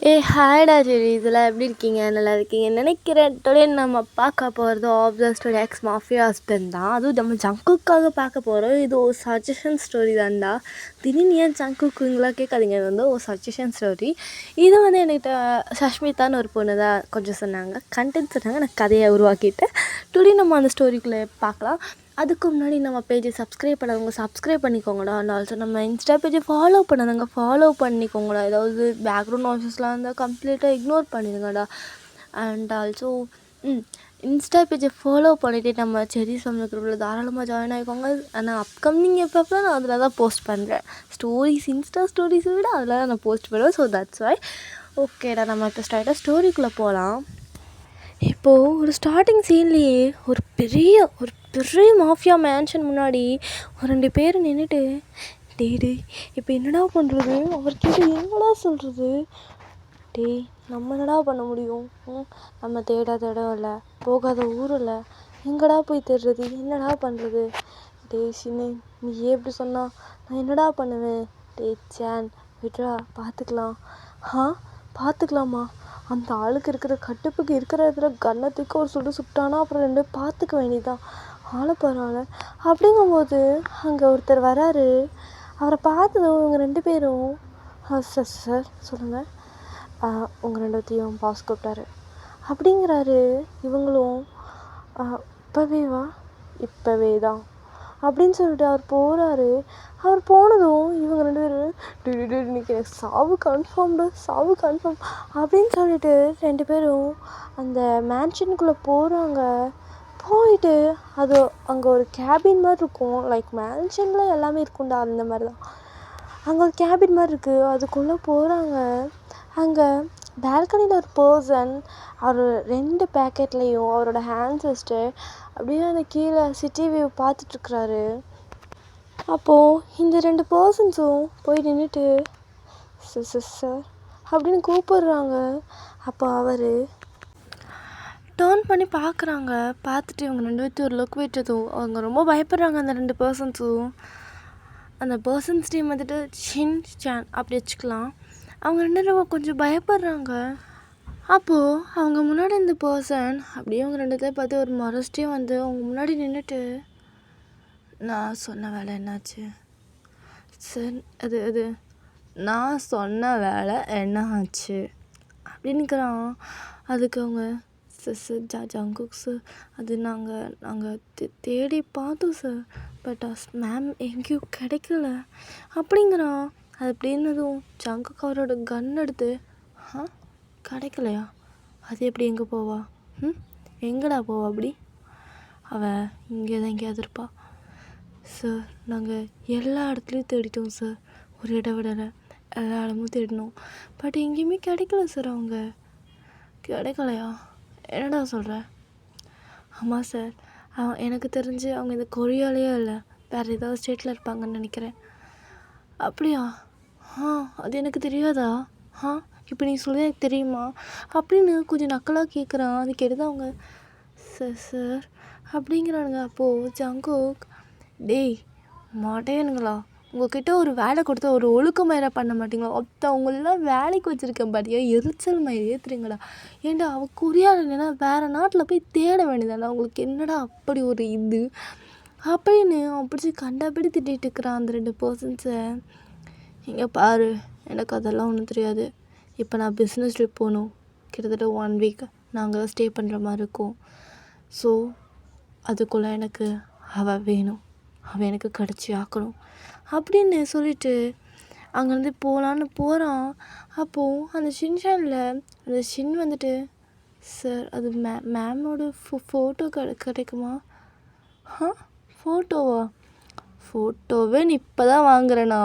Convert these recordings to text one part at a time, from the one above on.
ஹாய்டா சரி இதெல்லாம் எப்படி இருக்கீங்க? நல்லா இருக்கீங்கன்னு நினைக்கிறேன். டுடே நம்ம பார்க்க போகிறது of the story ex mafia husband தான். அதுவும் நம்ம ஜங்குக்காக பார்க்க போகிறோம். இது ஒரு சஜஷன் ஸ்டோரி தான்டா. திடீர்னு ஏன் ஜங்குக்குங்களாம் கேட்காதீங்க. இது வந்து ஒரு சஜஷன் ஸ்டோரி. இது வந்து என்கிட்ட சஷ்மிதான்னு ஒரு பொண்ணு தான் கொஞ்சம் சொன்னாங்க, கண்டென்ட் சொன்னாங்க. நான் கதையை உருவாக்கிட்டேன். டுடே நம்ம அந்த ஸ்டோரிக்குள்ளே பார்க்கலாம். அதுக்கு முன்னாடி நம்ம பேஜை சப்ஸ்கிரைப் பண்ணாதவங்க சப்ஸ்கிரைப் பண்ணிக்கோங்கடா. அண்ட் ஆல்சோ நம்ம இன்ஸ்டா பேஜை ஃபாலோ பண்ணாதவங்க ஃபாலோ பண்ணிக்கோங்கடா. ஏதாவது பேக்ரவுண்ட் நாய்ஸஸ்லாம் இருந்தால் கம்ப்ளீட்டாக இக்னோர் பண்ணிடுங்கடா. அண்ட் ஆல்சோ இன்ஸ்டா பேஜை ஃபாலோ பண்ணிவிட்டு நம்ம செடி சமையல் குரூப்பில் தாராளமாக ஜாயின் ஆகிக்கோங்க. ஆனால் அப்கமிங் எப்போ நான் அதில் தான் போஸ்ட் பண்ணுறேன். ஸ்டோரிஸ் இன்ஸ்டா ஸ்டோரிஸை விட அதில் தான் நான் போஸ்ட் பண்ணுவேன். So that's why. ஓகேடா, நம்ம இப்போ ஸ்ட்ரைட்டாக ஸ்டோரிக்குள்ளே போகலாம். இப்போது ஒரு ஸ்டார்டிங் சீன்லேயே ஒரு பெரிய மாஃபியா மேன்ஷன் முன்னாடி ஒரு 2 பேர் நின்றுட்டு, டே இப்போ என்னடா பண்ணுறது, அவர்கிட்ட என்னடா சொல்கிறது, நம்ம என்னடா பண்ண முடியும், நம்ம தேடாத இடம் இல்லை, போகாத ஊர் இல்லை, எங்கடா போய் தேடுறது, என்னடா பண்ணுறது, சின்ன நீ எப்படி சொன்னா நான் என்னடா பண்ணுவேன், சேன் விட்ரா பார்த்துக்கலாம். பார்த்துக்கலாமா, அந்த ஆளுக்கு இருக்கிற கட்டுப்புக்கு இருக்கிற இடத்துல கன்னத்துக்கு ஒரு சுட்டானா அப்புறம் 2 பார்த்துக்க வேண்டியதான், ஆளை பரவாயில்ல. அப்படிங்கும்போது அங்கே ஒருத்தர் வராரு. அவரை பார்த்ததும் இவங்க 2 பேரும் சார் சொல்லுங்கள், உங்கள் 2த்தையும் பாஸ் கூப்பிட்டாரு அப்படிங்கிறாரு. இவங்களும் இப்போவே வா, இப்போவே தான் அப்படின்னு சொல்லிட்டு அவர் போகிறாரு. அவர் போனதும் இவங்க 2 பேரும் இன்னைக்கு எனக்கு சாவு கன்ஃபார்ம் அப்படின்னு சொல்லிட்டு 2 பேரும் அந்த மேன்ஷனுக்குள்ளே போகிறாங்க. போயிட்டு அது அங்கே ஒரு கேபின் மாதிரி இருக்கும். லைக் மேன்ஷனில் எல்லாமே இருக்கும்டா, அந்த மாதிரி தான். அங்கே ஒரு கேபின் மாதிரி இருக்குது. அதுக்குள்ளே போகிறாங்க. அங்கே பால்கனியில் ஒரு பர்சன் அவர் 2 பேக்கெட்லேயும் அவரோட ஹேண்ட் ரெஸ்ட்டு அப்படியே அந்த கீழே சிட்டி வியூ பார்த்துட்ருக்குறாரு. அப்போது இந்த 2 பர்சன்ஸும் போய் நின்றுட்டு சார் அப்படின்னு கூப்பிடுறாங்க. அப்போ அவர் டர்ன் பண்ணி பார்க்குறாங்க. பார்த்துட்டு இவங்க 2 பேர்த்தையும் ஒரு லுக் விட்டதும் அவங்க ரொம்ப பயப்படுறாங்க. அந்த 2 பர்சன்ஸும், அந்த பர்சன்ஸ் நேம் வந்துட்டு ஷின் சான் அப்படி வச்சுக்கலாம். அவங்க 2 பேரும் கொஞ்சம் பயப்படுறாங்க. அப்போது அவங்க முன்னாடி இந்த பர்சன் அப்படியே அவங்க 2 பேர் பார்த்து ஒரு மொரஸ்டே வந்து அவங்க முன்னாடி நின்றுட்டு, நான் சொன்ன வேலை என்னாச்சு சார், அது நான் சொன்ன வேலை என்ன ஆச்சு அப்படின்னுக்கிறான். அதுக்கு அவங்க சார் ஜங்குக் சார், அது நாங்கள் தேடி பார்த்தோம் சார், பட் மேம் எங்கேயும் கிடைக்கல அப்படிங்கிறான். அது அப்படின்னதும் ஜங்குக் அவரோட கன் எடுத்து, கிடைக்கலையா, அது எப்படி எங்கே போவா, எங்கடா போவா, அப்படி அவள் இங்கே தான் எங்கேயாவது இருப்பா சார், நாங்கள் எல்லா இடத்துலையும் தேடிட்டோம் சார், ஒரு இடம் விடலை, எல்லா இடமும் தேடினோம், பட் எங்கேயுமே கிடைக்கல சார், அவங்க கிடைக்கலையா, என்னடா சொல்கிற, ஆமாம் சார், எனக்கு தெரிஞ்சு அவங்க இந்த கொரியாலேயே இல்லை, வேறு ஏதாவது ஸ்டேட்டில் இருப்பாங்கன்னு நினைக்கிறேன். அப்படியா, அது எனக்கு தெரியாதா, இப்போ நீ சொல்லி எனக்கு தெரியுமா அப்படின்னு கொஞ்சம் நக்கலாக கேட்குறான். அது கேட்டுதான் அவங்க சார் அப்படிங்கிறானுங்க. அப்போது ஜங்குக், மாட்டேனுங்களா, உங்கள்கிட்ட ஒரு வேலை கொடுத்தா ஒரு ஒழுக்கமயிராக பண்ண மாட்டீங்களா, அவங்களெலாம் வேலைக்கு வச்சுருக்கேன் பாட்டியா, எரிச்சல் மயிர் ஏற்றுறீங்களா, ஏன்டா அவள் கொரியாவில் இல்லைன்னா வேறு நாட்டில் போய் தேட வேண்டியதானே, உங்களுக்கு என்னடா அப்படி ஒரு இது அப்படின்னு அப்படி கண்டபடி திட்டிகிட்டு இருக்கிறான் அந்த 2 பர்சன்ஸை. இங்கே பாரு, எனக்கு அதெல்லாம் ஒன்றும் தெரியாது, இப்போ நான் பிஸ்னஸ் ட்ரிப் போகணும், கிட்டத்தட்ட 1 வீக் நாங்கள் தான் ஸ்டே பண்ணுற மாதிரி இருக்கும், ஸோ அதுக்குள்ளே எனக்கு அவள் வேணும், அவள் எனக்கு கிடச்சி ஆக்கணும் அப்படின்னு சொல்லிட்டு அங்கேருந்து போகலான்னு போகிறான். அப்போது அந்த ஷின்ஷானில் அந்த ஷின் வந்துட்டு, சார் அது மேமோட ஃபோட்டோ கிடைக்குமா, ஃபோட்டோவே நீ இப்போ தான் வாங்குறேண்ணா,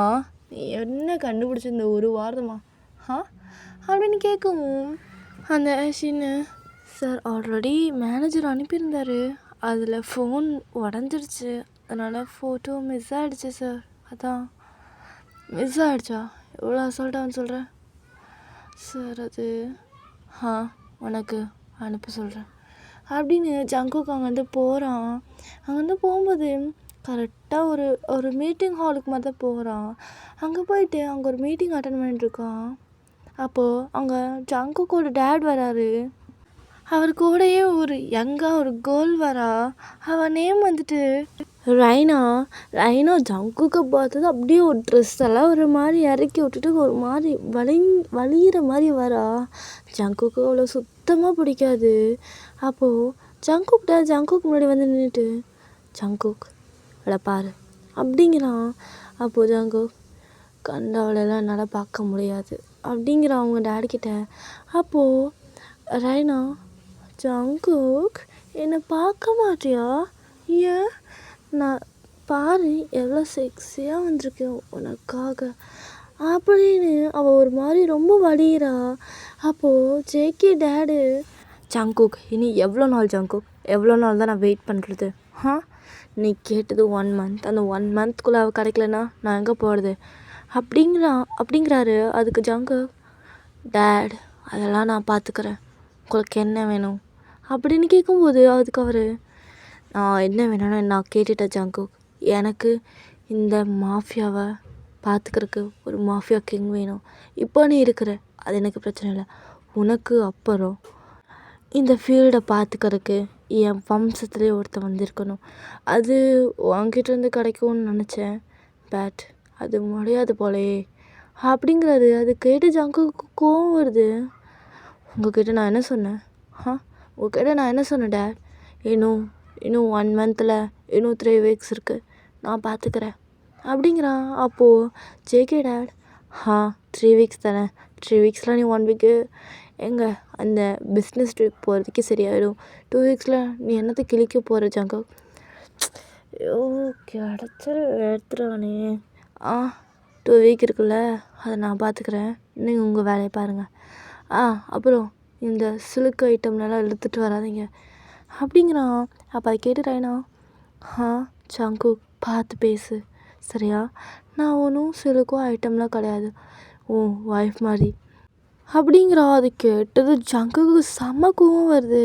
நீ என்ன கண்டுபிடிச்ச இந்த ஒரு வாரமா அப்படின்னு கேட்கவும் அந்த ஷின்னு, சார் ஆல்ரெடி மேனேஜர் அனுப்பியிருந்தார், அதில் ஃபோன் உடஞ்சிருச்சு, அதனால் ஃபோட்டோ மிஸ் ஆகிடுச்சு சார், அதான். மிஸ் ஆகிடுச்சா, எவ்வளோ அசால்ட்டான்னு சொல்கிறேன் சார், அது உனக்கு அனுப்ப சொல்கிறேன் அப்படின்னு ஜங்குக்கு அங்கேருந்து போகிறான். அங்கேருந்து போகும்போது கரெக்டாக ஒரு மீட்டிங் ஹாலுக்கு மாதிரி தான் போகிறான். அங்கே போயிட்டு அங்கே ஒரு மீட்டிங் அட்டன் பண்ணிட்டுருக்கான். அப்போது அங்கே ஜங்குக்கோட டேட் வராரு. அவர் கூடயே ஒரு யங்காக ஒரு கேர்ள் வரா. அவள் நேம் வந்துட்டு ரைனா. ரைனா ஜங்குக்கை பார்த்தது அப்படியே ஒரு ட்ரெஸ் எல்லாம் ஒரு மாதிரி இறக்கி விட்டுட்டு ஒரு மாதிரி வலிகிற மாதிரி வரா. ஜங்குக்கு அவ்வளோ சுத்தமாக பிடிக்காது. அப்போது ஜங்குக்கு முன்னாடி வந்து நின்றுட்டு ஜங்குக் அவளை பாரு அப்படிங்கிறான். அப்போது ஜங்குக் கண்டவளெல்லாம் என்னால் பார்க்க முடியாது அப்படிங்கிறான் அவங்க டேடிக்கிட்ட. அப்போது ரைனா ஜங்குக் என்னை பார்க்க மாட்டியா? ஏன்? நான் பாரு எவ்வளோ செக்ஸியாக வந்திருக்கேன் உனக்காக அப்படின்னு அவள் ஒரு மாதிரி ரொம்ப வலிகிறா. அப்போது ஜேகே டேடு ஜங்குக் இனி எவ்வளோ நாள் ஜங்குக், எவ்வளோ நாள் தான் நான் வெயிட் பண்ணுறது? நீ கேட்டது 1 month. அந்த 1 monthக்குள்ளே அவள் கிடைக்கலன்னா நான் எங்கே போகிறது அப்படிங்கிறாரு. அதுக்கு ஜங்குக் டேட் அதெல்லாம் நான் பார்த்துக்கிறேன், உங்களுக்கு என்ன வேணும் அப்படின்னு கேட்கும்போது அதுக்கு அவர் நான் என்ன வேணும்னு நான் கேட்டுட்டேன் ஜங்குக், எனக்கு இந்த மாஃபியாவை பார்த்துக்கிறதுக்கு ஒரு மாஃபியா கிங் வேணும். இப்போ நீ இருக்கிற அது எனக்கு பிரச்சனை இல்லை, உனக்கு அப்புறம் இந்த ஃபீல்டை பார்த்துக்கிறதுக்கு என் வம்சத்துலேயே ஒருத்தன் வந்திருக்கணும். அது உங்ககிட்டேருந்து கிடைக்கும்னு நினச்சேன், பட் அது முடியாது போலையே அப்படிங்கிறது. அது கேட்டு ஜங்குக்கு கோவம் வருது. உங்ககிட்ட நான் என்ன சொன்னேன்? உங்ககிட்ட நான் என்ன சொன்னேன் டேட்? இன்னும் 1 monthல இன்னும் 3 weeks இருக்குது, நான் பார்த்துக்கிறேன் அப்படிங்கிறான். அப்போது ஜேகே டேட் 3 weeks தானே, 3 weeksல நீ 1 week எங்கே அந்த பிஸ்னஸ் ட்ரிப் போகிறதுக்கே சரியாயிடும். 2 weeksல நீ என்னத்தை கிழிக்க போகிற ஜங்குக்? கிடச்சல் எடுத்துறானே. 2 week இருக்குல்ல, அதை நான் பார்த்துக்கிறேன், நீங்கள் உங்கள் வேலையை பாருங்கள். அப்புறம் இந்த சிலுக்கு ஐட்டம்லாம் எடுத்துகிட்டு வராதீங்க அப்படிங்கிறான். அப்போ அதை கேட்டு ரைனா ஜங்குக் பார்த்து பேசு சரியா, நான் ஒன்றும் சிலுக்கும் ஐட்டம்லாம் கிடையாது, ஒய்ஃப் மாதிரி அப்படிங்கிறா. அது கேட்டது ஜங்குக்கு செம்ம கோவம் வருது.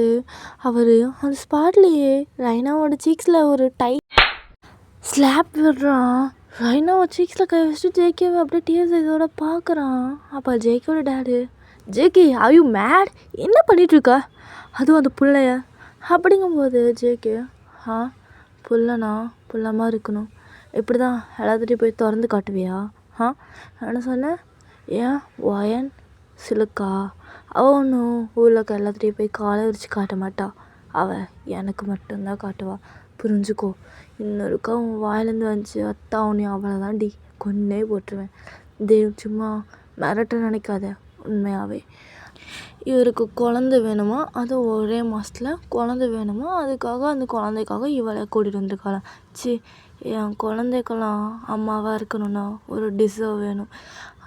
அவர் அந்த ஸ்பாட்லேயே ரைனாவோட சீக்ஸில் ஒரு ஸ்லாப் விடுறான். ரைனாவை சீக்ஸில் கை வச்சுட்டு ஜேகேவை அப்படியே டிஎஸ் இதோட பார்க்குறான். அப்போ ஜேகேவோட dad JK are you mad, என்ன பண்ணிகிட்ருக்க, அதுவும் அந்த பிள்ளைய அப்படிங்கும்போது ஜேகே புள்ளமாக இருக்கணும், இப்படி தான் எல்லாத்துட்டையும் போய் திறந்து காட்டுவியா? என்ன சொன்னேன்? ஏன் ஒயன் சிலுக்கா அவள் ஒன்றும் ஊரில் இருக்க எல்லாத்துட்டையும் போய் காலை விரிச்சு காட்ட மாட்டா, அவள் எனக்கு மட்டும்தான் காட்டுவா, புரிஞ்சுக்கோ. இன்னொருக்கா உன் வாயிலேருந்து வந்துச்சு அத்தா உன்னை அவளை தாண்டி கொன்னே போட்டுருவேன். தேவ் சும்மா மிரட்ட நினைக்காத, உண்மையாகவே இவருக்கு குழந்தை வேணுமா, அது ஒரே மாதத்தில் குழந்தை வேணுமா, அதுக்காக அந்த குழந்தைக்காக இவளை கூட்டிகிட்டு வந்திருக்காளாம். என் குழந்தைக்கெல்லாம் அம்மாவாக இருக்கணும்னா ஒரு டிசர்வ் வேணும்,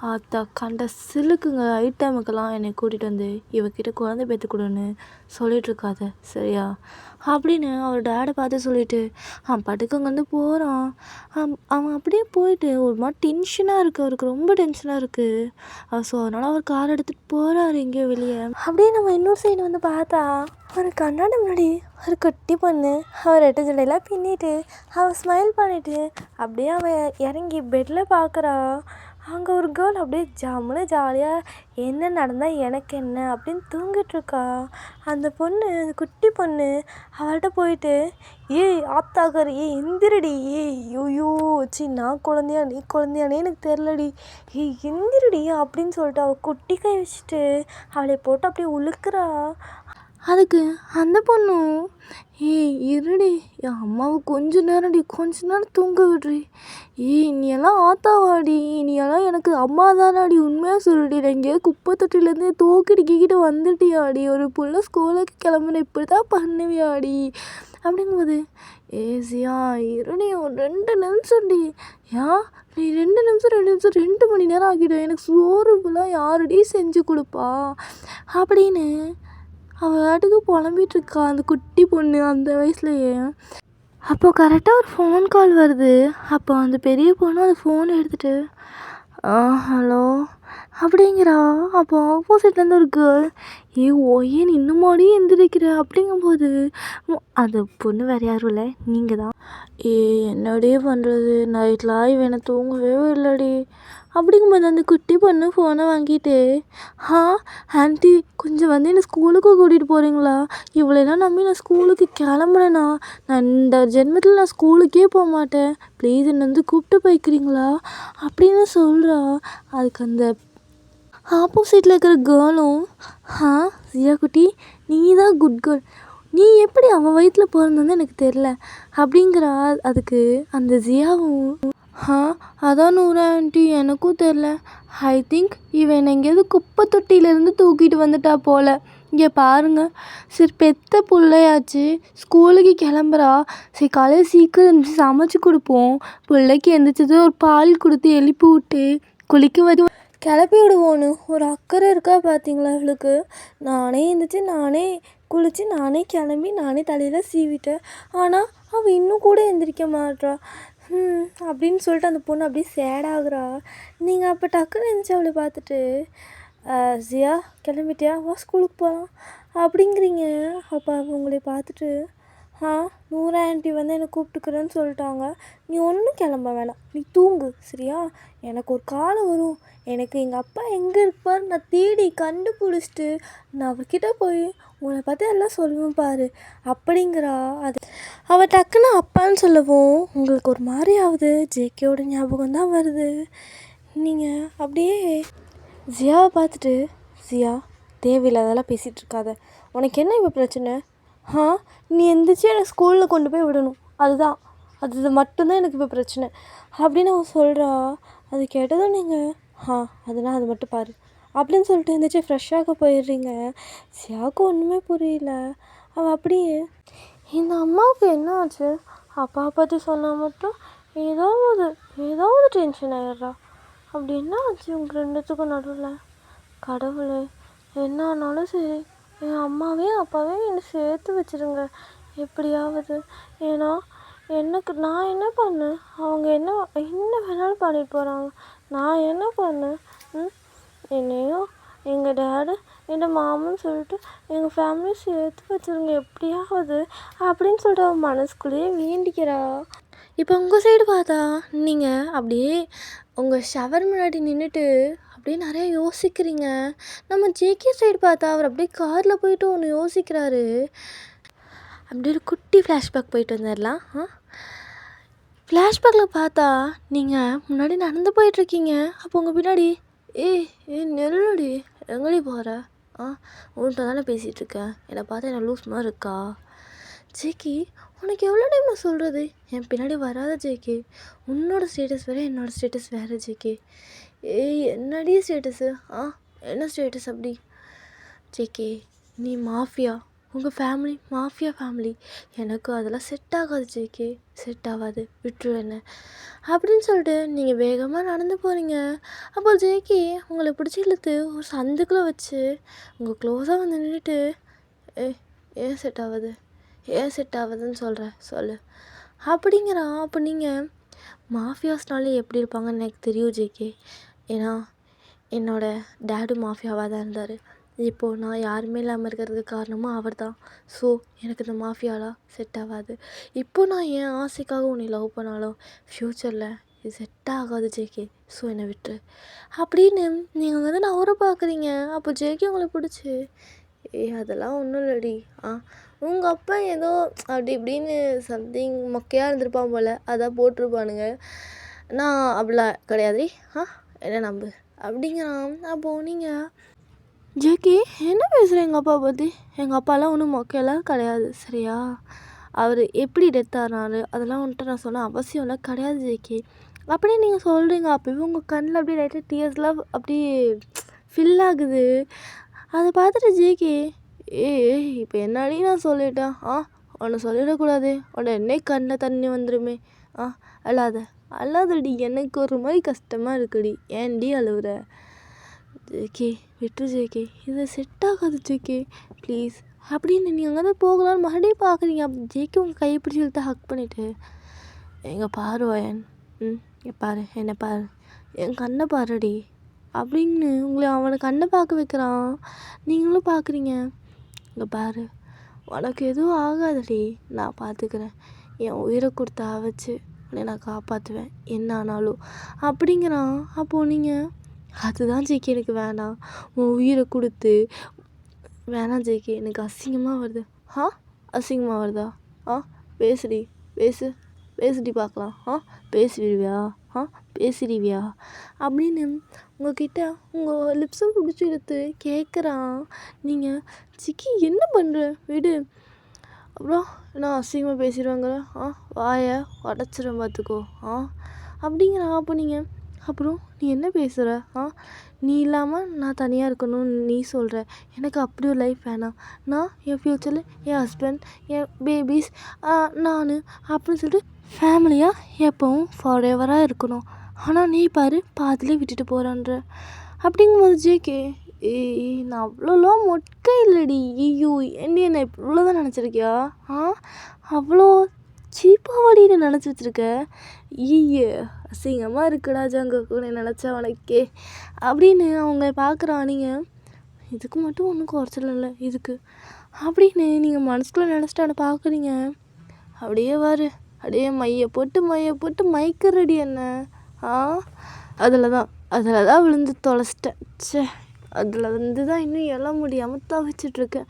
அத்தா கண்ட சிலுக்குங்க ஐட்டமுக்கெல்லாம் என்னை கூட்டிகிட்டு வந்து இவக்கிட்ட குழந்தை பேத்து கொடுன்னு சொல்லிகிட்ருக்காத சரியா அப்படின்னு அவர் டேடை பார்த்து சொல்லிவிட்டு பாட்டுக்கு அங்கேருந்து போகிறான். அவன் அப்படியே போயிட்டு ஒரு மாதிரி டென்ஷனாக இருக்குது, அவருக்கு ரொம்ப டென்ஷனாக இருக்குது. ஸோ அதனால் அவர் கார் எடுத்துகிட்டு போகிறாரு எங்கேயோ வெளியே. அப்படியே நம்ம இன்னொரு சைடு வந்து பார்த்தா ஒரு கண்ணாடி முன்னாடி ஒரு குட்டி பொண்ணு அவர் ரெட்டை ஜடையெல்லாம் பின்னிட்டு அவள் ஸ்மைல் பண்ணிவிட்டு அப்படியே அவள் இறங்கி பெட்டில் பார்க்குறா. அங்கே ஒரு கேர்ள் அப்படியே ஜம்முன்னு ஜாலியாக என்ன நடந்தால் எனக்கு என்ன அப்படின்னு தூங்கிட்டுருக்கா. அந்த பொண்ணு, அந்த குட்டி பொண்ணு அவள்கிட்ட போயிட்டு ஆத்தாக்காரி எந்திரடி, ஐயோ நான் குழந்தையா நீ குழந்தையானே எனக்கு தெரிலடி, எந்திரடி அப்படின்னு சொல்லிட்டு அவள் குட்டி கை வச்சுட்டு அவளை போட்டு அப்படியே உழுக்கிறா. அதுக்கு அந்த பொண்ணும் இருடி என் அம்மாவை கொஞ்ச நேரம் தூங்க விடுறி, நீ எல்லாம் ஆத்தாவாடி, நீ எல்லாம் எனக்கு அம்மா தானாடி, உண்மையாக சொல்லுடி, நான் எங்கேயாவது குப்பை தொட்டிலேருந்து தூக்கிட்டு வந்துட்டியாடி, ஒரு புள்ள ஸ்கூலுக்கு கிளம்புன இப்படி தான் பண்ணுவியாடி அப்படிங்கும்போது ஏசியா இருடி ஒரு 2 நிமிஷம்டி, நீ 2 நிமிஷம் 2 மணி நேரம் ஆகிடும், எனக்கு சோறு ஃபுல்லாக யாருடி செஞ்சு கொடுப்பா அப்படின்னு அவள் வாட்டுக்கு புலம்பிகிட்ருக்கா அந்த குட்டி பொண்ணு அந்த வயசுலையே. அப்போது கரெக்டாக ஒரு ஃபோன் கால் வருது. அப்போ அந்த பெரிய பொண்ணு அந்த ஃபோனை எடுத்துகிட்டு ஹலோ அப்படிங்கிறா. அப்போ ஆப்போசிட்லேருந்து ஒரு கேர்ள் ஒயன் இன்னுமாடி எந்திரிக்கிற அப்படிங்கும்போது அந்த பொண்ணு வேறு யாரும் இல்லை, நீங்கள் தான். என்னடி பண்ணுறது, நைட்டில் இவனை தூங்கவே இல்லைடி அப்படிங்கும்போது அந்த குட்டி பொண்ணு ஃபோனை வாங்கிட்டு, "ஹா ஆன்ட்டி, கொஞ்சம் வந்து என்னை ஸ்கூலுக்கு கூட்டிகிட்டு போகிறீங்களா? இவ்வளோலாம் நம்பி நான் ஸ்கூலுக்கு கிளம்புறேண்ணா. நான் இந்த ஜென்மத்தில் நான் ஸ்கூலுக்கே போக மாட்டேன். ப்ளீஸ் என்னை வந்து கூப்பிட்டு போய்க்கிறீங்களா?" அப்படின்னு சொல்கிறா. அதுக்கு அந்த ஆப்போசிட்டில் இருக்கிற கேர்ளும், "ஹா ஜியா குட்டி, நீ தான் குட் கேர்ள். நீ எப்படி அவன் வயிற்றில் பிறந்தன்னு எனக்கு தெரில" அப்படிங்கிறா. அதுக்கு அந்த ஜியாவும், அதான் நூறா ஆண்டி, எனக்கும் தெரில. ஐ திங்க் இவன் என்னை எங்கேயாவது குப்பை தொட்டியிலேருந்து தூக்கிட்டு வந்துட்டா போல். இங்கே பாருங்க, சரி பெத்த பிள்ளையாச்சு, ஸ்கூலுக்கு கிளம்புறா. சரி காலையில் சீக்கிரம் எழுந்திரிச்சு சமைச்சு கொடுப்போம். பிள்ளைக்கு எந்திரிச்சது ஒரு பால் கொடுத்து எழுப்பி விட்டு குளிக்க வச்சு கிளப்பி விடுவோன்னு ஒரு அக்கறை இருக்கா பார்த்தீங்களா அவளுக்கு. நானே எழுந்திரிச்சு நானே குளித்து நானே கிளம்பி நானே தலையில் சீவிட்டேன். ஆனால் அவள் இன்னும் கூட எந்திரிக்க மாட்றா. அப்படின்னு சொல்லிட்டு அந்த பொண்ணு அப்படியே சேடாகிறா. நீங்கள் அப்போ டக்குன்னு இருந்துச்சு அவளை பார்த்துட்டு, ஜியா கிளம்பிட்டியா, வா ஸ்கூலுக்கு போகலாம் அப்படிங்கிறீங்க. அப்போ உங்களை பார்த்துட்டு, நூறா ஆண்டி வந்து என்னை கூப்பிட்டுக்கிறேன்னு சொல்லிட்டாங்க, நீ ஒன்றும் கிளம்ப வேணாம், நீ தூங்கு சரியா. எனக்கு ஒரு காலம் வரும், எனக்கு எங்கள் அப்பா எங்கே இருப்பார் நான் தேடி கண்டுபிடிச்சிட்டு நான் அவர்கிட்ட போய் உன்னை பற்றி எல்லாம் சொல்லுவேன் பாரு அப்படிங்கிறா. அது அவள் டக்குன்னு அப்பான்னு சொல்லவும் உங்களுக்கு ஒரு மாதிரி ஆகுது. ஜேகேயோட ஞாபகம் தான் வருது. நீங்கள் அப்படியே ஜியாவை பார்த்துட்டு, ஜியா தேவையில்லாதெல்லாம் பேசிகிட்டு இருக்காத, உனக்கு என்ன இப்போ பிரச்சனை? நீ எந்திரிச்சு எனக்கு ஸ்கூலில் கொண்டு போய் விடணும், அதுதான் அது மட்டும்தான் எனக்கு இப்போ பிரச்சனை அப்படின்னு அவன் சொல்கிறா. அது கேட்டதும் நீங்கள் அதனால் அது மட்டும் பாரு அப்படின்னு சொல்லிட்டு எந்திரிச்சு ஃப்ரெஷ்ஷாக போயிடுறீங்க. ஜியாவுக்கு ஒன்றுமே புரியல. அவள் அப்படியே, இந்த அம்மாவுக்கு என்ன ஆச்சு, அப்பாவை பற்றி சொன்னால் மட்டும் ஏதாவது டென்ஷன் ஆகிடுறா. அப்படி என்ன ஆச்சு உங்கள் ரெண்டுத்துக்கும் நடுவில்? கடவுளே, என்ன ஆனாலும் சரி என் அம்மாவையும் அப்பாவையும் என்னை சேர்த்து வச்சுருங்க எப்படியாவது. ஏன்னா நான் என்ன பண்ணேன், அவங்க என்ன வேணாலும் பண்ணிட்டு போகிறாங்க, நான் என்ன பண்ணேன்? என்னையும் எங்கள் டேடு எங்கள் மாமன்னு சொல்லிட்டு எங்கள் ஃபேமிலியை சேர்த்து வச்சுருங்க எப்படியாவது அப்படின்னு சொல்லிட்டு அவன் மனசுக்குள்ளேயே வேண்டிக்கிறா. இப்போ உங்கள் சைடு பார்த்தா நீங்கள் அப்படியே உங்கள் ஷவர் முன்னாடி நின்றுட்டு அப்படியே நிறையா யோசிக்கிறீங்க. நம்ம ஜேகே சைடு பார்த்தா அவர் அப்படியே காரில் போயிட்டு ஒன்று யோசிக்கிறாரு. அப்படியே ஒரு குட்டி ஃப்ளாஷ்பேக் போயிட்டு வந்துடலாம். ஃப்ளாஷ்பேக்கில் பார்த்தா நீங்கள் முன்னாடி நடந்து போயிட்டுருக்கீங்க. அப்போ உங்கள் பின்னாடி, நெருடி எங்கடி போகிற, உன்கிட்ட தானே பேசிகிட்ருக்கேன், என்னை பார்த்தா என்ன லூஸ் மாதிரி இருக்கா? ஜேகே உனக்கு எவ்வளோ டைம் நான் சொல்கிறது, என் பின்னாடி வராத ஜேகே, உன்னோட ஸ்டேட்டஸ் வேறு என்னோடய ஸ்டேட்டஸ் வேறு ஜேகே. என்னடி ஸ்டேட்டஸு, என்ன ஸ்டேட்டஸ் அப்படி? ஜேகே நீ மாஃபியா, உங்கள் ஃபேமிலி மாஃபியா ஃபேமிலி, எனக்கு அதெல்லாம் செட் ஆகாது ஜேகே, செட் ஆகாது, விட்டுரு என்ன அப்படின்னு சொல்லிட்டு நீங்கள் வேகமாக நடந்து போகிறீங்க. அப்போ ஜேகே உங்களை பிடிச்சி இழுத்து ஒரு சந்துக்குள்ளே வச்சு உங்கள் க்ளோஸாக வந்து நின்றுட்டு, ஏன் செட் ஆகுதுன்னு சொல்கிறேன் சொல்லு அப்படிங்கிறான். அப்போ நீங்கள் மாஃபியாஸ்னாலே எப்படி இருப்பாங்கன்னு எனக்கு தெரியும் ஜேகே, ஏன்னா என்னோடய டேடு மாஃபியாவாக தான் இருந்தார். இப்போது நான் யாருமே இல்லாமல் இருக்கிறதுக்கு காரணமும் அவர் தான். ஸோ எனக்கு இந்த மாஃபியாலாம் செட் ஆகாது. இப்போது நான் என் ஆசைக்காக உன்னை லவ் பண்ணாலும் ஃப்யூச்சரில் இது செட் ஆகாது ஜேகே, ஸோ என்னை விட்டுரு அப்படின்னு நீங்கள் வந்து நான் அவரை பார்க்குறீங்க. அப்போ ஜேகே உங்களை பிடிச்சி, அதெல்லாம் ஒன்றும் இல்லடி, உங்கள் அப்பா ஏதோ அப்படி இப்படின்னு சம்திங் மொக்கையாக இருந்திருப்பான் போல், அதான் போட்டிருப்பானுங்க, நான் அப்படிலாம் கிடையாதுடி, என்ன நம்பு அப்படிங்கிறான். அப்போது நீங்கள், ஜேகே என்ன பேசுகிறேன் எங்கள் அப்பா பற்றி, எங்கள் அப்பாலாம் ஒன்றும் மொக்கையெல்லாம் கிடையாது சரியா, அவர் எப்படி டெத் ஆனார் அதெல்லாம் வந்துட்டு நான் சொன்ன அவசியம்லாம் கிடையாது ஜேகே அப்படியே நீங்கள் சொல்கிறீங்க. அப்போவே உங்கள் கண்ணில் அப்படியே லைட்டாக டியர்ஸ்லாம் அப்படியே ஃபில் ஆகுது. அதை பார்த்துட்டு ஜேகே, இப்போ என்னாடி நான் சொல்லிட்டேன், உன்னை சொல்லிடக்கூடாது, உன்னை என்ன கண்ணில் தண்ணி வந்துடுமே, அல்லாதடி, எனக்கு ஒரு மாதிரி கஷ்டமாக இருக்குடி, ஏன்டி அழுவுற? ஜேகே விட்டு ஜேகே, இது செட் ஆகாது ஜேகே ப்ளீஸ் அப்படின்னு நீங்கள் அங்கே தான் போகலான்னு மறுபடியும் பார்க்குறீங்க. அப்படி ஜேகே உங்கள் கையை பிடிச்சி இழுத்து ஹக் பண்ணிவிட்டு, எங்கள் பாரு வயன், பாரு என்னை பாரு, என் கண்ணை பாருடி அப்படின்னு உங்களை அவனை கண்ணை பார்க்க வைக்கிறான். நீங்களும் பார்க்குறீங்க. இங்கே பாரு, உனக்கு எதுவும் ஆகாதடி, நான் பார்த்துக்கிறேன், என் உயிரை கொடுத்தா வச்சு உன்னை நான் காப்பாற்றுவேன் என்ன ஆனாலும் அப்படிங்கிறான். அப்போது நீங்கள் அதுதான் ஜேகே எனக்கு வேணாம், உன் உயிரை கொடுத்து வேணாம் ஜேகே எனக்கு அசிங்கமாக வருது. அசிங்கமாக வருதா? பேசுடி, பேசுடி பார்க்கலாம். பேசிடுவியா? பேசிடுவியா அப்படின்னு உங்ககிட்ட உங்கள் லிப்ஸை பிடிச்சி எடுத்து கேட்குறான். நீங்கள் சிக்கி என்ன பண்ணுற விடு, அப்புறம் நான் அசிங்கமாக பேசிடுவாங்க, வாயை உடச்சிடும் பார்த்துக்கோ அப்படிங்கிறான். அப்போ நீங்கள் அப்புறம் நீ என்ன பேசுகிற? நீ இல்லாமல் நான் தனியாக இருக்கணும்னு நீ சொல்கிற. எனக்கு அப்படி ஒரு லைஃப் வேணாம். நான் என் ஃப்யூச்சரில் என் ஹஸ்பண்ட், என் பேபிஸ், நான் அப்படின்னு சொல்லிட்டு ஃபேமிலியாக எப்போவும் ஃபாரெவராக இருக்கணும். ஆனால் நீ பாரு பாதிலே விட்டுட்டு போகிறான்ற. அப்படிங்கும்போது ஜேகே நான் அவ்வளோலாம் மொட்டை இல்லடி. ஐயோ என்ன இவ்வளோதான் நினச்சிருக்கியா? அவ்வளோ சீப்பாவாடின்னு நினச்சி வச்சுருக்க. அசிங்கமாக இருக்குடா ஜங்குக்கு உன்னை நினச்சா உனக்கே அப்படின்னு அவங்க பார்க்குறான். நீங்கள் இதுக்கு மட்டும் ஒன்றும் குறைச்சல இல்லை இதுக்கு அப்படின்னு நீங்கள் மனசுக்குள்ளே நினச்சிட்டு அவனை பார்க்குறீங்க. அப்படியே அப்படியே மைய போட்டு மயக்கிறடி என்ன. அதில் தான் விழுந்து தொலைச்சிட்டேன். அதில் தான் இன்னும் எழ முடியாமல் தவிச்சிட்ருக்கேன்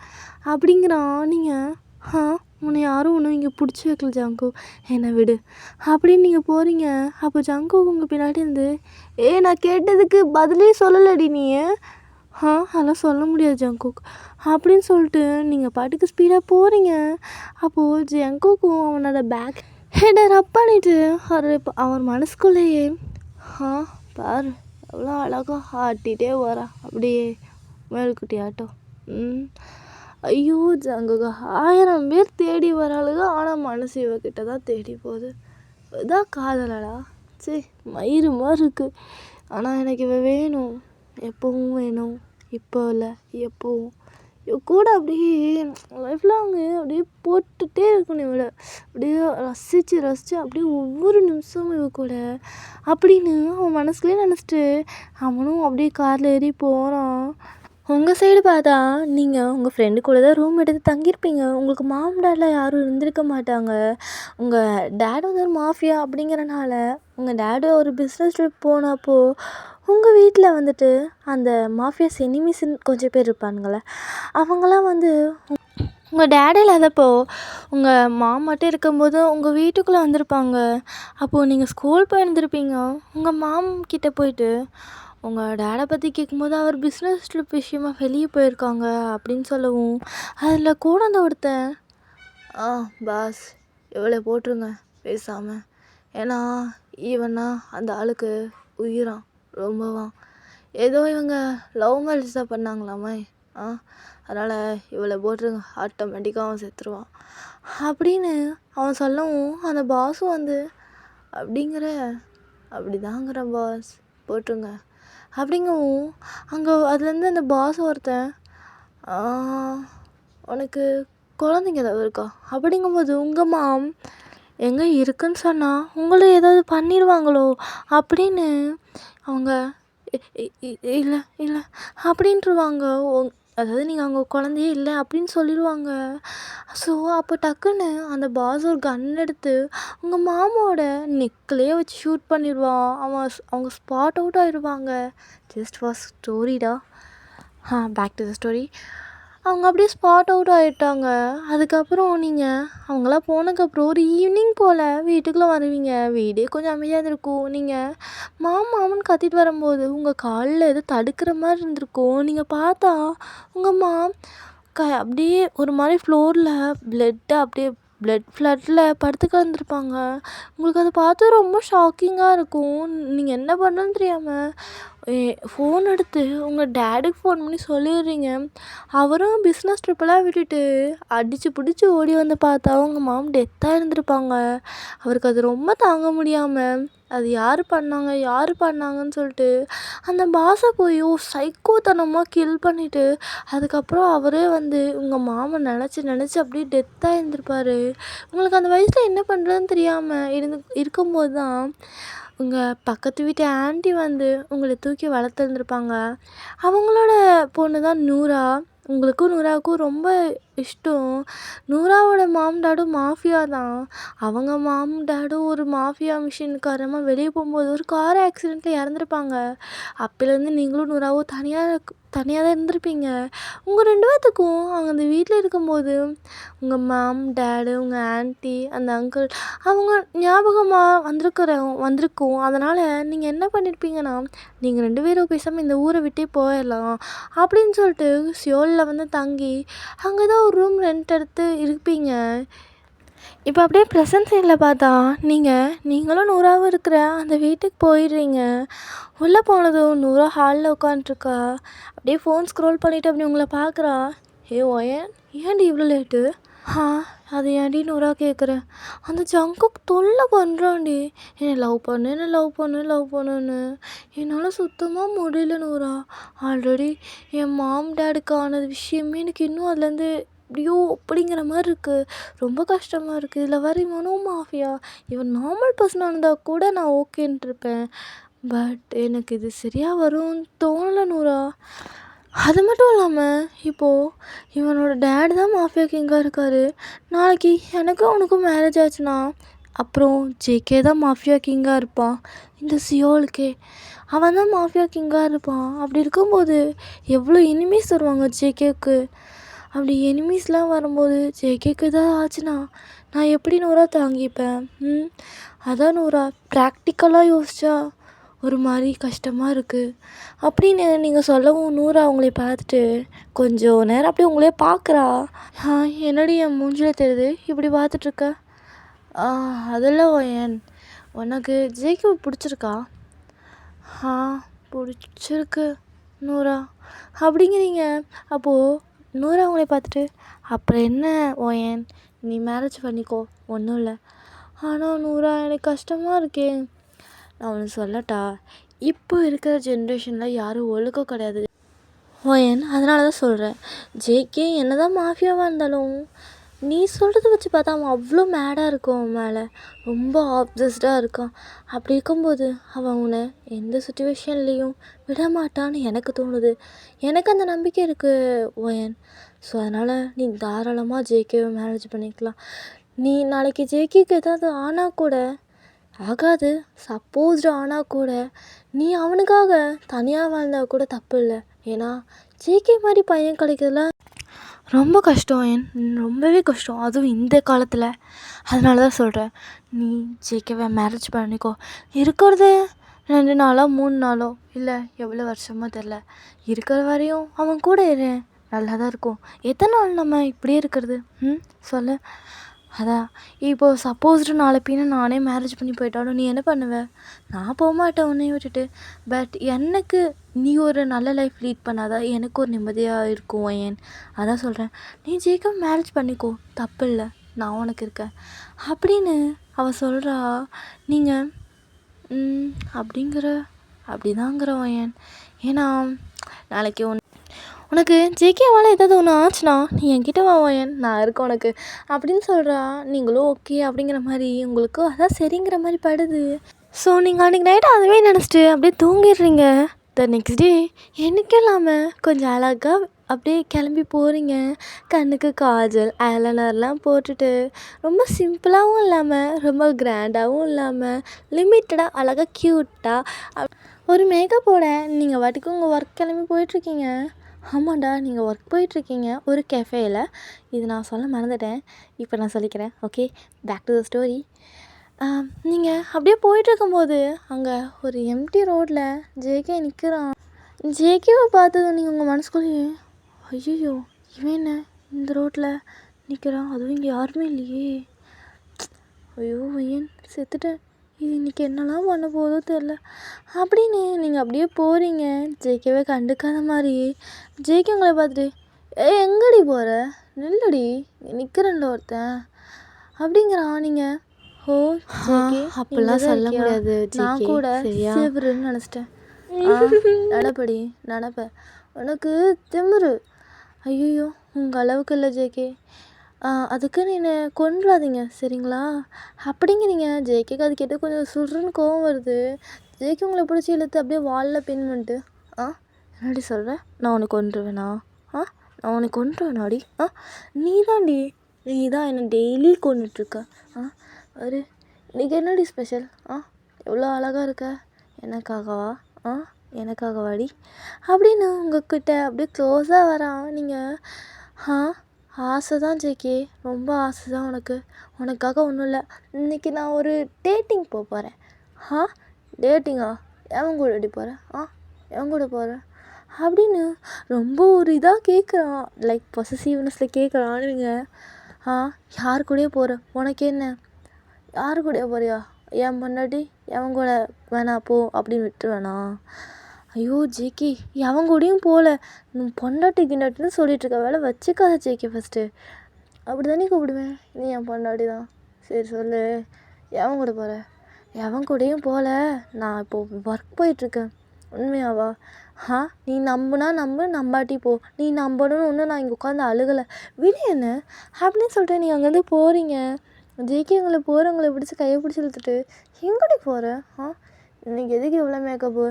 அப்படிங்கிறான். நீங்கள் உன்னை யாரும் ஒன்றும் இங்கே பிடிச்சி வைக்கல ஜங்கு, என்னை விடு அப்படின்னு நீங்கள் போகிறீங்க. அப்போ ஜங்கு உங்கள் பின்னாடி இருந்து நான் கேட்டதுக்கு பதிலே சொல்லலடி நீ. அதெல்லாம் சொல்ல முடியாது ஜங்குக் அப்படின்னு சொல்லிட்டு நீங்கள் பாட்டுக்கு ஸ்பீடாக போகிறீங்க. அப்போது ஜங்குக்கும் அவனோட பேக் ஹெட்டை ரப் பண்ணிவிட்டு அவர் மனசுக்குள்ளேயே பாரு எவ்வளோ அழகாக ஆட்டிகிட்டே வரா அப்படியே மேல்குட்டி ஆட்டம். ஐயோ ஜங்குக 1000 பேர் தேடி வராளுங்க, ஆனால் மனசு இவகிட்ட தான் தேடி போகுது. இதான் காதலடா, சரி மயிறு மாதிரி இருக்குது. ஆனால் எனக்கு இவ வேணும், எப்போவும் வேணும், இப்போ இல்லை எப்போவும் இவ கூட அப்படியே லைஃப்லாங்கு அப்படியே போட்டுகிட்டே இருக்கணும். இவளை அப்படியே ரசித்து அப்படியே ஒவ்வொரு நிமிஷமும் இவ கூட அப்படின்னு அவன் மனசுலேயே நினச்சிட்டு அவனும் அப்படியே காரில் ஏறி போகிறான். உங்கள் சைடு பார்த்தா நீங்கள் உங்கள் ஃப்ரெண்டு கூட தான் ரூம் எடுத்து தங்கியிருப்பீங்க. உங்களுக்கு மாம் டேட்லாம் யாரும் இருந்திருக்க மாட்டாங்க. உங்கள் டேட் வந்து ஒரு மாஃபியா அப்படிங்கிறனால உங்கள் டேடு ஒரு பிஸ்னஸ் ட்ரிப் போனப்போ உங்கள் வீட்டில் வந்துட்டு அந்த மாஃபியாஸ் எனிமீஸ்ன்னு கொஞ்சம் பேர் இருப்பானுங்களே, அவங்களாம் வந்து உங்கள் டேடி இல்லாதப்போ உங்கள் மாம் மட்டும் இருக்கும்போது உங்கள் வீட்டுக்குள்ளே வந்திருப்பாங்க. அப்போது நீங்கள் ஸ்கூல் போயிருந்துருப்பீங்க. உங்கள் மாம் கிட்டே போயிட்டு உங்கள் டேடை பற்றி கேட்கும்போது அவர் பிஸ்னஸ் ட்ரிப் விஷயமா வெளியே போயிருக்காங்க அப்படின்னு சொல்லவும், அதில் கூட அந்த ஒருத்தன் பாஸ் இவளை போட்டுருங்க பேசாமல், ஏன்னா ஈவனா அந்த ஆளுக்கு உயிரான் ரொம்பவான், ஏதோ இவங்க லவ் மேரேஜ் தான் பண்ணாங்களாமே, அதனால் இவளை போட்டுருங்க ஆட்டோமேட்டிக்காக அவன் செத்துருவான் அப்படின்னு அவன் சொல்லவும், அந்த பாஸும் வந்து அப்படிதாங்கிற பாஸ் போட்டுருங்க அப்படிங்கவும், அங்கே அதுலேருந்து அந்த பாஸ் ஒருத்தன் உனக்கு குழந்தைங்க ஏதாவது இருக்கா அப்படிங்கும்போது உங்கள் மாம் எங்கே இருக்குன்னு சொன்னால் உங்களை ஏதாவது பண்ணிடுவாங்களோ அப்படின்னு அவங்க இல்லை இல்லை அப்படின்ட்டுருவாங்க. அதாவது நீங்கள் அங்கே குழந்தையே இல்லை அப்படின்னு சொல்லிடுவாங்க. ஸோ அப்போ டக்குன்னு அந்த பாஸ் ஒரு கன் எடுத்து உங்கள் மாமாவோட நெக்கிலே வச்சு ஷூட் பண்ணிடுவான். அவங்க ஸ்பாட் அவுட் ஆகிடுவாங்க. ஜஸ்ட் ஃபார் ஸ்டோரிடா. Back to the story. அவங்க அப்படியே ஸ்பாட் அவுட் ஆகிட்டாங்க. அதுக்கப்புறம் நீங்கள் அவங்களாம் போனதுக்கப்புறம் ஒரு ஈவினிங் போல் வீட்டுக்குள்ளே வருவீங்க. வீடே கொஞ்சம் அமைதியாக இருந்திருக்கும். நீங்கள் மாமான்னு கத்திட்டு வரும்போது உங்கள் காலில் எதோ தடுக்கிற மாதிரி இருந்திருக்கும். நீங்கள் பார்த்தா உங்கள் மாம் அப்படியே ஒரு மாதிரி ஃப்ளோரில் அப்படியே பிளட் ஃப்ளட்டில் படுத்து கிடந்துருப்பாங்க. உங்களுக்கு அதை பார்த்து ரொம்ப ஷாக்கிங்காக இருக்கும். நீங்கள் என்ன பண்ணணும்னு தெரியாமல் ஃபோன் எடுத்து உங்கள் டேடுக்கு ஃபோன் பண்ணி சொல்லிடுறீங்க. அவரும் பிஸ்னஸ் ட்ரிப்பெல்லாம் விட்டுட்டு அடித்து பிடிச்சி ஓடி வந்து பார்த்தா உங்கள் மாம் டெத்தாக இருந்திருப்பாங்க. அவருக்கு அது ரொம்ப தாங்க முடியாமல் அது யார் பண்ணாங்கன்னு சொல்லிட்டு அந்த பாஸை போய் சைக்கோத்தனமாக கில் பண்ணிவிட்டு அதுக்கப்புறம் அவரே வந்து உங்கள் மாமன் நினச்சி அப்படியே டெத்தாக இருந்திருப்பார். உங்களுக்கு அந்த வயசில் என்ன பண்ணுறதுன்னு தெரியாமல் இருக்கும்போது தான் உங்கள் பக்கத்து வீட்டு ஆண்டி வந்து உங்களை தூக்கி வளர்த்துருந்துருப்பாங்க. அவங்களோட பொண்ணு தான் நூரா. உங்களுக்கும் நூராவுக்கும் ரொம்ப இஷ்டம். நூராவோட மாம் டாடும் மாஃபியா தான். அவங்க மாம் டாடும் ஒரு மாஃபியா மிஷின்காரமாக வெளியே போகும்போது ஒரு கார் ஆக்சிடெண்ட்டில் இறந்துருப்பாங்க. அப்போலேருந்து நீங்களும் நூராவும் தனியாக தான் இருந்திருப்பீங்க. உங்கள் 2 பேர்த்துக்கும் அவங்க அந்த வீட்டில் இருக்கும்போது உங்கள் மாம் டாடு உங்கள் ஆன்ட்டி அந்த அங்கிள் அவங்க ஞாபகமாக வந்திருக்கும். அதனால் நீங்கள் என்ன பண்ணியிருப்பீங்கன்னா, நீங்கள் 2 பேரும் பேசாமல் இந்த ஊரை விட்டே போயிடலாம் அப்படின்னு சொல்லிட்டு சியோலில் வந்து தங்கி அங்கே தான் ஒரு ரூம் ரெண்ட் எடுத்து இருப்பீங்க. இப்போ அப்படியே ப்ரெசன்ட் சைடில் பார்த்தா நீங்களும் நூறாவும் இருக்கிற அந்த வீட்டுக்கு போயிடுறீங்க. உள்ளே போனதும் நூறா ஹாலில் உட்காந்துருக்கா. அப்படியே ஃபோன் ஸ்க்ரோல் பண்ணிவிட்டு அப்படி உங்களை பார்க்குறா. ஏன்டி இவ்வளோ லேட்டு? அது ஏன்டி நூறா கேட்குறேன். அந்த ஜங்குக் தொல்லை பண்ணுறான்டி. என்னை லவ் பண்ணுன்னு. என்னால் சுத்தமாக முடியல நூறா. ஆல்ரெடி என் மாம் டேடுக்கு ஆனது விஷயமே எனக்கு இன்னும் அதுலேருந்து எப்படியோ அப்படிங்கிற மாதிரி இருக்குது. ரொம்ப கஷ்டமாக இருக்குது. இதில் வர இவனும் மாஃபியா. இவன் நார்மல் பர்சனாக இருந்தால் கூட நான் ஓகேன்ட்டு இருப்பேன். பட் எனக்கு இது சரியாக வரும்னு தோணலை நூறா. அது மட்டும் இல்லாமல் இப்போது இவனோட டேடு தான் மாஃபியா கிங்காக இருக்கார். நாளைக்கு எனக்கும் அவனுக்கும் மேரேஜ் ஆச்சுன்னா அப்புறம் ஜேகே தான் மாஃபியா கிங்காக இருப்பான். இந்த சியோலுக்கே அவன் தான் மாஃபியா கிங்காக இருப்பான். அப்படி இருக்கும்போது எவ்வளோ எனிமீஸ் வருவாங்க ஜேகேவுக்கு. அப்படி எனிமீஸ்லாம் வரும்போது ஜேகேக்கு ஏதாவது ஆச்சுன்னா நான் எப்படி நூறா தாங்கிப்பேன்? அதான் நூறா ப்ராக்டிக்கலாக யோசிச்சா ஒரு மாதிரி கஷ்டமாக இருக்குது அப்படின்னு நீங்கள் சொல்லவும் நூறா அவங்களே பார்த்துட்டு கொஞ்சம் நேரம் அப்படியே உங்களே பார்க்குறா. என்னடி என் மூஞ்சில் தெரியுது இப்படி பார்த்துட்ருக்க? அதெல்லாம் உனக்கு ஜேகே பிடிச்சிருக்கா? பிடிச்சிருக்கு நூறா அப்படிங்கிறீங்க. அப்போது நூறா அவங்களே பார்த்துட்டு அப்புறம் என்ன நீ மேரேஜ் பண்ணிக்கோ, ஒன்றும் இல்லை. ஆனால் நூறா எனக்கு கஷ்டமாக இருக்கே. நான் ஒன்று சொல்லட்டா, இப்போ இருக்கிற ஜென்ரேஷனில் யாரும் ஒழுக்கம் கிடையாது அதனால தான் சொல்கிறேன். ஜேகே என்ன தான் மாஃபியாவாக இருந்தாலும் நீ சொல்கிறத வச்சு பார்த்தா அவன் அவ்வளோ மேடாக இருக்கும். அவன் மேலே ரொம்ப ஆப்சஸ்டாக இருக்கான். அப்படி இருக்கும்போது அவன் உன்னை எந்த சுச்சுவேஷன்லேயும் விட மாட்டான்னு எனக்கு தோணுது. எனக்கு அந்த நம்பிக்கை இருக்குது ஸோ அதனால் நீ தாராளமாக ஜேகேவை மேரேஜ் பண்ணிக்கலாம். நீ நாளைக்கு ஜேகேக்கு ஏதாவது ஆனால் கூட ஆகாது. சப்போஸ்டு ஆனால் கூட நீ அவனுக்காக தனியாக வாழ்ந்தால் கூட தப்பு இல்லை. ஏன்னா ஜேகே மாதிரி பையன் கிடைக்கிறதுல ரொம்ப கஷ்டம் ரொம்பவே கஷ்டம், அதுவும் இந்த காலத்தில். அதனால தான் சொல்கிறேன், நீ ஜேகேவை மேரேஜ் பண்ணிக்கோ. இருக்கிறது 2 நாளோ 3 நாளோ இல்லை எவ்வளோ வருஷமோ தெரில, இருக்கிற வரையும் அவன் கூட இரு, நல்லா தான் இருக்கும். எத்தனை நாள் நம்ம இப்படியே இருக்கிறது? சொல்லு. அதான் இப்போது சப்போஸ்டு நாளை பின்ன நானே மேரேஜ் பண்ணி போயிட்டாலும் நீ என்ன பண்ணுவ? நான் போக மாட்டேன் உன்னையும் விட்டுட்டு. பட் எனக்கு நீ ஒரு நல்ல லைஃப் லீட் பண்ணாதான் எனக்கு ஒரு நிம்மதியாக இருக்கும் அதான் சொல்கிறேன். நீ ஜேகே மேரேஜ் பண்ணிக்கோ, தப்பு இல்லை, நான் உனக்கு இருக்கேன் அப்படின்னு அவள் சொல்கிறா. நீங்கள் அப்படிதாங்கிற ஏன்னா நாளைக்கு உனக்கு ஜேகேவால் ஏதாவது ஒன்று ஆச்சுன்னா நீ என்கிட்ட வா நான் இருக்கேன் உனக்கு அப்படின்னு சொல்கிறா. நீங்களும் ஓகே அப்படிங்கிற மாதிரி உங்களுக்கு அதான் சரிங்கிற மாதிரி படுது. ஸோ நீங்கள் அன்றைக்கி நைட்டு அதுவே நினச்சிட்டு அப்படியே தூங்கிடுறீங்க. த நெக்ஸ்ட் டே என்றைக்கும் இல்லாமல் கொஞ்சம் அழகாக அப்படியே கிளம்பி போகிறீங்க. கண்ணுக்கு காஜல் ஐலைனர்லாம் போட்டுட்டு ரொம்ப சிம்பிளாகவும் இல்லாமல் ரொம்ப கிராண்டாகவும் இல்லாமல் லிமிட்டடாக அழகாக க்யூட்டாக ஒரு மேக்கப்போட நீங்கள் வாட்டுக்கு உங்கள் ஒர்க் கிளம்பி போயிட்டுருக்கீங்க. ஆமாண்டா, நீங்கள் ஒர்க் போயிட்டுருக்கீங்க ஒரு கெஃபேயில். இது நான் சொல்ல மறந்துட்டேன், இப்போ நான் சொல்லிக்கிறேன். Okay, back to the story. நீங்கள் அப்படியே போயிட்டுருக்கும்போது அங்கே ஒரு எம்டி ரோட்டில் ஜேகே நிற்கிறான். ஜேகேவை பார்த்ததும் நீங்கள் உங்கள் மனசுக்குள்ளேயே ஐயோ இவன் என்ன இந்த ரோட்டில் நிற்கிறான், அதுவும் இங்கே யாருமே இல்லையே, ஐயோ செத்துட்டேன், இது இன்றைக்கி என்னெல்லாம் பண்ண போதோ தெரில அப்படின்னு நீங்கள் அப்படியே போகிறீங்க. ஜேகேவை கண்டுக்காத மாதிரி ஜேகே உங்களை பார்த்துட்டு எங்கடி போகிற, நில்லடி, நிற்கிறேன்ல ஒருத்தன் அப்படிங்கிறான். நீங்கள் ஜேகே அப்படிலாம் சொல்ல முடியாது, நான் கூட சிவருன்னு நினச்சிட்டேன். நடப்ப உனக்கு திமிரு. ஐயோ உங்கள் அளவுக்கு இல்லை ஜேகே, அதுக்கு நீ என்னை கொன்றாதீங்க சரிங்களா அப்படிங்கிறீங்க. ஜேகேக்கு அது கேட்டு கொஞ்சம் சுடுறன்னு கோவம் வருது. ஜேகே உங்களை பிடிச்சி இழுத்து அப்படியே வாலில் பின் பண்ணிட்டு என்னடி சொல்கிறேன், நான் உனக்கு கொன்றுவேனா? நான் உன்னை கொன்றுவேனாடி? நீ தான்டி, நீ தான் என்னை டெய்லி கொன்னுட்ருக்க. ஒரு இன்றைக்கி என்னடி ஸ்பெஷல்? எவ்வளோ அழகாக இருக்க, எனக்காகவா? எனக்காகவாடி அப்படின்னு உங்ககிட்ட அப்படியே க்ளோஸாக வரான். நீங்கள் ஆசை தான் ஜேகே, ரொம்ப ஆசை தான் உனக்கு. உனக்காக ஒன்றும் இல்லை. இன்றைக்கி நான் ஒரு டேட்டிங் போகிறேன். டேட்டிங்கா? எவன் கூட அடி போகிறேன்? எவன் கூட போகிறேன் அப்படின்னு ரொம்ப ஒரு இதாக கேட்குறான். லைக் பொசசிவ்னஸில் கேட்குறானுங்க. யார் கூடயே போகிற? உனக்கு என்ன? யார் கூடயே போறியா? என் பொண்டாட்டி எவன் கூட வேணா போ அப்படின்னு விட்டுருவேனா? ஐயோ ஜேகே, எவன் கூடயும் போகல. பொண்டாட்டி கிண்டாட்டின்னு சொல்லிட்டுருக்க வேலை வச்சுக்காத ஜேகே. ஃபஸ்ட்டு அப்படி தானே கூப்பிடுவேன். நீ என் பொண்டாட்டி தான். சரி சொல்லு, எவன் கூட போகிற? எவன் கூடயும் போகல, நான் இப்போது ஒர்க் போயிட்டுருக்கேன். உண்மையாவா? நீ நம்புனா நம்பு, நம்பாட்டி போ. நீ நம்பணும்னு ஒன்று நான் இங்கே உட்காந்து அழுகலை. விடு என்ன அப்படின்னு சொல்லிட்டு நீங்கள் அங்கேருந்து போகிறீங்க. ஜேகே உங்களை போகிறவங்களை பிடிச்சி கையை பிடிச்சி இழுத்துட்டு எங்கடி போகிற? இன்றைக்கி எதுக்கு இவ்வளோ மேக்கப்பு?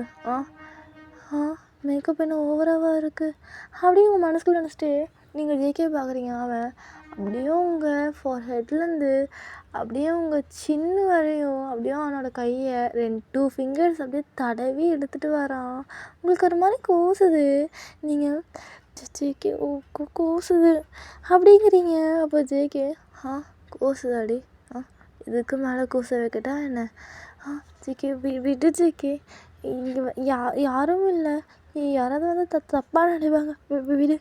மேக்கப் என்ன ஓவராவாக இருக்குது அப்படின்னு உங்கள் மனசுக்குள்ள நினச்சிட்டு நீங்கள் ஜேகே பார்க்குறீங்க. அவன் அப்படியே உங்கள் ஃபோர் ஹெட்லேருந்து அப்படியே உங்கள் சின்ன வரையும் அப்படியே அவனோட கையை 2 ஃபிங்கர்ஸ் அப்படியே தடவி எடுத்துகிட்டு வரான். உங்களுக்கு ஒரு மாதிரி கூசுது. நீங்கள் ஜேகே கூசுது அப்படிங்கிறீங்க. அப்போ ஜேகே கூசுதாடி? இதுக்கு மேலே கூச வைக்கட்டா என்ன? ஜேகே விடு ஜேகே, இங்கே யாரும் இல்லை. யாராவது வந்து தப்பாக நினைப்பாங்க. விடு.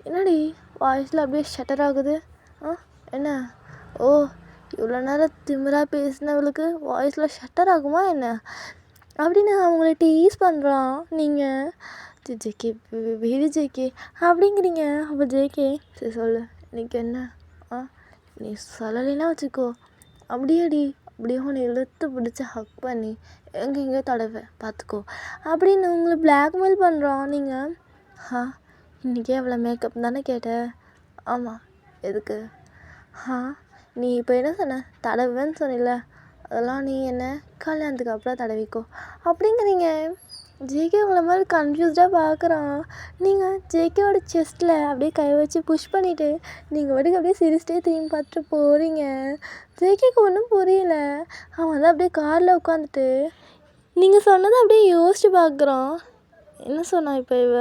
என்னடி வாய்ஸில் அப்படியே ஷட்டர் ஆகுது? என்ன? ஓ, இவ்வளோ நேரம் திமிராக பேசினவளுக்கு வாய்ஸில் ஷட்டர் ஆகுமா என்ன அப்படின்னு அவங்கள டீஸ் பண்ணுறான். நீங்கள் ஜேகே விடு ஜேகே அப்படிங்கிறீங்க. அப்போ ஜேகே சரி சொல்லு, இன்னைக்கு என்ன? நீ சொல்லலைன்னா வச்சுக்கோ, அப்படியேடி அப்படியே உன்னை இழுத்து பிடிச்சி ஹக் பண்ணி எங்கெங்கேயோ தடவை பார்த்துக்கோ அப்படின்னு உங்களை பிளாக்மெயில் பண்ணுறான். நீங்கள் இன்றைக்கே அவ்வளோ மேக்கப் தானே கேட்ட? ஆமாம், எதுக்கு? நீ இப்போ என்ன சொன்ன? தடவைன்னு சொன்னில்ல, அதெல்லாம் நீ என்ன கல்யாணத்துக்கு அப்புறம் தடவிக்கோ அப்படிங்கிறீங்க. ஜேகே உங்களை மாதிரி கன்ஃபியூஸ்டாக பார்க்குறான். நீங்கள் ஜேகேவோட செஸ்ட்டில் அப்படியே கை வச்சு புஷ் பண்ணிவிட்டு நீங்கள் வரைக்கும் அப்படியே சிரிச்சிட்டே திரும்பி பார்த்துட்டு போகிறீங்க. ஜேகேக்கு ஒன்றும் புரியல. அவன் வந்து அப்படியே காரில் உட்காந்துட்டு நீங்கள் சொன்னதை அப்படியே யோசிச்சு பார்க்குறான். என்ன சொன்னான் இப்போ இவ?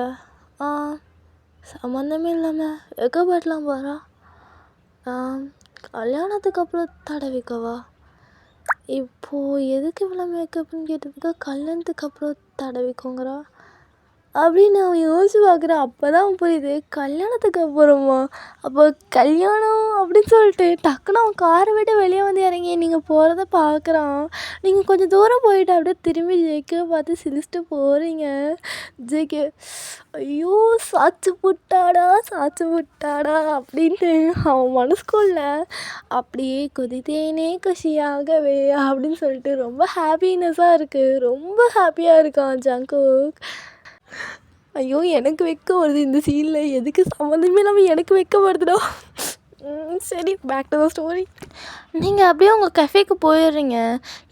சம்மந்தமே இல்லாமல் வெக்கப்படலாம் போகிறா. கல்யாணத்துக்கு அப்புறம் தடவிக்கவா? இப்போது எதுக்கு இவ்வளோ மேக்கப்னு கேட்டதுக்கு கல்யாணத்துக்கு அப்புறம் தடவிக்கோங்கிறா அப்படின்னு அவன் யோசிச்சு பார்க்குறான். அப்போ தான் புரியுது, கல்யாணத்துக்கு அப்புறமா? அப்போ கல்யாணம் அப்படின்னு சொல்லிட்டு டக்குன்னு அவன் காரை விட்டு வெளியே வந்து இறங்கி நீங்கள் போகிறத பார்க்குறான். நீங்கள் கொஞ்சம் தூரம் போயிட்டு அப்படியே திரும்பி ஜேகே பார்த்து சிரிச்சிட்டு போகிறீங்க. ஜேகே ஐயோ சாச்சு புட்டாடா அப்படின்ட்டு அவன் மனசுக்குள்ள அப்படியே கொதித்தேனே குஷியாகவே அப்படின்னு சொல்லிட்டு ரொம்ப ஹாப்பினஸ்ஸாக இருக்குது. ரொம்ப ஹாப்பியாக இருக்கான் ஜங்குக். ஐயோ எனக்கு வெக்கம் வருது இந்த சீனில். எதுக்கு சம்மந்தமே இல்லாமல் எனக்கு வெக்கம் வருதுடா. சரி, பேக் டு த ஸ்டோரி. நீங்கள் அப்படியே உங்கள் கெஃபேக்கு போயிடுறீங்க.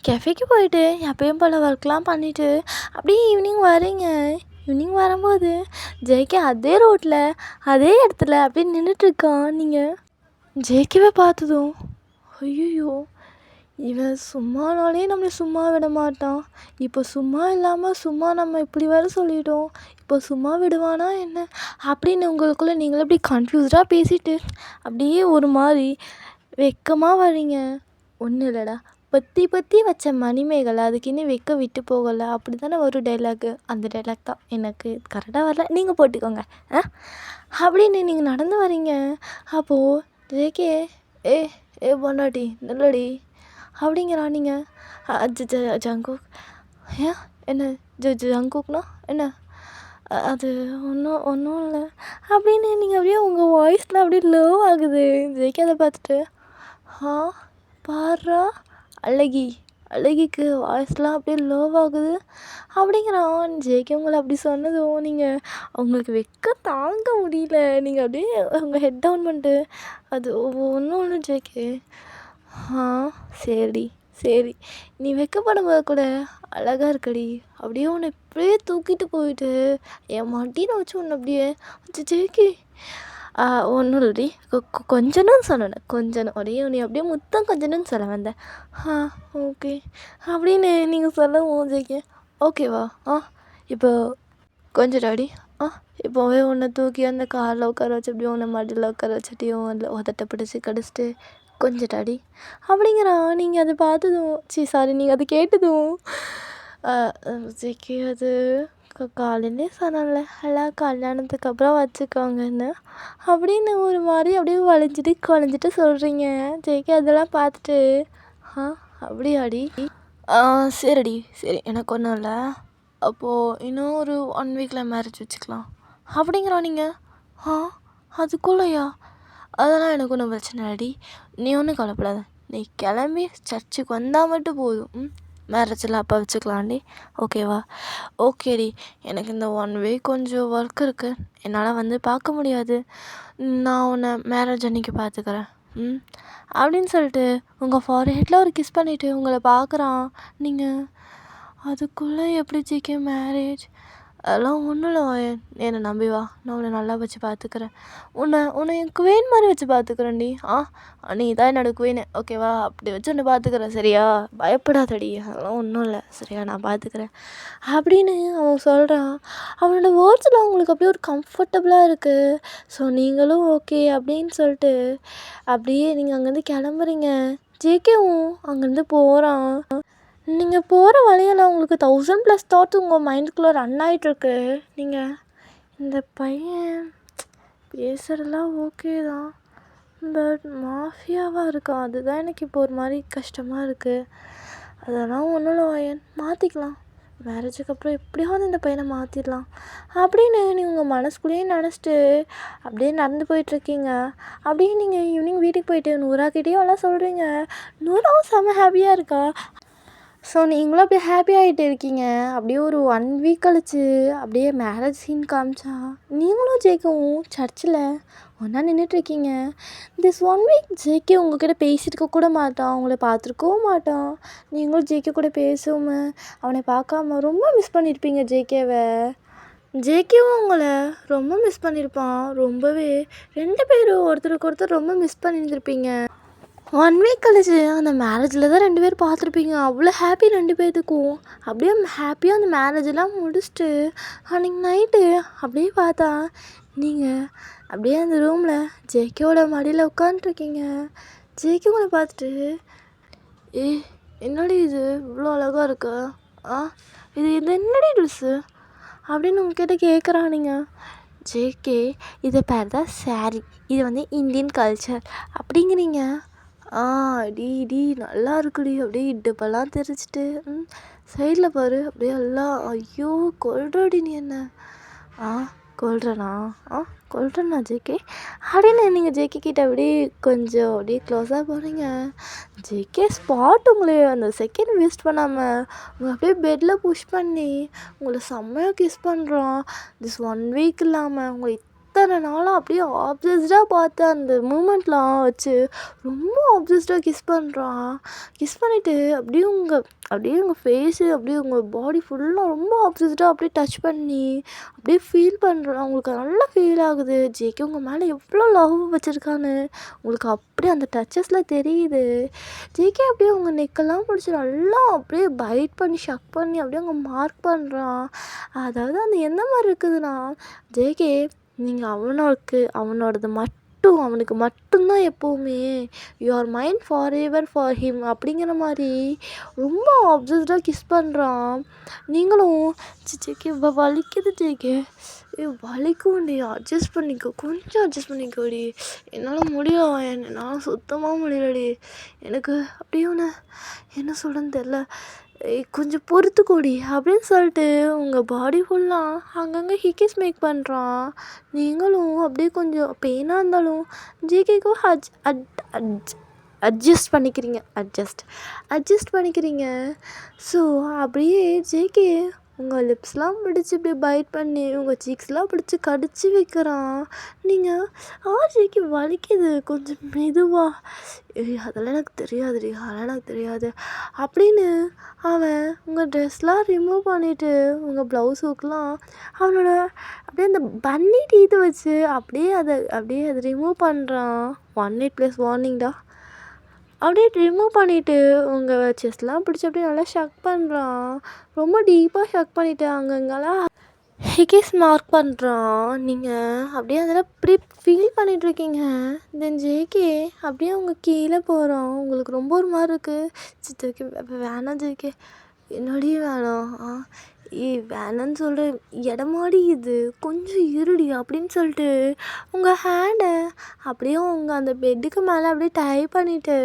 கெஃபேக்கு போயிட்டு எப்பயும் போல் ஒர்க்லாம் பண்ணிவிட்டு அப்படியே ஈவினிங் வரீங்க. ஈவினிங் வரும்போது ஜேகே அதே ரோட்டில் அதே இடத்துல அப்படியே நின்றுட்டுருக்கான். நீங்கள் ஜேகேவை பார்த்ததும் ஐயோ, இவன் சும்மானாலே நம்மளை சும்மா விட மாட்டான். இப்போ சும்மா இல்லாமல் சும்மா நம்ம இப்படி வேறு சொல்லிட்டோம், இப்போ சும்மா விடுவானா என்ன அப்படின்னு உங்களுக்குள்ளே நீங்களே அப்படி கன்ஃபியூஸ்டாக பேசிட்டு அப்படியே ஒரு மாதிரி வெக்கமாக வரீங்க. ஒன்றும் இல்லைடா, பற்றி வச்ச மணிமேகலை அதுக்கு இன்னும் வெக்க விட்டு போகலை அப்படி தானே ஒரு டைலாக்கு. அந்த டைலாக் தான் எனக்கு கரெக்டாக வரல, நீங்கள் போட்டுக்கோங்க அப்படின்னு நீங்கள் நடந்து வரீங்க. அப்போது ஜேகே ஏ பொண்டாட்டி நல்லடி அப்படிங்கிறான். நீங்கள் ஜங்குக் என்ன ஜங்குக்னா என்ன? அது ஒன்றும் இல்லை அப்படின்னு நீங்கள் அப்படியே உங்கள் வாய்ஸில் அப்படியே லோ ஆகுது. ஜேகே அதை பார்த்துட்டு பாடுறா அழகிக்கு வாய்ஸ்லாம் அப்படியே லோவாகுது அப்படிங்கிறான். ஜேகே உங்களை அப்படி சொன்னதும் நீங்கள் அவங்களுக்கு வெக்க தாங்க முடியல. நீங்கள் அப்படியே உங்கள் ஹெட் டவுன் பண்ணிட்டு அது ஒன்று ஜேகே சரி நீ வெக்கப்படும்போது கூட அழகாக இருக்கடி அப்படியே உன்னை இப்படியே தூக்கிட்டு போயிட்டு என் மடியில் வச்சு உன்னை அப்படியே ஜேகே ஒன்றும் இல்லடி, கொஞ்சணும்னு சொன்னேன், கொஞ்சணும் ஒரே நீ அப்படியே முத்தம் கொஞ்சணும்னு சொல்ல வந்தேன். ஓகே அப்படின்னு நீங்கள் சொல்லவும் ஜேகே ஓகேவா? இப்போ கொஞ்சம் டாடி. இப்போவே உன்னை தூக்கி அந்த காரில் உட்கார வச்சு அப்படியே உன்னை மடியில் உட்கார வச்சுட்டியும் அதில் உதட்ட பிடிச்சி கடிச்சிட்டு கொஞ்சம் டாடி அப்படிங்கிறான். நீங்கள் அதை பார்த்ததும் சாரி நீங்கள் அதை கேட்டதும் ஜேகே அது காலையிலே சொன்னல எல்லாம் கல்யாணத்துக்கு அப்புறம் வச்சுக்கோங்கன்னு அப்படின்னு ஒரு மாதிரி அப்படியே வளைஞ்சிட்டு சொல்கிறீங்க ஜேகே. அதெல்லாம் பார்த்துட்டு அப்படியாடி? சரிடி சரி, எனக்கு ஒன்றும் இல்லை. அப்போது இன்னும் ஒரு 1 வீக்கில் மேரேஜ் வச்சுக்கலாம் அப்படிங்கிறான். நீங்கள் அதுக்குள்ளேயா? அதெல்லாம் எனக்கு ஒன்றும் பிரச்சனை இல்லடி, நீ ஒன்றும் கவலைப்படாத. நீ கிளம்பி சர்ச்சுக்கு வந்தால் மட்டும் போதும். மேரேஜெல்லாம் அப்போ வச்சுக்கலாம்டி, ஓகேவா? ஓகேடி, எனக்கு இந்த 1 வீக் கொஞ்சம் ஒர்க் இருக்குது, என்னால் வந்து பார்க்க முடியாது. நான் உன்னை மேரேஜ் அன்றைக்கி பார்த்துக்கிறேன் அப்படின்னு சொல்லிட்டு உங்கள் ஃபார்ஹெட்டில் ஒரு கிஸ் பண்ணிவிட்டு உங்களை பார்க்குறான். நீங்கள் அதுக்குள்ளே எப்படி ஜிகே மேரேஜ்? அதெல்லாம் ஒன்றும் இல்லை வாயன், என்னை நம்பி வா, நான் உன்னை நல்லா வச்சு பார்த்துக்கிறேன். உன்னை என் குவேன் மாதிரி வச்சு பார்த்துக்கிறேன்டி. நீ தான் என்னோடய குவேனு, ஓகேவா? அப்படி வச்சு உன்னை பார்த்துக்கிறேன், சரியா? பயப்படாதடி, அதெல்லாம் ஒன்றும் இல்லை, சரியா? நான் பார்த்துக்கிறேன் அப்படின்னு அவன் சொல்கிறான். அவனோட வேர்ட்ஸில் அவங்களுக்கு அப்படியே ஒரு கம்ஃபர்டபுளாக இருக்குது. ஸோ நீங்களும் ஓகே அப்படின்னு சொல்லிட்டு அப்படியே நீங்கள் அங்கேருந்து கிளம்புறீங்க. ஜேகேவும் அங்கேருந்து போகிறான். நீங்கள் போகிற வழியில் உங்களுக்கு 1000+ தாட்ஸ் உங்கள் மைண்டுக்குள்ளே ரன் ஆகிட்டுருக்கு. நீங்கள் இந்த பையன் பேசுகிறதெல்லாம் ஓகே தான், பட் மாஃபியாவாக இருக்கான், அதுதான் எனக்கு இப்போ ஒரு மாதிரி கஷ்டமாக இருக்குது. அதெல்லாம் ஒன்றும் இல்லை வாயன், மாற்றிக்கலாம். மேரேஜுக்கு அப்புறம் எப்படியாவது இந்த பையனை மாற்றிடலாம் அப்படின்னு நீங்கள் உங்கள் மனசுக்குள்ளேயே நினச்சிட்டு அப்படியே நடந்து போயிட்டுருக்கீங்க. அப்படியே நீங்கள் ஈவினிங் வீட்டுக்கு போயிட்டு நூறாக்கிட்டேயும் எல்லாம் சொல்கிறீங்க. நூறாவும் செம்ம ஹாப்பியாக இருக்கா. ஸோ நீங்களும் அப்படியே ஹாப்பி ஆகிட்டு இருக்கீங்க. அப்படியே ஒரு 1 வீக் கழிச்சு அப்படியே மேரேஜ் சீன் காமிச்சா நீங்களும் ஜேகேவும் சர்ச்சில் ஒன்றா நின்றுட்டுருக்கீங்க. திஸ் 1 வீக் ஜேகே உங்கள்கிட்ட பேசியிருக்க கூட மாட்டான், உங்களை பார்த்துருக்கவும் மாட்டான். நீங்களும் ஜேகே கூட பேசாம அவனை பார்க்காம ரொம்ப மிஸ் பண்ணியிருப்பீங்க ஜேகேவை. ஜேகேவும் உங்களை ரொம்ப மிஸ் பண்ணியிருப்பான், ரொம்பவே. 2 பேரும் ஒருத்தருக்கு ஒருத்தர் ரொம்ப மிஸ் பண்ணியிருந்திருப்பீங்க. 1 வீக் கழிச்சு அந்த மேரேஜில் தான் 2 பேர் பார்த்துருப்பீங்க. அவ்வளோ ஹாப்பி 2 பேர்த்துக்கும். அப்படியே ஹாப்பியாக அந்த மேரேஜெல்லாம் முடிச்சுட்டு அன்றைக்கி நைட்டு அப்படியே பார்த்தா நீங்கள் அப்படியே அந்த ரூமில் ஜேகேவோட மடியில் உட்காந்துருக்கீங்க. ஜேகே உங்களை பார்த்துட்டு என்னடி இது இவ்வளோ அழகாக இருக்கா? இது என்னடி ட்ரெஸ்ஸு அப்படின்னு உங்ககிட்ட கேட்குறானுங்க. ஜேகே இதை பேர் தான் சாரி, இது வந்து இந்தியன் கல்ச்சர் அப்படிங்கிறீங்க. டி நல்லா இருக்குடி, அப்படியே இடுப்பெல்லாம் தெரிச்சிட்டு சைடில் பாரு அப்படியே எல்லாம். ஐயோ கொல்றடி நீ என்ன? கொல்றேனா? கொல்றேண்ணா ஜேகே அப்படின்னு நீங்கள் ஜேகே கிட்ட அப்படியே கொஞ்சம் அப்படியே க்ளோஸாக போகிறீங்க. ஜேகே ஸ்பாட் உங்களை அந்த செகண்ட் வேஸ்ட் பண்ணாமல் உங்களை அப்படியே பெட்டில் புஷ் பண்ணி உங்களை செம்மையாக கிஸ் பண்ணுறான். திஸ் 1 வீக் இல்லாமல் உங்களை இத்தனை நாளாக அப்படியே ஆப்சஸ்டாக பார்த்து அந்த மூமெண்ட்லாம் வச்சு ரொம்ப ஆப்சஸ்டாக கிஸ் பண்ணுறான். கிஸ் பண்ணிவிட்டு அப்படியே உங்கள் ஃபேஸு அப்படியே உங்கள் பாடி ஃபுல்லாக ரொம்ப ஆப்சஸ்டாக அப்படியே டச் பண்ணி அப்படியே ஃபீல் பண்ணுறான். உங்களுக்கு நல்லா ஃபீல் ஆகுது ஜேகே உங்கள் மேலே எவ்வளோ லவ் வச்சுருக்கான்னு உங்களுக்கு அப்படியே அந்த டச்சஸில் தெரியுது. ஜேகே அப்படியே உங்கள் நெக்கெல்லாம் பிடிச்சி நல்லா அப்படியே பைட் பண்ணி ஷக் பண்ணி அப்படியே அவங்க மார்க் பண்ணுறான். அதாவது அந்த எந்த மாதிரி இருக்குதுன்னா ஜேகே நீங்கள் அவனோடது மட்டும் அவனுக்கு மட்டும்தான் எப்போவுமே, you are mind for ever for him அப்படிங்கிற மாதிரி ரொம்ப ஆப்சஸ்டாக கிஸ் பண்ணுறான். நீங்களும் ஜேகே வலிக்குது ஜேகே, வலிக்கும்டி, அட்ஜஸ்ட் பண்ணிக்கோ, கொஞ்சம் அட்ஜஸ்ட் பண்ணிக்கோடி, என்னால் முடியும், என்னால் சுத்தமாக முடியலடி, எனக்கு அப்படியே ஒன்று என்ன சொல்கிறேன்னு தெரில, கொஞ்சம் பொறுத்துக்கோடி அப்படின்னு சொல்லிட்டு உங்கள் பாடி ஃபுல்லாக அங்கங்கே ஹிக்கிஸ் மேக் பண்ணுறான். நீங்களும் அப்படியே கொஞ்சம் பெயினாக இருந்தாலும் ஜேகேக்கும் அட்ஜஸ்ட் பண்ணிக்கிறீங்க. ஸோ அப்படியே ஜேகே உங்கள் லிப்ஸ்லாம் பிடிச்சி இப்படி பைட் பண்ணி உங்கள் சீக்ஸ்லாம் பிடிச்சி கடிச்சு வைக்கிறான். நீங்கள் ஜேகே வலிக்குது கொஞ்சம் மெதுவாக. அதெல்லாம் எனக்கு தெரியாதுடி, அதெல்லாம் எனக்கு தெரியாது அப்படின்னு அவன் உங்கள் ட்ரெஸ்லாம் ரிமூவ் பண்ணிவிட்டு உங்கள் ப்ளவுஸ் ஹூக்லாம் அவனோட அப்படியே அந்த பன்னி டீத்தை வச்சு அப்படியே அதை ரிமூவ் பண்ணுறான். 1 8 வார்னிங்டா. அப்படியே ரிமூவ் பண்ணிவிட்டு உங்கள் செஸ்ட்லாம் பிடிச்சி அப்படியே நல்லா ஷக் பண்ணுறான். ரொம்ப டீப்பாக ஷக் பண்ணிவிட்டு அங்கங்கெல்லாம் ஹிகிஸ் மார்க் பண்ணுறான். நீங்கள் அப்படியே அதெல்லாம் இப்படி ஃபீல் பண்ணிகிட்ருக்கீங்க. தென் ஜேகே அப்படியே அவங்க கீழே போகிறோம். உங்களுக்கு ரொம்ப ஒரு மாதிரி இருக்குது. ஜேகே வேணாம் ஜேகே, என்னடி வேணாம் வேணான்னு சொல்கிறேன், இடமாடி இது கொஞ்சம் இருடி அப்படின்னு சொல்லிட்டு உங்கள் ஹேண்டை அப்படியே உங்கள் அந்த பெட்டுக்கு மேலே அப்படியே டை பண்ணிவிட்டு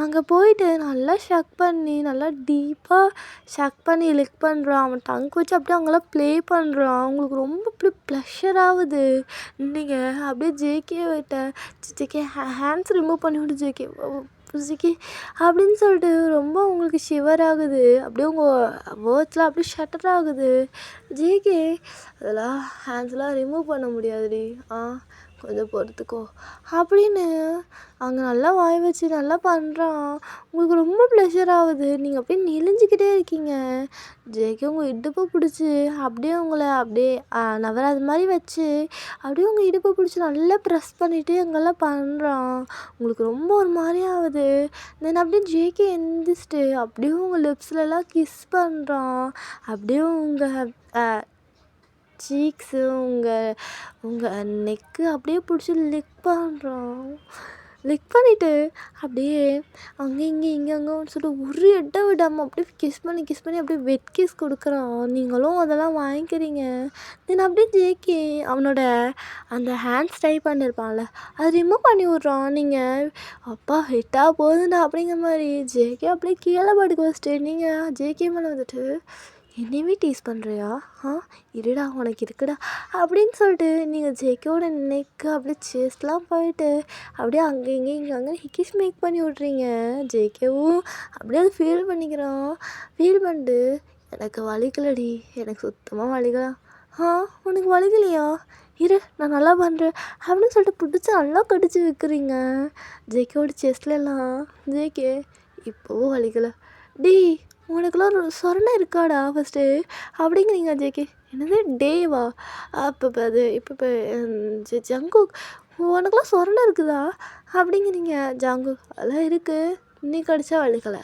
அங்கே போயிட்டு நல்லா ஷக் பண்ணி நல்லா டீப்பாக ஷக் பண்ணி லிக் பண்ணுறான். அவன் டங்க் வச்சு அப்படியே அங்கெல்லாம் ப்ளே பண்ணுறான். உங்களுக்கு ரொம்ப அப்படி ப்ளஷர் ஆகுது. நீங்கள் அப்படியே ஜேகே விட்ட ஜேகே ஹேண்ட்ஸ் ரிமூவ் பண்ணி விட்டு ஜேகே அப்படின்னு சொல்லிட்டு ரொம்ப உங்களுக்கு ஷிவர் ஆகுது. அப்படியே உங்கள் வேர்ட்ஸ்லாம் அப்படியே ஷட்டர் ஆகுது. ஜேகே அதெல்லாம் ஹேண்ட்ஸ்லாம் ரிமூவ் பண்ண முடியாதுடி, கொஞ்சம் பொறுத்துக்கோ அப்படின்னு அங்கே நல்லா வாய் வச்சு நல்லா பண்ணுறான். உங்களுக்கு ரொம்ப ப்ளஷர் ஆகுது. நீங்கள் அப்படியே நெளிஞ்சிக்கிட்டே இருக்கீங்க. ஜேகே உங்கள் இடுப்பை பிடிச்சி அப்படியே உங்களை அப்படியே நவராத மாதிரி வச்சு அப்படியே உங்கள் இடுப்பை பிடிச்சி நல்லா ப்ரெஸ் பண்ணிவிட்டு அங்கெல்லாம் பண்ணுறான். உங்களுக்கு ரொம்ப ஒரு மாதிரி ஆகுது. தென் அப்படியே ஜேகே எந்திரிச்சிட்டு அப்படியே உங்கள் லிப்ஸ்லலாம் கிஸ் பண்ணுறான். அப்படியே உங்கள் சீக்ஸு உங்கள் நெக்கு அப்படியே பிடிச்சி லிக் பண்ணுறான். லிக் பண்ணிவிட்டு அப்படியே அங்கே இங்கே அங்கேன்னு சொல்லிட்டு ஒரு இடம் விடாமல் அப்படியே கிஸ் பண்ணி அப்படியே வெட் கிஸ் கொடுக்குறான். நீங்களும் அதெல்லாம் வாங்கிக்கிறீங்க. தென் அப்படியே ஜேகே அவனோட அந்த ஹேண்ட்ஸ் டை பண்ணியிருப்பான்ல அதை ரிமூவ் பண்ணி விட்றான். நீங்கள் அப்பா ஹிட்டாக போகுதுண்டா அப்படிங்கிற மாதிரி ஜேகே அப்படியே கீழே படுக்க வச்சுட்டு நீங்கள் ஜேகே மேலே வந்துட்டு என்னையுமே டீஸ் பண்ணுறியா, இருடா உனக்கு இருக்குடா அப்படின்னு சொல்லிட்டு நீங்கள் ஜேகேவோட நெக்கு அப்படியே செஸ்ட்லாம் போயிட்டு அப்படியே அங்கே இங்கே ஹிக்கிஸ் மேக் பண்ணி விட்றீங்க. ஜேகேவும் அப்படியே அதை ஃபீல் பண்ணிட்டு எனக்கு வலிக்கலடி, எனக்கு சுத்தமாக வலிக்கலாம். உனக்கு வலிக்கலையா, இரு நான் நல்லா பண்ணுறேன் அப்படின்னு சொல்லிட்டு பிடிச்சி நல்லா கடிச்சு வைக்கிறீங்க ஜேகேவோட செஸ்ட்லலாம். ஜேகே இப்போவும் வலிக்கலை டி, உனக்குலாம் ஒரு சொரணை இருக்காடா ஃபஸ்ட்டு அப்படிங்கிறீங்க ஜேகே. என்னது டேவா, இப்போ ஜங்குக் உனக்குலாம் சொரணை இருக்குதா அப்படிங்கிறீங்க. ஜங்குக் அதெல்லாம் இருக்குது, நீ கடிச்சா வலிக்கலை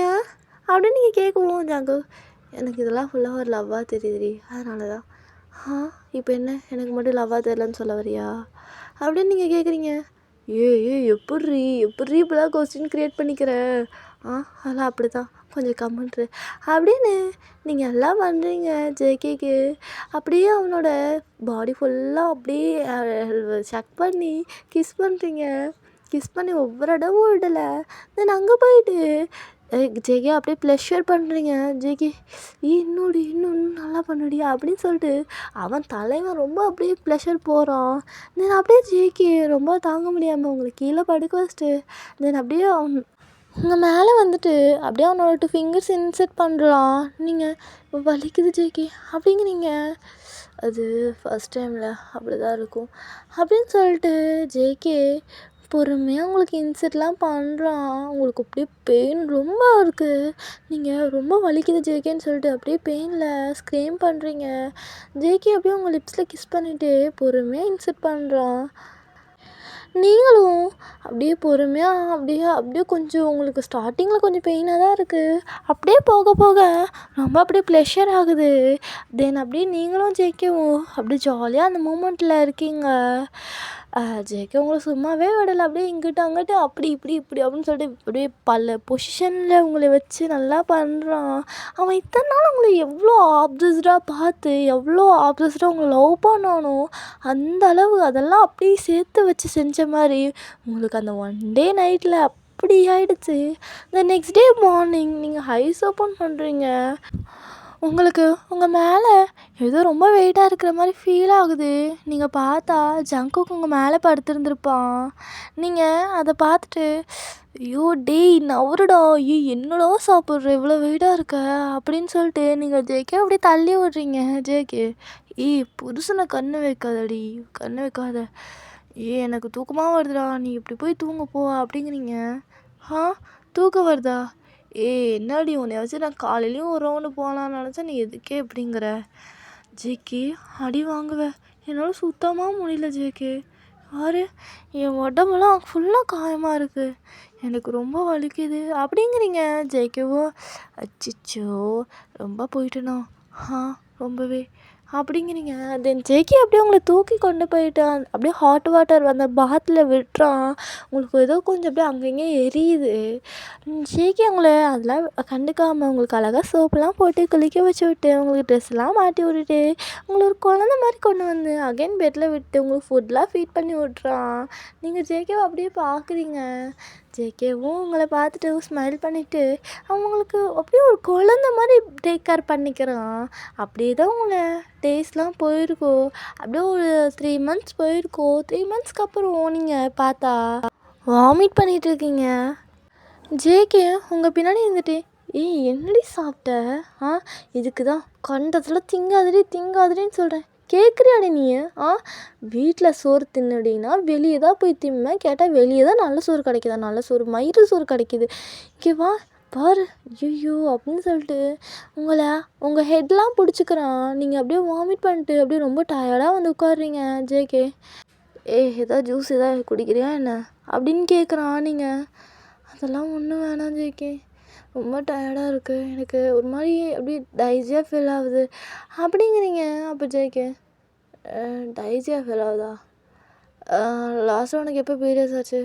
ஏன் அப்படின்னு நீங்கள் கேட்குவோம். ஜங்குக் எனக்கு இதெல்லாம் ஃபுல்லாக ஒரு லவ்வாக தெரியுதுடி, அதனால தான். இப்போ என்ன எனக்கு மட்டும் லவ்வாக தெரியலன்னு சொல்ல வரியா அப்படின்னு நீங்கள் கேட்குறீங்க. எப்படி இப்போலாம் கொஸ்டின் க்ரியேட் பண்ணிக்கிற, அதெல்லாம் அப்படி தான் கொஞ்சம் கம்மெண்ட்ரு அப்படின்னு நீங்கள் எல்லாம் பண்ணுறீங்க ஜேகேக்கு. அப்படியே அவனோட பாடி ஃபுல்லாக அப்படியே செக் பண்ணி கிஸ் பண்ணுறீங்க. கிஸ் பண்ணி ஒவ்வொரு இடமும் விடலை. தென் அங்கே போயிட்டு ஜேகே அப்படியே ப்ளஷர் பண்ணுறீங்க. ஜேகே இன்னும் நல்லா பண்ணுடி அப்படின்னு சொல்லிட்டு அவன் தலைவன் ரொம்ப அப்படியே ப்ளஷர் போகிறான். தென் அப்படியே ஜேகே ரொம்ப தாங்க முடியாமல் உங்களை கீழே படுக்க வச்சுட்டு தென் அப்படியே உங்கள் மேலே வந்துட்டு அப்படியே அவனோட 2 ஃபிங்கர்ஸ் இன்சர்ட் பண்ணுறான். நீங்கள் இப்போ வலிக்குது ஜேகே அப்படிங்கிறீங்க. அது ஃபஸ்ட் டைமில் அப்படி தான் இருக்கும் அப்படின்னு சொல்லிட்டு ஜேகே பொறுமையாக உங்களுக்கு இன்சர்ட்லாம் பண்ணுறான். உங்களுக்கு அப்படியே பெயின் ரொம்ப இருக்குது. நீங்கள் ரொம்ப வலிக்குது ஜேகேன்னு சொல்லிட்டு அப்படியே பெயினில் ஸ்க்ரீம் பண்ணுறீங்க. ஜேகே அப்படியே உங்கள் லிப்ஸில் கிஸ் பண்ணிவிட்டு பொறுமையாக இன்சர்ட் பண்ணுறான். நீங்களும் அப்படியே பொறுமையாக அப்படியே கொஞ்சம் உங்களுக்கு ஸ்டார்டிங்கில் கொஞ்சம் பெயினாக தான் இருக்குது. அப்படியே போக ரொம்ப அப்படியே ப்ளஷர் ஆகுது. தென் அப்படியே நீங்களும் ஜேகேவும் அப்படியே ஜாலியாக அந்த மூமெண்ட்டில் இருக்கீங்க. ஜேகே உங்களை சும்மாவே விடலை. அப்படியே இங்கிட்டு அங்கிட்டு அப்படி இப்படி அப்படின்னு சொல்லிட்டு அப்படியே பல பொசிஷனில் உங்களை வச்சு நல்லா பண்ணுறான். அவன் இத்தனை நாள் உங்களை எவ்வளோ ஆப்சஸ்டாக பார்த்து எவ்வளோ ஆப்சஸ்டாக உங்களை லவ் பண்ணானோ அந்த அளவு அதெல்லாம் அப்படியே சேர்த்து வச்சு செஞ்ச மாதிரி உங்களுக்கு அந்த 1 டே நைட்டில் அப்படி ஆகிடுச்சு. இந்த நெக்ஸ்ட் டே மார்னிங் நீங்கள் ஐஸ் ஓப்பன் பண்ணுறீங்க. உங்களுக்கு உங்கள் மேலே ஏதோ ரொம்ப வெயிட்டாக இருக்கிற மாதிரி ஃபீல் ஆகுது. நீங்கள் பார்த்தா ஜங்குக் உங்கள் மேலே படுத்திருந்துருப்பான். நீங்கள் அதை பார்த்துட்டு ஐயோ டேய் நவருடா, ஐயோ என்னடா சாப்பிட்ற இவ்வளோ வெயிட்டாக இருக்க அப்படின்னு சொல்லிட்டு நீங்கள் ஜேகே அப்படியே தள்ளி விட்றீங்க. ஜேகே புருஷனை கண்ணு வைக்காதடி, கண்ணு வைக்காத, எனக்கு தூக்கமாக வருதுடா, நீ இப்படி போய் தூங்க போ அப்படிங்கிறீங்க. தூக்கம் வருதா? என்னடி உன்னை வச்சு நான் காலையிலையும் ஒரு ரவுண்டு போகலான்னு நினச்சா, நீ எதுக்கே இப்படிங்கிற? ஜேகே அடி வாங்குவேன், என்னால் சுத்தமாக முடியல ஜேகே. பாரு என் உடம்பெல்லாம் ஃபுல்லாக காயமாக இருக்குது, எனக்கு ரொம்ப வலிக்குது அப்படிங்கிறீங்க. ஜேகேவோ அச்சிச்சோ ரொம்ப போயிட்டேனோ, ரொம்பவே அப்படிங்கிறீங்க. தென் ஜேகே அப்படியே உங்களை தூக்கி கொண்டு போயிட்டான். அப்படியே ஹாட் வாட்டர் அந்த பாத்தில் விட்டுறான். உங்களுக்கு ஏதோ கொஞ்சம் அப்படியே அங்கங்கே எரியுது. ஜேகே உங்களை அதெல்லாம் கண்டுக்காமல் உங்களுக்கு அழகாக சோப்பெல்லாம் போட்டு குளிக்க வச்சு விட்டு, உங்களுக்கு ட்ரெஸ்லாம் மாட்டி விட்டுட்டு, உங்களை ஒரு குழந்த மாதிரி கொண்டு வந்து அகைன் பெட்டில் விட்டு உங்களுக்கு ஃபுட்லாம் ஃபீட் பண்ணி விட்றான். நீங்கள் ஜேகேவை அப்படியே பார்க்குறீங்க. ஜேகேவும் உங்களை பார்த்துட்டு ஸ்மைல் பண்ணிவிட்டு அவங்களுக்கு அப்படியே ஒரு குழந்த மாதிரி டேக் கேர் பண்ணிக்கிறான். அப்படியே தான் உங்களை டேஸ்லாம் போயிருக்கோம். அப்படியே ஒரு 3 மந்த்ஸ் போயிருக்கோம். 3 மந்த்ஸ்க்கு அப்புறம் நீங்கள் பார்த்தா வாமிட் பண்ணிகிட்டு இருக்கீங்க. ஜேகே உங்கள் பின்னாடி இருந்துட்டு என்னடி சாப்பிட்ட? இதுக்கு தான் கண்டத்தில் திங்காதடின்னு சொல்கிறேன், கேட்குறியாடி நீ? வீட்டில் சோறு தின்னுடின்னா வெளியே தான் போய் திம்ம, கேட்டால் வெளியே தான் நல்ல சோறு கிடைக்குதா, நல்ல சோறு மயிறு சோறு கிடைக்கிது, இங்கே வா பாரு ஐயோ அப்படின்னு சொல்லிட்டு உங்கள் ஹெட்லாம் பிடிச்சிக்கிறான். நீங்கள் அப்படியே வாமிட் பண்ணிட்டு அப்படியே ரொம்ப டயர்டாக வந்து உட்காடுறீங்க. ஜேகே ஏதாவது ஜூஸ் ஏதாவது குடிக்கிறியா என்ன அப்படின்னு கேட்குறான். நீங்கள் அதெல்லாம் ஒன்றும் வேணாம் ஜேகே, ரொம்ப டயர்டாக இருக்குது, எனக்கு ஒரு மாதிரி அப்படியே டைஸியாக ஃபீல் ஆகுது அப்படிங்கிறீங்க. அப்போ ஜேகே டைஸியாக ஃபீல் ஆகுதா? லாஸ்ட்டாக உனக்கு எப்போ பீரியட்ஸ் ஆச்சு?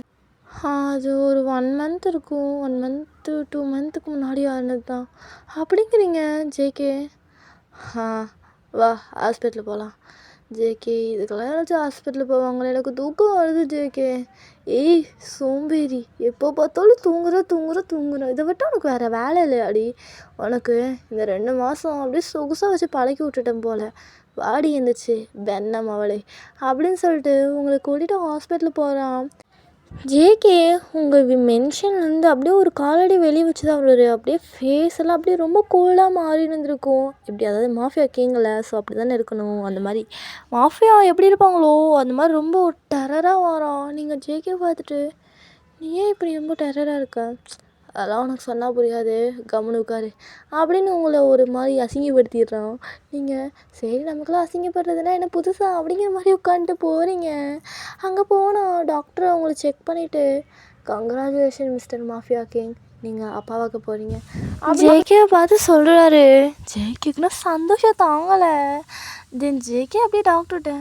அது ஒரு 1 மந்த் இருக்கும், 1 மந்த்து 2 மந்த்துக்கு முன்னாடி ஆனது தான் அப்படிங்கிறீங்க. ஜேகே வா ஹாஸ்பிட்டல் போகலாம். ஜேகே இதுக்கெல்லாம் யாராச்சும் ஹாஸ்பிட்டல் போவாங்களே, எனக்கு தூக்கம் வருது ஜேகே. சோம்பேறி, எப்போ பார்த்தாலும் தூங்குற, இதை விட்டு உனக்கு வேறு வேலை இல்லையாடி? உனக்கு இந்த 2 மாதம் அப்படியே சொகுசாக வச்சு பழக்கி விட்டுட்டேன் போல், வாடி இருந்துச்சு பெண்ணம் அவளே அப்படின்னு சொல்லிட்டு உங்களை கூட்டிகிட்டு ஹாஸ்பிட்டல் போகிறான். ஜேகே உங்கள் மென்ஷன்லேருந்து அப்படியே ஒரு காலடி வெளியே வச்சு தான் அவரு அப்படியே ஃபேஸ் எல்லாம் அப்படியே ரொம்ப கோல்டாக மாறி இருந்திருக்கும். இப்படி அதாவது மாஃபியா கிங்கில் ஸோ அப்படி தானே இருக்கணும். அந்த மாதிரி மாஃபியா எப்படி இருப்பாங்களோ அந்த மாதிரி ரொம்ப ஒரு டெரராக வரோம். நீங்கள் ஜேகே பார்த்துட்டு நீ ஏன் இப்படி ரொம்ப டெரராக இருக்க? அதெல்லாம் உனக்கு சொன்னால் புரியாது, கம்முனு உட்காரு அப்படின்னு உங்களை ஒரு மாதிரி அசிங்கப்படுத்திடுறான். நீங்கள் சரி நமக்குலாம் அசிங்கப்படுறதுனா என்ன புதுசா அப்படிங்கிற மாதிரி உட்காந்துட்டு போகிறீங்க. அங்கே போனால் டாக்டர் அவங்கள செக் பண்ணிவிட்டு கங்க்ராச்சுலேஷன் மிஸ்டர் மாஃபியா கிங், நீங்கள் அப்பாவாக்க போகிறீங்க ஜேகேவை பார்த்து சொல்கிறாரு. ஜேகேக்குன்னா சந்தோஷம் தாங்கலை. தென் ஜேகே அப்படியே டாக்டர்கிட்ட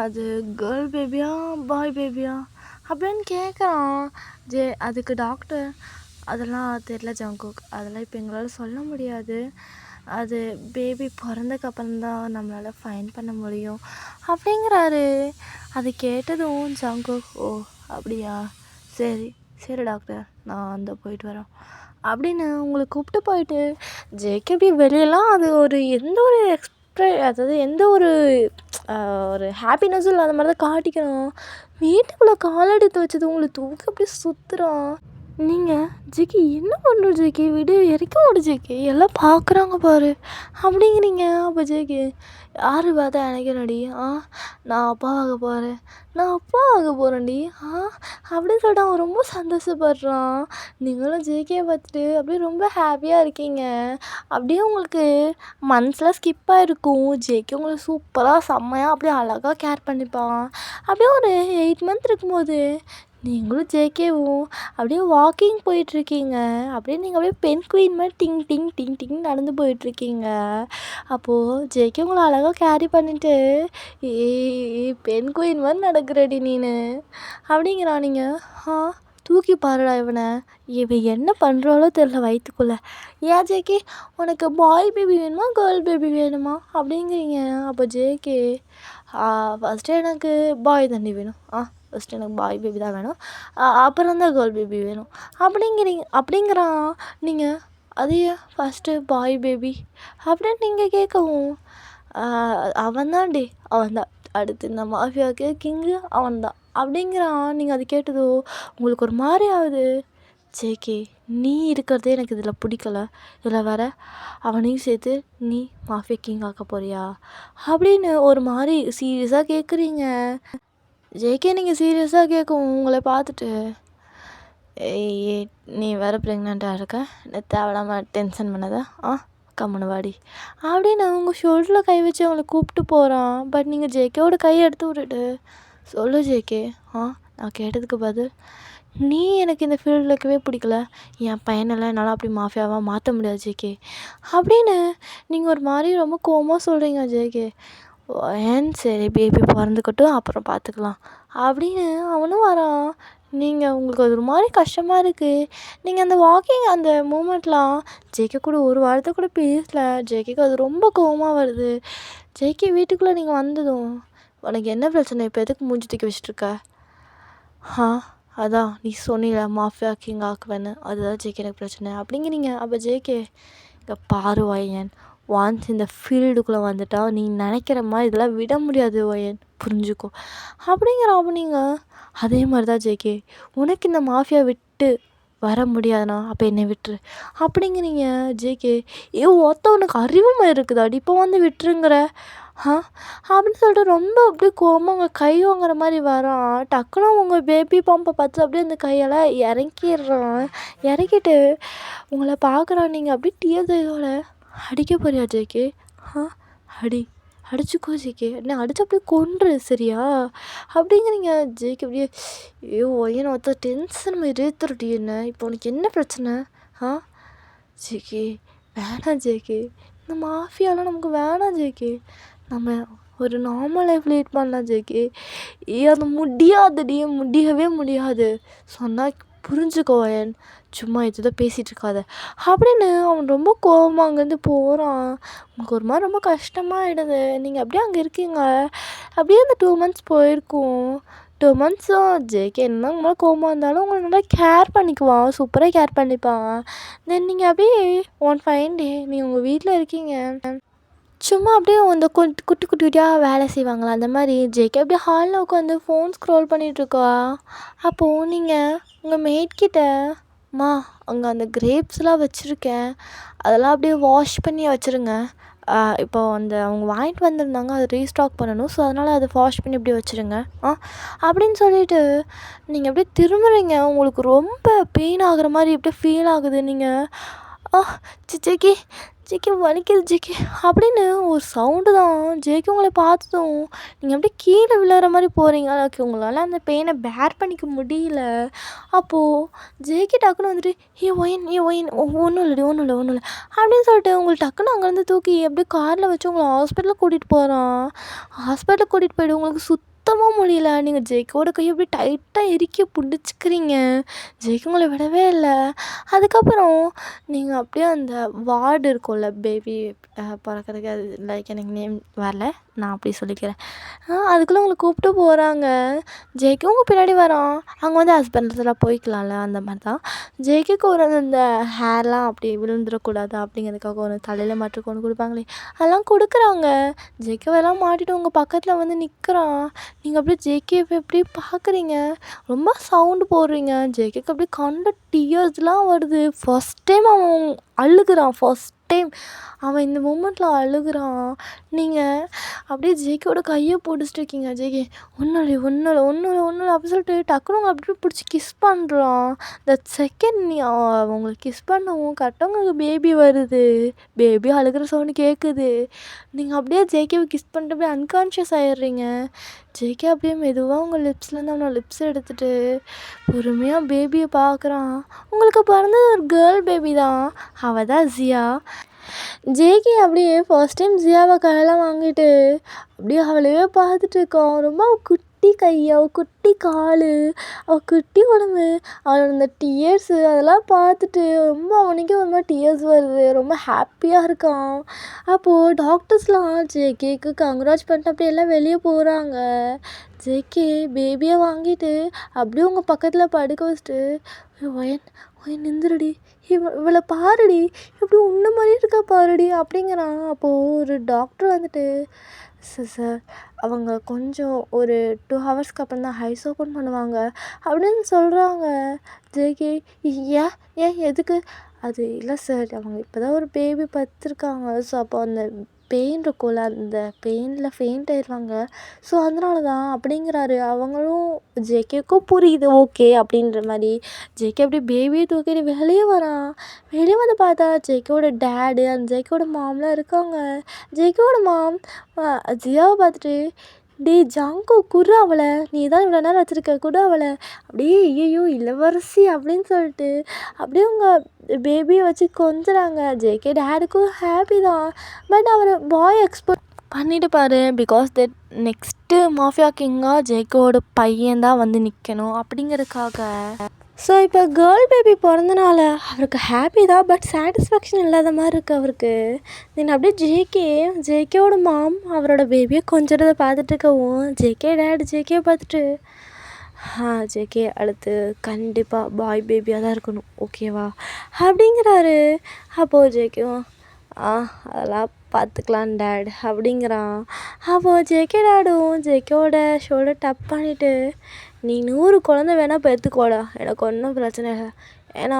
அது கேர்ள் பேபியா பாய் பேபியா அப்படின்னு கேட்குறான். அதுக்கு டாக்டர் அதெல்லாம் தெரில ஜங்குக், அதெல்லாம் இப்போ எங்களால் சொல்ல முடியாது, அது பேபி பிறந்தக்கப்புறம் தான் நம்மளால் ஃபைன் பண்ண முடியும் அப்படிங்கிறாரு. அது கேட்டதும் ஜங்குக் அப்படியா, சரி டாக்டர் நான் அந்த போயிட்டு வரோம் அப்படின்னு உங்களை கூப்பிட்டு போயிட்டு ஜேகே அப்படி வெளியெல்லாம் அது ஒரு எந்த ஒரு அதாவது எந்த ஒரு ஹாப்பினஸும் இல்லாத மாதிரி தான் காட்டிக்கிறோம். வீட்டுக்குள்ளே கால் எடுத்து வச்சது உங்களை தூக்கி அப்படியே சுற்றுறான். நீங்கள் ஜேகே என்ன பண்ணுற ஜேகே, விடு இறக்க விடு ஜேகே, எல்லாம் பார்க்குறாங்க பாரு அப்படிங்கிறீங்க. அப்போ ஜேகே யார் பார்த்தா எனக்கு என்னடி, நான் அப்பாவாக போகிறேன்டி அப்படின்னு சொல்லிட்டு அவன் ரொம்ப சந்தோஷப்படுறான். நீங்களும் ஜேகே பார்த்துட்டு அப்படியே ரொம்ப ஹாப்பியாக இருக்கீங்க. அப்படியே உங்களுக்கு மந்த்ஸ்லாம் ஸ்கிப் ஆகிருக்கும். ஜேகே உங்களை சூப்பராக செம்மையாக அப்படியே அழகாக கேர் பண்ணிப்பான். அப்படியே ஒரு 8 மந்த் இருக்கும்போது நீங்களும் ஜேகேவும் அப்படியே வாக்கிங் போயிட்டுருக்கீங்க. அப்படியே நீங்கள் அப்படியே பெண் குயின் மாதிரி டிங் டிங் டிங் டிங் நடந்து போயிட்டுருக்கீங்க. அப்போது ஜேகே உங்களை அழகாக கேரி பண்ணிவிட்டு பெண் குயின் மாதிரி நடக்கிறடி நீனு அப்படிங்கிறான். நீங்கள் தூக்கி பாருடா இவன் என்ன பண்ணுறாலோ தெரில வயிற்றுக்குள்ளே. ஏன் ஜேகே உனக்கு பாய் பேபி வேணுமா கேர்ள் பேபி வேணுமா அப்படிங்கிறீங்க. அப்போ ஜேகே ஃபஸ்ட்டு எனக்கு பாய் தண்டி வேணும், ஃபஸ்ட்டு எனக்கு பாய் பேபி தான் வேணும், அப்புறம் தான் கேர்ள் பேபி வேணும் அப்படிங்கிறான். நீங்கள் அது ஏன் ஃபஸ்ட்டு பாய் பேபி அப்படின்னு நீங்கள் கேட்கவும் அவன்தான்டி அவன்தான் அடுத்து இந்த மாஃபியாவுக்கு கிங்கு அவன்தான் அப்படிங்கிறான். நீங்கள் அது கேட்டதோ உங்களுக்கு ஒரு மாதிரி ஆகுது. ஜேகே, நீ இருக்கிறதே எனக்கு இதில் பிடிக்கல, இதில் வேற அவனையும் சேர்த்து நீ மாஃபியா கிங் ஆக்க போறியா அப்படின்னு ஒரு மாதிரி சீரியஸாக கேட்குறீங்க. ஜேகே நீங்கள் சீரியஸாக கேட்கும் உங்களை பார்த்துட்டு, ஏய் நீ வேறு ப்ரெக்னெண்ட்டாக இருக்க, தேவையில்லாமல் டென்ஷன் பண்ணாத, கம்முனு வாடி அப்படின்னு அவங்க ஷோல்டரில் கை வச்சு அவங்கள கூப்பிட்டு போகிறான். பட் நீங்கள் ஜேகேவோட கையை எடுத்து விட்டுட்டு, சொல்லு ஜேகே, நான் கேட்டதுக்கு பதில், நீ எனக்கு இந்த ஃபீல்டில் இருக்கவே பிடிக்கல, என் பையனெல்லாம் என்னால் அப்படி மாஃபியாவாக மாற்ற முடியாது ஜேகே அப்படின்னு நீங்கள் ஒரு மாதிரி ரொம்ப கோவமாக சொல்கிறீங்க. ஜேகே, ஏன் சரி பேபி பிறந்துக்கட்டும் அப்புறம் பார்த்துக்கலாம் அப்படின்னு அவனும் வரான். நீங்கள் உங்களுக்கு அது ஒரு மாதிரி கஷ்டமாக இருக்குது. நீங்கள் அந்த வாக்கிங் அந்த மூமெண்ட்லாம் ஜேகே கூட ஒரு வாரத்தை கூட பேசல. ஜேகேக்கு அது ரொம்ப கோவமாக வருது. ஜேகே வீட்டுக்குள்ளே நீங்கள் வந்ததும், உனக்கு என்ன பிரச்சனை, இப்போ எதுக்கு மூஞ்சி தூக்கி வச்சிட்ருக்க? அதான் நீ சொன்னில மாஃபியா கிங் ஆக்குவேன்னு, அதுதான் ஜேகே எனக்கு பிரச்சனை அப்படிங்கிறீங்க. அப்போ ஜேகே, இங்கே பாரு ஒயன், ஒன்ஸ் இந்த ஃபீல்டுக்குள்ளே வந்துட்டா நீ நினைக்கிற மாதிரி இதெல்லாம் விட முடியாது ஒயன், புரிஞ்சுக்கோ அப்படிங்கிற. அப்போ நீங்கள் அதே மாதிரி தான் ஜேகே, உனக்கு இந்த மாஃபியா விட்டு வர முடியாதுண்ணா, அப்போ என்னை விட்டுரு அப்படிங்கிறீங்க. ஜேகே, உனக்கு அறிவுமை இருக்குதாடி, இப்போ வந்து விட்டுருங்கிற அப்படின்னு சொல்லிட்டு ரொம்ப அப்படியே கோவமாக உங்கள் கை வாங்குற மாதிரி வரான். டக்குன்னு உங்கள் பேபி பம்பை பார்த்து அப்படியே அந்த கையெல்லாம் இறக்கிடுறான். இறக்கிட்டு உங்களை பார்க்குறான். நீங்கள் அப்படியே டியர் இதோட அடிக்க போறியா ஜேகே? அடிச்சுக்கோ ஜேகே, என்ன அடிச்சு அப்படியே கொன்று சரியா அப்படிங்கிறீங்க. ஜேகே அப்படியே, ஒய்யனை ஒருத்த டென்ஷன் மாதிரி ஏற்றுறடி என்ன, இப்போ உனக்கு என்ன பிரச்சனை? ஜேகே வேணாம் ஜேகே, இந்த மாஃபியாலாம் நமக்கு வேணாம் ஜேகே, நம்ம ஒரு நார்மல் லைஃப் லீட் பண்ணலாம் ஜேகே. அது முடியாதுடி, முடியவே முடியாது, சொன்னால் புரிஞ்சுக்கோ ஒயன், சும்மா இதுதான் பேசிகிட்டு இருக்காத அப்படின்னு அவன் ரொம்ப கோவமாக அங்கேருந்து போகிறான். உங்களுக்கு ஒரு மாதிரி ரொம்ப கஷ்டமாகிடுது. நீங்கள் அப்படியே அங்கே இருக்கீங்க. அப்படியே அந்த 2 months போயிருக்கும். 2 monthஸும் ஜேகே என்ன உங்களை கோவமாக இருந்தாலும் உங்களை நல்லா கேர் பண்ணிக்குவான், சூப்பராக கேர் பண்ணிப்பான். தென் நீங்கள் அப்படியே ஒன் ஃபைன் டே நீங்கள் உங்கள் வீட்டில் இருக்கீங்க. சும்மா அப்படியே அந்த குட்டி குட்டி குட்டியாக வேலை செய்வாங்களா அந்த மாதிரி ஜேகே அப்படியே ஹாலில் உட்காந்து ஃபோன் ஸ்க்ரோல் பண்ணிகிட்ருக்கா. அப்போது நீங்கள் உங்கள் மேட்கிட்ட, அங்கே அந்த கிரேப்ஸ்லாம் வச்சுருக்கேன், அதெல்லாம் அப்படியே வாஷ் பண்ணி வச்சுருங்க, இப்போ அந்த அவங்க வாங்கிட்டு வந்திருந்தாங்க, அதை ரீஸ்டாக் பண்ணணும், ஸோ அதனால் அதை வாஷ் பண்ணி இப்படி வச்சுருங்க அப்படின்னு சொல்லிவிட்டு நீங்கள் அப்படியே திரும்புகிறீங்க. உங்களுக்கு ரொம்ப பெயின் ஆகுற மாதிரி அப்படியே ஃபீல் ஆகுது. நீங்கள் ஜேகே ஜேகே வலிக்குது ஜேகே அப்படின்னு ஒரு சவுண்டு தான். ஜேகே உங்களை பார்த்ததும் நீங்கள் அப்படியே கீழே விழுற மாதிரி போகிறீங்க. ஓகே, உங்களால் அந்த பெயினை பேர் பண்ணிக்க முடியல. அப்போது ஜேகே டக்குன்னு வந்துட்டு, ஒயின் ஒன்றும் இல்லை அப்படின்னு சொல்லிட்டு உங்களுக்கு டக்குன்னு அங்கேருந்து தூக்கி அப்படியே காரில் வச்சு உங்களை ஹாஸ்பிட்டலுக்கு கூட்டிகிட்டு போகிறான். ஹாஸ்பிட்டலுக்கு கூட்டிகிட்டு போய்ட்டு உங்களுக்கு சுத்தமாக முடியல. நீங்கள் ஜேகேவோட கையை அப்படியே டைட்டாக இறுக்கி பிடிச்சிக்கிறீங்க. ஜேகே உங்களை விடவே இல்லை. அதுக்கப்புறம் நீங்கள் அப்படியே அந்த வார்டு இருக்கும்ல பேபி பிறக்கிறதுக்கு, அது லைக் எனக்கு நேம் வரல, நான் அப்படி சொல்லிக்கிறேன். அதுக்குள்ளே உங்களை கூப்பிட்டு போகிறாங்க. ஜேகே உங்கள் பின்னாடி வரான். அங்கே வந்து ஹஸ்பண்ட்ஸ்லாம் போய்க்கலாம்ல, அந்த மாதிரி தான். ஜேகேக்கு ஒரு அந்த ஹேர்லாம் அப்படி விழுந்துடக்கூடாது அப்படிங்கிறதுக்காக ஒரு தலையில் மாட்டுக்கு ஒன்று கொடுப்பாங்களே, அதெல்லாம் கொடுக்குறாங்க. ஜேகேவெல்லாம் மாட்டிட்டு உங்கள் பக்கத்தில் வந்து நிற்கிறான். நீங்கள் அப்படியே ஜேகேவை அப்படியே பார்க்குறீங்க, ரொம்ப சவுண்டு போடுறீங்க. ஜேகேக்கு அப்படியே கண்ட டியர்ஸ்லாம் வருது. ஃபஸ்ட் டைம் அவன் அழுகுறான். ஃபஸ்ட் டைம் அவன் இந்த மூமெண்ட்டில் அழுகுறான். நீங்கள் அப்படியே ஜேகேவோட கையை பிடிச்சிட்டு இருக்கீங்க. ஜேகே ஒன்றும் இல்லை அப்படின்னு சொல்லிட்டு டக்குனு அவங்க அப்படியே பிடிச்சி கிஸ் பண்ணுறான். தட் செகண்ட் நீ அவங்களுக்கு கிஸ் பண்ணவும் கரெக்டாக உங்களுக்கு பேபி வருது. பேபி அழுகிற சவுண்டு கேட்குது. நீங்கள் அப்படியே ஜேகேவை கிஸ் பண்ணிட்டு அப்படியே அன்கான்ஷியஸ் ஆகிடுறீங்க. ஜேகே அப்படியே மெதுவாக உங்கள் லிப்ஸ்லேருந்து அவனோட லிப்ஸ் எடுத்துகிட்டு பொறுமையாக பேபியை பார்க்குறான். உங்களுக்கு பிறந்தது ஒரு கேர்ள் பேபி தான், அவள் தான் ஜியா. ஜேகே அப்படியே ஃபர்ஸ்ட் டைம் ஜியாவை கையெல்லாம் வாங்கிட்டு அப்படியே அவளையே பார்த்துட்டு இருக்கான். ரொம்ப குட்டி கை, அவள் குட்டி கால், அவள் குட்டி உடம்பு, அவளோட இந்த டியர்ஸு அதெல்லாம் பார்த்துட்டு ரொம்ப அவனுக்கே ஒரு மாதிரி டியர்ஸ் வருது. ரொம்ப ஹாப்பியாக இருக்கான். அப்போது டாக்டர்ஸ்லாம் ஜேகேக்கு கங்க்ராட்ஸ் பண்ணிட்டு அப்படியே எல்லாம் வெளியே போகிறாங்க. ஜேகே பேபியை வாங்கிட்டு அப்படியே உங்கள் பக்கத்தில் படுக்க வச்சுட்டு, ஒயன் ஒயன் நிந்துருடி, இவளை பாருடி, எப்படி உன்ன மாதிரி இருக்கா பாருடி அப்படிங்கிறான். அப்போது ஒரு டாக்டர் வந்துட்டு, சார் அவங்க கொஞ்சம் ஒரு 2 ஹவர்ஸ்க்கு அப்புறம் தான் ஐஸ் ஓப்பன் பண்ணுவாங்க அப்படின்னு சொல்கிறாங்க. ஜேகே ஏன் ஏன் எதுக்கு? அது இல்லை சார், அவங்க இப்போ தான் ஒரு பேபி பத்துருக்காங்க. ஸோ அப்போ அந்த பெயின் இருக்கும்ல, அந்த பெயினில் ஃபெயிண்ட் ஆயிடுவாங்க. ஸோ அதனால தான் அப்படிங்கிறாரு. அவங்களும் ஜேகேக்கும் புரியுது ஓகே அப்படின்ற மாதிரி. ஜேகே அப்படியே பேபியை தூக்கிட்டு வெளியே வரான். வெளியே வந்து பார்த்தா ஜேகேவோட டேடு அந்த ஜேகேவோட மாம்லாம் இருக்காங்க. ஜேகேவோட மாம் ஜியாவை பார்த்துட்டு, டேய் ஜாங்கு குர்ரா அவளை, நீ தான் இவ்வளோ நேரம் வச்சுருக்க, குடு அவளை, அப்படியே ஐயோ இளவரசி அப்படின்னு சொல்லிட்டு அப்படியே அவங்க பேபியை வச்சு கொஞ்சுறாங்க. ஜேகே டேடுக்கும் ஹாப்பி தான். பட் அவர் பாய் எக்ஸ்போர்ட் பண்ணிட்டு பாரு, பிகாஸ் தட் நெக்ஸ்ட்டு மாஃபியா கிங்காக ஜேகேவோட பையன் தான் வந்து நிற்கணும் அப்படிங்கிறதுக்காக. ஸோ இப்போ கேர்ள் பேபி பிறந்தனால அவருக்கு ஹாப்பி தான், பட் சாட்டிஸ்ஃபேக்ஷன் இல்லாத மாதிரி இருக்குது அவருக்கு. தென் அப்படியே ஜேகேவோட மாம் அவரோட பேபியை கொஞ்சிறதை பார்த்துட்டு இருக்கவும் ஜேகே டேட் ஜேகே பார்த்துட்டு, ஜேகே அடுத்து கண்டிப்பாக பாய் பேபியாக தான் இருக்கணும் ஓகேவா அப்படிங்கிறாரு. அப்போது ஜேகேவும் அதெல்லாம் பார்த்துக்கலாம் டேட் அப்படிங்கிறான். அப்போது ஜேகே டேடும் ஜேகேவோட ஷோல்டர் டப் பண்ணிவிட்டு, நீ 100 குழந்தை வேணால் பெற்றுக்கோடா, எனக்கு ஒன்றும் பிரச்சனை இல்லை. ஏன்னா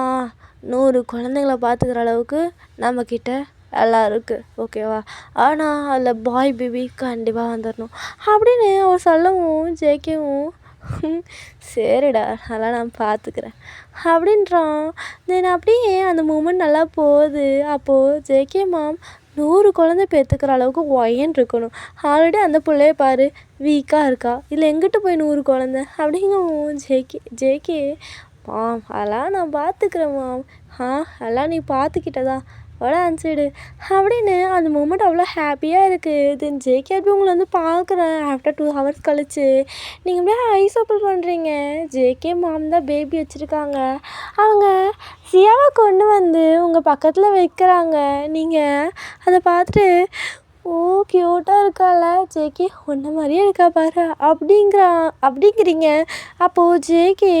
100 குழந்தைங்கள பார்த்துக்கிற அளவுக்கு நம்மக்கிட்ட எல்லாம் இருக்குது ஓகேவா. ஆனால் அதில் பாய் பேபி கண்டிப்பாக வந்துடணும் அப்படின்னு அவர் சொல்லவும் ஜேகேவும் சரிடா அதெல்லாம் நான் பார்த்துக்கிறேன் அப்படின்றான். தென் அப்படியே அந்த மூமெண்ட் நல்லா போகுது. அப்போது ஜேகே மாம் 100 குழந்தை பெற்றுக்கிற அளவுக்கு ஒயன் இருக்கணும். ஆல்ரெடி அந்த பிள்ளைய பாரு வீக்காக இருக்கா, இல்லை எங்கிட்ட போய் 100 குழந்தை அப்படிங்கவும் ஜேகே மாம் அதெல்லாம் நான் பார்த்துக்கிறேன் மாம். அதெல்லாம் நீ பார்த்துக்கிட்டதா அவ்வளோ அனுப்பிச்சிடு அப்படின்னு அந்த மூமெண்ட் அவ்வளோ ஹாப்பியாக இருக்குது. தென் ஜேகே அப்படி உங்களை வந்து பார்க்குறேன் ஆஃப்டர் 2 ஹவர்ஸ் கழிச்சு. நீங்கள் அப்படியே ஐஸ் ஓப்பன் பண்ணுறீங்க. ஜேகே மாம் தான் பேபி வச்சுருக்காங்க. அவங்க சியாவை கொண்டு வந்து உங்கள் பக்கத்தில் வைக்கிறாங்க. நீங்கள் அதை பார்த்துட்டு, ஓ க்யூட்டாக இருக்கால ஜேகே, உன்ன மாதிரியே இருக்கா பாரு அப்படிங்கிறீங்க. அப்போது ஜேகே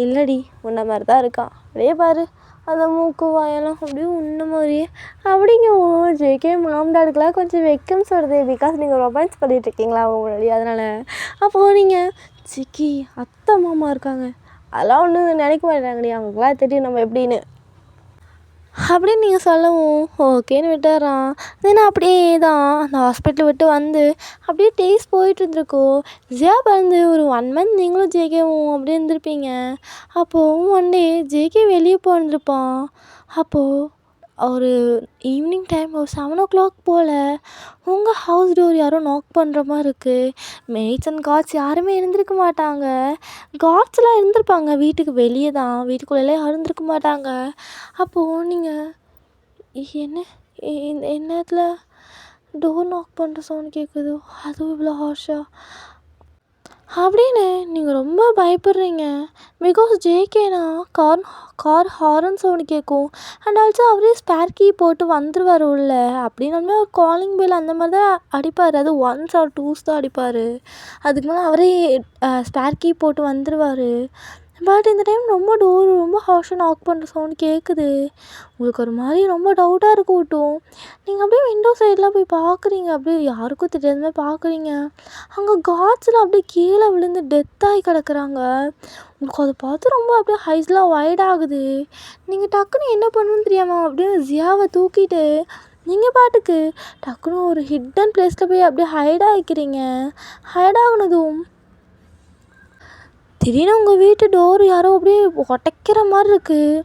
இல்லடி உன்ன மாதிரி தான் இருக்கான், அப்படியே பாரு அந்த மூக்கு வாயெல்லாம் அப்படியே உன்ன மாதிரியே அப்படிங்கவும் ஜேகே மாம் டாடுக்கெலாம் கொஞ்சம் வெக்கம்ஸ் வருது. பிகாஸ் நீங்கள் ரொமான்ஸ் பண்ணிகிட்ருக்கீங்களா அவங்க முன்னாடி, அதனால். அப்போது நீங்கள் ஜேகே அத்தை மாமா இருக்காங்க, அதெல்லாம் ஒன்றும் நினைக்க மாட்டாங்கடி, அவங்களுக்குலாம் தெரியும் நம்ம எப்படின்னு அப்படின்னு நீங்கள் சொல்லவும் ஓகேன்னு விட்டுறான். தென் அப்படியே தான் அந்த ஹாஸ்பிட்டல் விட்டு வந்து அப்படியே டேஸ் போயிட்டு இருந்திருக்கோம். ஜியா பிறந்து ஒரு 1 மந்த் நீங்களும் ஜேகேவும் அப்படியே இருந்திருப்பீங்க. அப்போது ஒன் டே ஜேகே வெளியே போயிருந்திருப்பான். அப்போது ஒரு ஈவினிங் டைம் ஒரு 7 o'clock போல் உங்கள் ஹவுஸ் டோர் யாரோ நாக் பண்ணுற மாதிரி இருக்குது. மெய்ட்ஸ் அண்ட் காட்ஸ் யாருமே இருந்திருக்க மாட்டாங்க. காட்ஸ்லாம் இருந்திருப்பாங்க வீட்டுக்கு வெளியே தான், வீட்டுக்குள்ளே யாரும் இருந்திருக்க மாட்டாங்க. அப்போது நீங்கள் என்ன என்னத்தில் டோர் நாக் பண்ணுற சவுண்ட் கேட்குது, அதுவும் இவ்வளோ ஹார்ஷாக அப்படின்னு நீங்கள் ரொம்ப பயப்படுறீங்க. பிகாஸ் ஜேகேனா கார் ஹாரன் சவுண்டு கேட்கும். அண்ட் ஆல்சோ அவரே ஸ்பேர் கீ போட்டு வந்துடுவார் உள்ள. அப்படின்னாலுமே அவர் காலிங் பெல் அந்த மாதிரி தான் அடிப்பார். அது 1s or 2s தான் அடிப்பார். அதுக்கு மேலே அவரே ஸ்பேர் கீ போட்டு வந்துடுவார். பட் இந்த டைம் ரொம்ப டோர் ரொம்ப ஹார்ஷாக நாக் பண்ணுற சவுண்ட் கேட்குது. உங்களுக்கு ஒரு மாதிரி ரொம்ப டவுட்டாக இருக்கட்டும். நீங்கள் அப்படியே விண்டோ சைடெலாம் போய் பார்க்குறீங்க. அப்படியே யாருக்கும் தெரியாத மாதிரி பார்க்குறீங்க. அங்கே காட்ஸ்லாம் அப்படியே கீழே விழுந்து டெத்தாகி கிடக்குறாங்க. உங்களுக்கு அதை பார்த்து ரொம்ப அப்படியே ஹைஸ்லாம் வைட் ஆகுது. நீங்கள் டக்குன்னு என்ன பண்ணணும்னு தெரியாமல் அப்படியே ஜியாவை தூக்கிட்டு நீங்கள் பாட்டுக்கு டக்குன்னு ஒரு ஹிடன் பிளேஸில் போய் அப்படியே ஹைட் ஆகிக்கிறீங்க. ஹைட் ஆகுனதும் திடீர்னு உங்கள் வீட்டு டோர் யாரோ அப்படியே உடைக்கிற மாதிரி இருக்குது.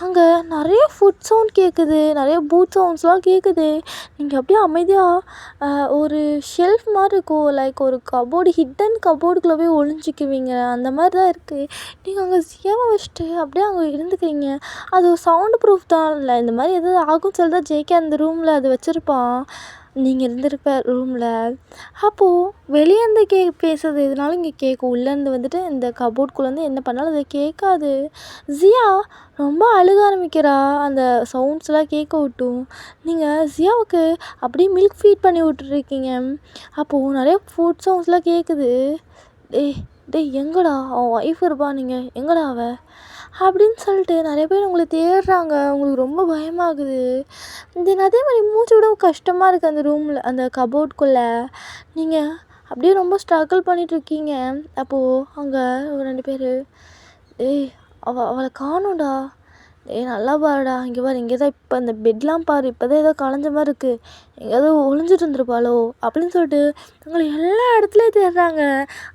அங்கே நிறைய ஃபுட் சவுண்ட் கேட்குது, நிறைய பூட் சவுண்ட்ஸ்லாம் கேட்குது. நீங்கள் அப்படியே அமைதியாக ஒரு ஷெல்ஃப் மாதிரி இருக்கும், லைக் ஒரு கபோர்டு ஹிடன் கபோர்டுக்குள்ளே போய் ஒளிஞ்சிக்குவீங்க, அந்த மாதிரி தான் இருக்குது. நீங்கள் அங்கே ஜியாவை வச்சுட்டு அப்படியே அங்கே இருந்துக்கிறீங்க. அது ஒரு சவுண்டு ப்ரூஃப் தான் இல்லை, இந்த மாதிரி எதாவது ஆகும் சொல்லி தான் ஜேகே அந்த ரூமில் அது வச்சுருப்பான். நீங்கள் இருந்திருக்க ரூமில். அப்போது வெளியேருந்து பேசுறது எதுனாலும் இங்கே கேட்கும். உள்ளேருந்து வந்துட்டு இந்த கபோர்ட்குள்ளேருந்து என்ன பண்ணாலும் அதை கேட்காது. ஜியா ரொம்ப அழுக ஆரம்பிக்கிறா. அந்த சவுண்ட்ஸ்லாம் கேட்க விட்டும். நீங்கள் ஜியாவுக்கு அப்படியே மில்க் ஃபீட் பண்ணி விட்டுருக்கீங்க. அப்போது நிறைய ஃபுட் சவுண்ட்ஸ்லாம் கேட்குது. டேய் டேய் எங்கடா அவன் ஒய்ஃப் இருப்பா, நீங்கள் எங்கடா அவ அப்படின்னு சொல்லிட்டு நிறைய பேர் உங்களை தேடுறாங்க. உங்களுக்கு ரொம்ப பயமாகுது. அதே மாதிரி மூச்சு விட கஷ்டமாக இருக்குது அந்த ரூமில், அந்த கபோர்ட்குள்ளே. நீங்கள் அப்படியே ரொம்ப ஸ்ட்ரகிள் பண்ணிகிட்ருக்கீங்க. அப்போது அங்கே ஒரு 2 பேர், ஏய் அவளை காணோம்டா, ஏய் நல்லா பாருடா, இங்கே பாரு, இங்கே தான் இப்போ அந்த பெட்லாம் பாரு, இப்போ தான் ஏதோ கலைஞ்ச மாதிரி இருக்குது, எங்கேயாவது ஒளிஞ்சிட்டு இருந்திருப்பாளோ அப்படின்னு சொல்லிட்டு உங்களை எல்லா இடத்துலையும் தேடுறாங்க.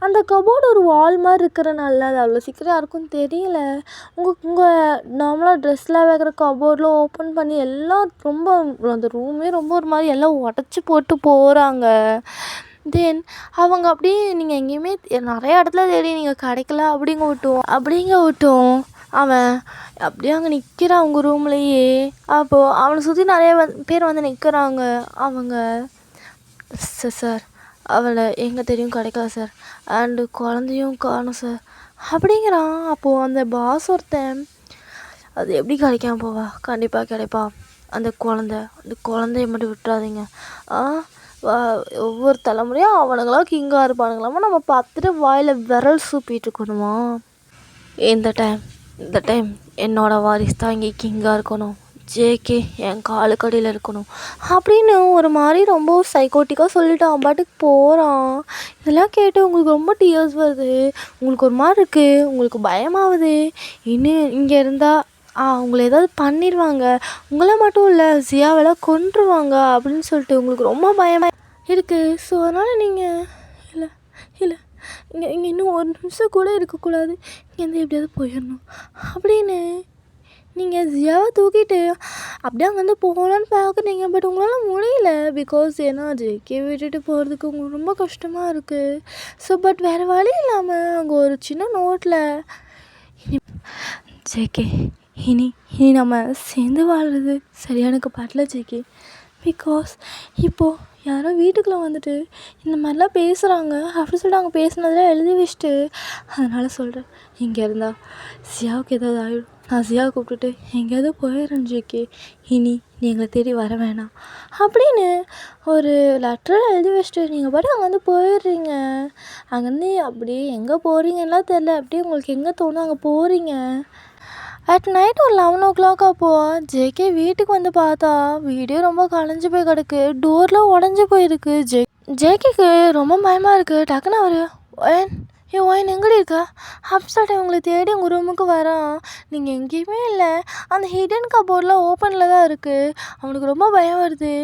அந்த கபோர்டு ஒரு வால் மாதிரி இருக்கிறனால அது அவ்வளோ சீக்கிரம் யாருக்கும் தெரியல. உங்கள் நார்மலாக ட்ரெஸ்லாம் வைக்கிற கபோர்டில் ஓப்பன் பண்ணி எல்லாம் ரொம்ப அந்த ரூமே ரொம்ப ஒரு மாதிரி எல்லாம் உடச்சி போட்டு போகிறாங்க. தென் அவங்க அப்படியே நீங்கள் எங்கேயுமே நிறைய இடத்துல தேடி நீங்கள் கிடைக்கல அப்படிங்க விட்டோம் அவன் அப்படியே அங்கே நிற்கிறான் உங்கள் ரூம்லேயே. அப்போது அவனை சுற்றி நிறைய பேர் வந்து நிற்கிறாங்க. அவங்க, சார் அவளை எங்கே தெரியும் கிடைக்கல சார், அண்டு குழந்தையும் காணும் சார் அப்படிங்கிறான். அப்போது அந்த பாஸ் ஒருத்தன், அது எப்படி கிடைக்காம போவா, கண்டிப்பாக கிடைப்பா, அந்த குழந்தைய மட்டும் விட்டுறாதீங்க. ஒவ்வொரு தலைமுறையும் அவனுங்களாம் கிங்காக இருப்பானுங்களாமா, நம்ம பார்த்துட்டு வாயில் விரல் சூப்பிட்டு இருக்கணுமா? இந்த டைம் என்னோடய வாரிசு தான் இங்கே கிங்காக இருக்கணும், ஜேகே என் காலுக்கடியில் இருக்கணும் அப்படின்னு ஒரு மாதிரி ரொம்ப சைக்கோட்டிக்காக சொல்லிட்டு அவன் பாட்டுக்கு போகிறான். இதெல்லாம் கேட்டு உங்களுக்கு ரொம்ப டியர்ஸ் வருது, உங்களுக்கு ஒரு மாதிரி இருக்குது, உங்களுக்கு பயமாகுது. இன்னும் இங்கே இருந்தால் அவங்கள ஏதாவது பண்ணிடுவாங்க, உங்களை மட்டும் இல்லை ஜியாவெல்லாம் கொன்றுவாங்க அப்படின்னு சொல்லிட்டு உங்களுக்கு ரொம்ப பயமாக இருக்குது. ஸோ அதனால் நீங்கள் இல்லை இங்கே இன்னும் ஒரு நிமிஷம் கூட இருக்கக்கூடாது, இங்கேருந்து எப்படியாவது போயிடணும் அப்படின்னு நீங்கள் ஜியாவை தூக்கிட்டு அப்படியே அங்கேருந்து போகலான்னு பார்க்குறீங்க. பட் உங்களால் முடியல. பிகாஸ் ஏன்னா ஜேகே விட்டுட்டு போகிறதுக்கு உங்களுக்கு ரொம்ப கஷ்டமாக இருக்குது. ஸோ பட் வேறு வழி இல்லாமல் அங்கே ஒரு சின்ன நோட்டில், ஜேகே இனி நம்ம சேர்ந்து வாழ்கிறது சரியானுக்கு படல ஜேகே. பிகாஸ் இப்போது யாரோ வீட்டுக்குள்ளே வந்துட்டு இந்த மாதிரிலாம் பேசுகிறாங்க அப்படின்னு சொல்லிட்டு அவங்க பேசுனதெல்லாம் எழுதி வச்சுட்டு, அதனால் சொல்கிறேன், இங்கே இருந்தால் ஜியாவுக்கு ஏதாவது ஆகிடும், நான் ஜியாவை கூப்பிட்டுட்டு எங்கேயாவது போயிடுறேன் ஜேகே, இனி நீ எங்களை தேடி வர வேணாம் அப்படின்னு ஒரு லெட்டரில் எழுதி வச்சுட்டு நீங்கள் பாட்டு அங்கேருந்து போயிடுறீங்க. அங்கேருந்து அப்படியே எங்கே போகிறீங்கலாம் தெரில, அப்படியே உங்களுக்கு எங்கே தோணும் அங்கே போகிறீங்க. அட் நைட் ஒரு 11 o'clock அப்போது ஜேகே வீட்டுக்கு வந்து பார்த்தா வீடே ரொம்ப கலைஞ்சி போய் கிடக்கு, டோர்லாம் உடஞ்சி போயிருக்கு. ஜேகேக்கு ரொம்ப பயமாக இருக்குது. டக்குன்னு அவர், ஒயன் எங்கடி இருக்கா அப்படி சொல்லிட்டு உங்களை தேடி உங்கள் ரூமுக்கு வரான். நீங்கள் எங்கேயுமே இல்லை, அந்த ஹிடன் கபோர்டில் ஓப்பனில் தான் இருக்குது. அவனுக்கு ரொம்ப பயம் வருது.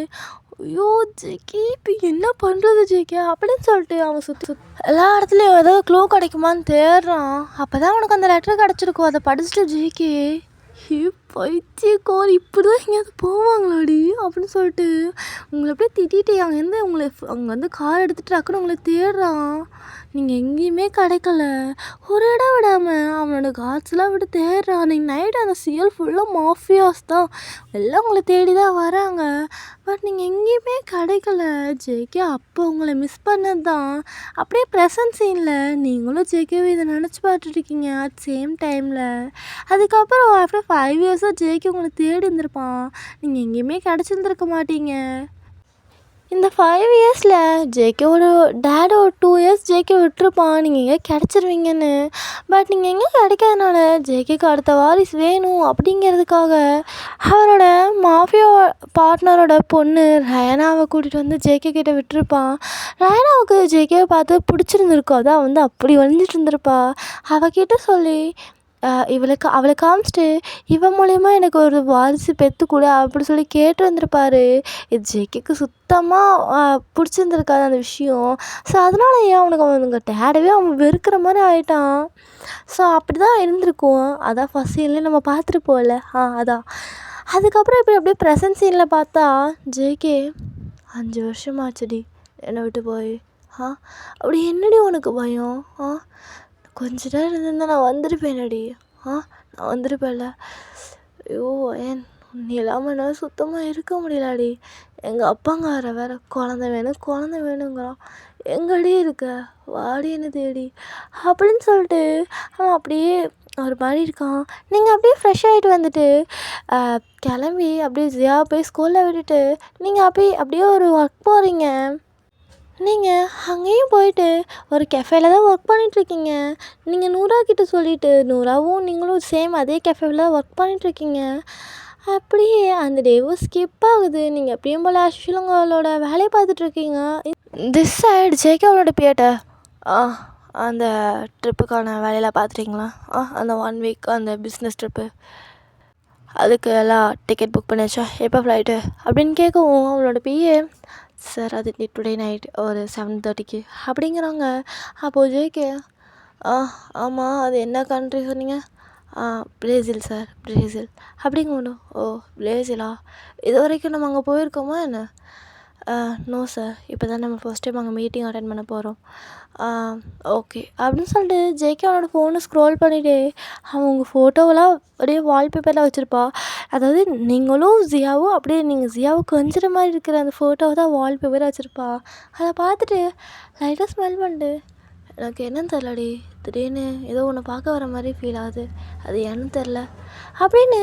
ஐயோ ஜேகே இப்போ என்ன பண்ணுறது ஜேகே அப்படின்னு சொல்லிட்டு அவன் சுற்றி எல்லா இடத்துலையும் ஏதாவது க்ளூ கிடைக்குமான்னு தேடுறான். அப்போ தான் அவனுக்கு அந்த லெட்டர் கிடச்சிருக்கும். அதை படிச்சுட்டு ஜேகே, பைத்தியக்கார் இப்படி தான் எங்கேயாவது போவாங்களாடி அப்படின்னு சொல்லிட்டு உங்களை அப்படியே திட்டிகிட்டே அங்கேருந்து அங்கே வந்து கார் எடுத்துகிட்டு டக்குன்னு உங்களை தேடுறான். நீங்கள் எங்கேயுமே கிடைக்கல. ஒரு இடம் விடாமல் அவனோட காட்ஸ்லாம் விட்டு தேடுறான். அன்றைக்கி நைட்டு அந்த சிஎல் ஃபுல்லாக மாஃபியாஸ் தான், எல்லாம் உங்களை தேடி தான் வராங்க. பட் நீங்கள் எங்கேயுமே கிடைக்கல ஜேகே. அப்போ உங்களை மிஸ் பண்ணது தான். அப்படியே ப்ரெசன்ட் சீனில் நீங்களும் ஜேகேவை இதை நினச்சி பார்த்துட்ருக்கீங்க அட் சேம் டைமில். அதுக்கப்புறம் ஆஃப்டர் 5 years ஜேகே உங்களை தேடி இருந்திருப்பான். நீங்கள் எங்கேயுமே கிடச்சிருந்துருக்க மாட்டீங்க. இந்த 5 yearsல ஜேகேவோட டேட் ஒரு 2 years ஜேகே விட்டுருப்பான் நீங்கள் எங்கே கிடச்சிருவீங்கன்னு. பட் நீங்கள் எங்கே கிடைக்காதனால ஜேகேக்கு அடுத்த வாரிசு வேணும் அப்படிங்கிறதுக்காக அவரோட மாஃபியா பார்ட்னரோட பொண்ணு ரயனாவை கூட்டிகிட்டு வந்து ஜேகே கிட்டே விட்டுருப்பான். ரயனாவுக்கு ஜேகேவை பார்த்து பிடிச்சிருந்துருக்கும், அதான் வந்து அப்படி வளைஞ்சிட்டு இருந்திருப்பா. அவகிட்ட சொல்லி அவளை காமிச்சிட்டு இவன் மூலயமா எனக்கு ஒரு வாரிசு பெற்றுக்கூட அப்படி சொல்லி கேட்டு வந்திருப்பாரு. இது ஜேகேக்கு சுத்தமாக பிடிச்சிருந்துருக்காது அந்த விஷயம். ஸோ அதனால அவனுக்கு அவனுங்க டேடவே அவன் வெறுக்கிற மாதிரி ஆகிட்டான். ஸோ அப்படி தான் இருந்திருக்கும். அதான் ஃபஸ்ட் சீன்லேயே நம்ம பார்த்துருப்போம்ல. அதான் அதுக்கப்புறம் இப்படி அப்படியே ப்ரெசன்ட் சீனில் பார்த்தா ஜேகே 5 வருஷமாச்சுடி என்னை விட்டு போய். அப்படி என்னடி உனக்கு பயம்? கொஞ்ச நேரம் இருந்திருந்தா நான் வந்திருப்பேனடி. நான் வந்திருப்பேன்ல. ஐயோ நீ இல்லாமல் என்னால் சுத்தமாக இருக்க முடியலடி. எங்கள் அப்பாங்கார வேற குழந்த வேணும் குழந்த வேணுங்கிறான். எங்கடி இருக்க, வாடி என்ன தேடி அப்படின்னு சொல்லிட்டு அவன் அப்படியே ஒரு மாதிரி இருக்கான். நீங்கள் அப்படியே ஃப்ரெஷ் ஆகிட்டு வந்துட்டு கிளம்பி அப்படியே ஜியா போய் ஸ்கூலில் விட்டுட்டு நீங்கள் அப்படியே ஒரு ஒர்க் போகிறீங்க. நீங்கள் அங்கேயும் போயிட்டு ஒரு கெஃபேல தான் ஒர்க் பண்ணிகிட்ருக்கீங்க. நீங்கள் நூறா கிட்ட சொல்லிவிட்டு நூறாவும் நீங்களும் சேம் அதே கெஃபேவில் ஒர்க் பண்ணிகிட்ருக்கீங்க. அப்படியே அந்த டேவும் ஸ்கிப் ஆகுது. நீங்கள் எப்பயும் போல் ஆக்சுவலி உங்களோட வேலையை பார்த்துட்ருக்கீங்க. திஸ் சைடு ஜேகே அவனோட பியேட்ட அந்த ட்ரிப்புக்கான வேலையெல்லாம் பார்த்துட்டிங்களா? அந்த 1 வீக் அந்த பிஸ்னஸ் ட்ரிப்பு அதுக்கு எல்லாம் டிக்கெட் புக் பண்ணியாச்சா? எப்போ ஃப்ளைட்டு அப்படின்னு கேட்கவும் அவளோட பிஏ சார் அது டுடே நைட் ஒரு 7:30க்கு அப்படிங்கிறாங்க. அப்போது ஜேகே ஆமாம் அது என்ன கண்ட்ரி சொன்னீங்க? பிரேசில் சார் பிரேசில் அப்படிங்கணும். ஓ பிரேசிலா, இது வரைக்கும் நம்ம அங்கே போயிருக்கோமா என்ன? நோ சார், இப்போ தான் நம்ம ஃபர்ஸ்ட் டைம் அங்கே மீட்டிங் அட்டென்ட் பண்ண போகிறோம். ஓகே அப்படின்னு சொல்லிட்டு ஜேகே அவனோட ஃபோனை ஸ்க்ரோல் பண்ணிவிட்டு அவன் உங்கள் ஃபோட்டோவெல்லாம் அப்படியே வால்பேப்பரில் வச்சுருப்பா. அதாவது நீங்களும் ஜியாவும் அப்படியே நீங்கள் ஜியாவும் கொஞ்சிற மாதிரி இருக்கிற அந்த ஃபோட்டோவை தான் வால்பேப்பராக வச்சுருப்பா. அதை பார்த்துட்டு லைட்டாக ஸ்மெல் பண்ணிட்டு எனக்கு என்னன்னு தெரிலடி, திடீர்னு ஏதோ ஒன்று பார்க்க வர மாதிரி ஃபீல் ஆகுது, அது என்னன்னு தெரில அப்படின்னு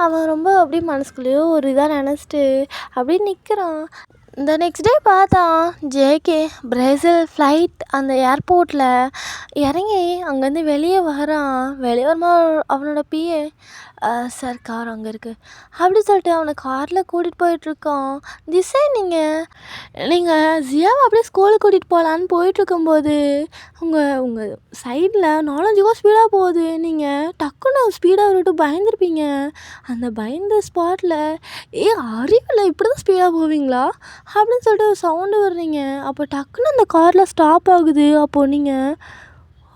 அவன் ரொம்ப அப்படியே மனசுக்குள்ளேயோ ஒரு இதாக நினச்சிட்டு அப்படியே நிற்கிறான். இந்த நெக்ஸ்ட் டே பார்த்தா ஜேகே பிரேசில் ஃப்ளைட் அந்த ஏர்போர்ட்டில் இறங்கி அங்கேருந்து வெளியே வரான். வெளியே வரும்போது அவனோட பிஏ சார் கார் அங்கே இருக்குது அப்படி சொல்லிட்டு அவனை காரில் கூட்டிகிட்டு போயிட்டுருக்கான். திசை நீங்கள் ஜியாவை அப்படியே ஸ்கூலுக்கு கூட்டிகிட்டு போகலான்னு போயிட்டுருக்கும்போது உங்கள் சைடில் 4-5 ஸ்பீடாக போகுது. நீங்கள் டக்குன்னு ஸ்பீடாக விட்டு பயந்துருப்பீங்க. அந்த பயந்த ஸ்பாட்டில் அறிவில் இப்படி தான் ஸ்பீடாக போவீங்களா அப்படின்னு சொல்லிட்டு ஒரு சவுண்டு வர்றீங்க. அப்போ டக்குன்னு அந்த காரில் ஸ்டாப் ஆகுது. அப்போது நீங்கள்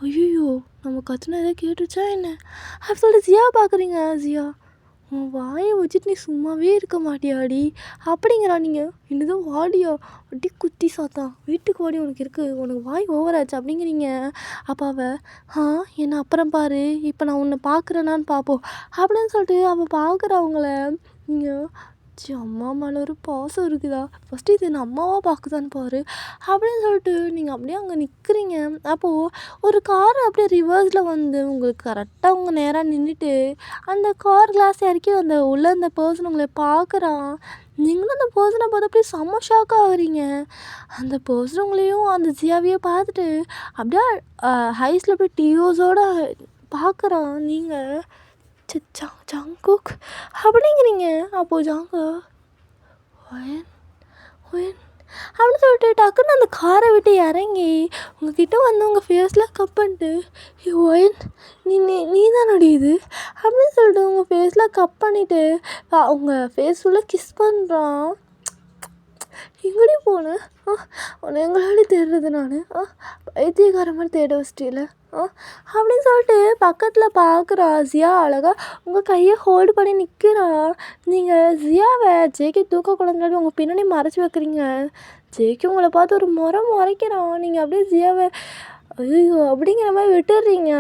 ஐயோ நம்ம கத்துனதை கேட்டுச்சா என்ன அப்படி சொல்லிட்டு ஜியா பார்க்குறீங்க. ஜியா உன் வாயை வச்சுட்டு நீ சும்மாவே இருக்க மாட்டியாடி அப்படிங்கிறா. நீங்கள் என்னதான் வாடியா அடி குத்தி சாத்தா வீட்டுக்கு வாடி உனக்கு இருக்குது, உனக்கு வாய் ஓவராச்சு அப்படிங்கிறீங்க. அப்போ அவள் என்னை அப்புறம் பாரு, இப்போ நான் உன்னை பார்க்குறேனான்னு பார்ப்போம் அப்படின்னு சொல்லிட்டு அவள் பார்க்குறவங்கள நீங்கள் அம்மா மேலே ஒரு பாசம் இருக்குதா, ஃபஸ்ட்டு இது என்ன அம்மாவாக பார்க்குதான்னு பாரு அப்படின்னு சொல்லிட்டு நீங்கள் அப்படியே அங்கே நிற்கிறீங்க. அப்போது ஒரு கார் அப்படியே ரிவர்ஸில் வந்து உங்களுக்கு கரெக்டாக உங்கள் நேராக நின்றுட்டு அந்த கார் கிளாஸ் இறக்கி அந்த உள்ள அந்த பர்சன் உங்களை பார்க்குறான். நீங்களும் அந்த பர்சனை பார்த்து அப்படியே செம்ம ஷாக் ஆகுறீங்க. அந்த பர்சன் உங்களையும் அந்த ஜியாவையும் பார்த்துட்டு அப்படியே ஹைஸில் அப்படியே டியோஸோடு பார்க்குறான். நீங்கள் ஜங்குக் அப்படிங்கிறீங்க. அப்போது ஜாங்கு ஒயன் ஒயன் அப்படின்னு சொல்லிட்டு டக்குன்னு அந்த காரை விட்டு இறங்கி உங்ககிட்ட வந்து உங்கள் ஃபேஸில் கப் பண்ணிட்டு ஒயன் நீ நீ நீ தான் நடியுது அப்படின்னு சொல்லிட்டு உங்கள் ஃபேஸில் கப் பண்ணிவிட்டு உங்கள் ஃபேஸ் ஃபுல்லாக கிஸ் பண்ணுறான். எங்கடி போனேன் உன்னை எங்களாடி தேடுறது நான் பைத்தியக்கார மாதிரி தேட வச்சிட்டில அப்படின்னு சொல்லிட்டு பக்கத்தில் பார்க்குறா. ஜியா அழகாக உங்கள் கையை ஹோல்டு பண்ணி நிற்கிறா. நீங்கள் ஜியாவை ஜேகே தூக்கக்கூடாதுனாடி உங்கள் பின்னாடி மறைச்சி வைக்கிறீங்க. ஜேகே உங்களை பார்த்து ஒரு முறைக்கிறான். நீங்கள் அப்படியே ஜியாவை ஐயோ அப்படிங்கிற மாதிரி விட்டுடுறீங்க.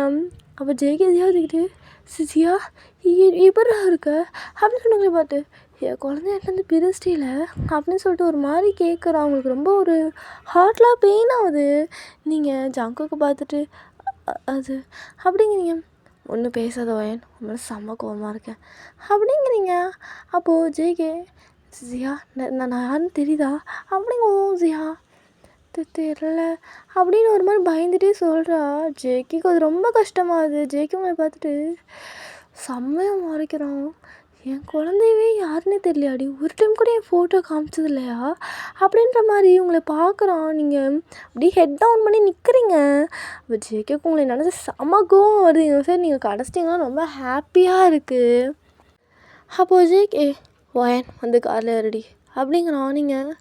அப்போ ஜேகே ஜியா வச்சுக்கிட்டு ஜியா இப்படா இருக்க அப்படின்னு சொன்னவங்களே பார்த்து என் குழந்தையிலேருந்து பிரிஸ்டியில் அப்படின்னு சொல்லிட்டு ஒரு மாதிரி கேட்குறான். அவங்களுக்கு ரொம்ப ஒரு ஹார்ட்லாம் பெயின் ஆகுது. நீங்கள் ஜங்குக்கு பார்த்துட்டு அது அப்படிங்கிறீங்க. ஒன்றும் பேசாத ஒயன் உங்களை செம்ம கோவமாக இருக்கேன் அப்படிங்கிறீங்க. அப்போது ஜேகே ஜியா நான் யாருன்னு தெரியுதா அப்படிங்கவும் ஜியா தெரியல அப்படின்னு ஒரு மாதிரி பயந்துகிட்டே சொல்கிறா. ஜேகேக்கு அது ரொம்ப கஷ்டமாகுது. ஜேகே உங்களை பார்த்துட்டு செம்மையாக மறைக்கிறான். என் குழந்தையவே யாருன்னே தெரியலையாடி, ஒரு டைம் கூட என் ஃபோட்டோ காமிச்சது இல்லையா அப்படின்ற மாதிரி உங்களை பார்க்குறான். நீங்கள் அப்படியே ஹெட் டவுன் பண்ணி நிற்கிறீங்க. அப்போ ஜேகேக்கு உங்களை நினச்சி செம்ம கோவம் வருது. சார் நீங்கள் கிடச்சிட்டிங்கன்னா ரொம்ப ஹாப்பியாக இருக்குது. அப்போது ஜேகே ஒயன் வந்து காரில் ஏறடி அப்படிங்கிறான். நீங்கள்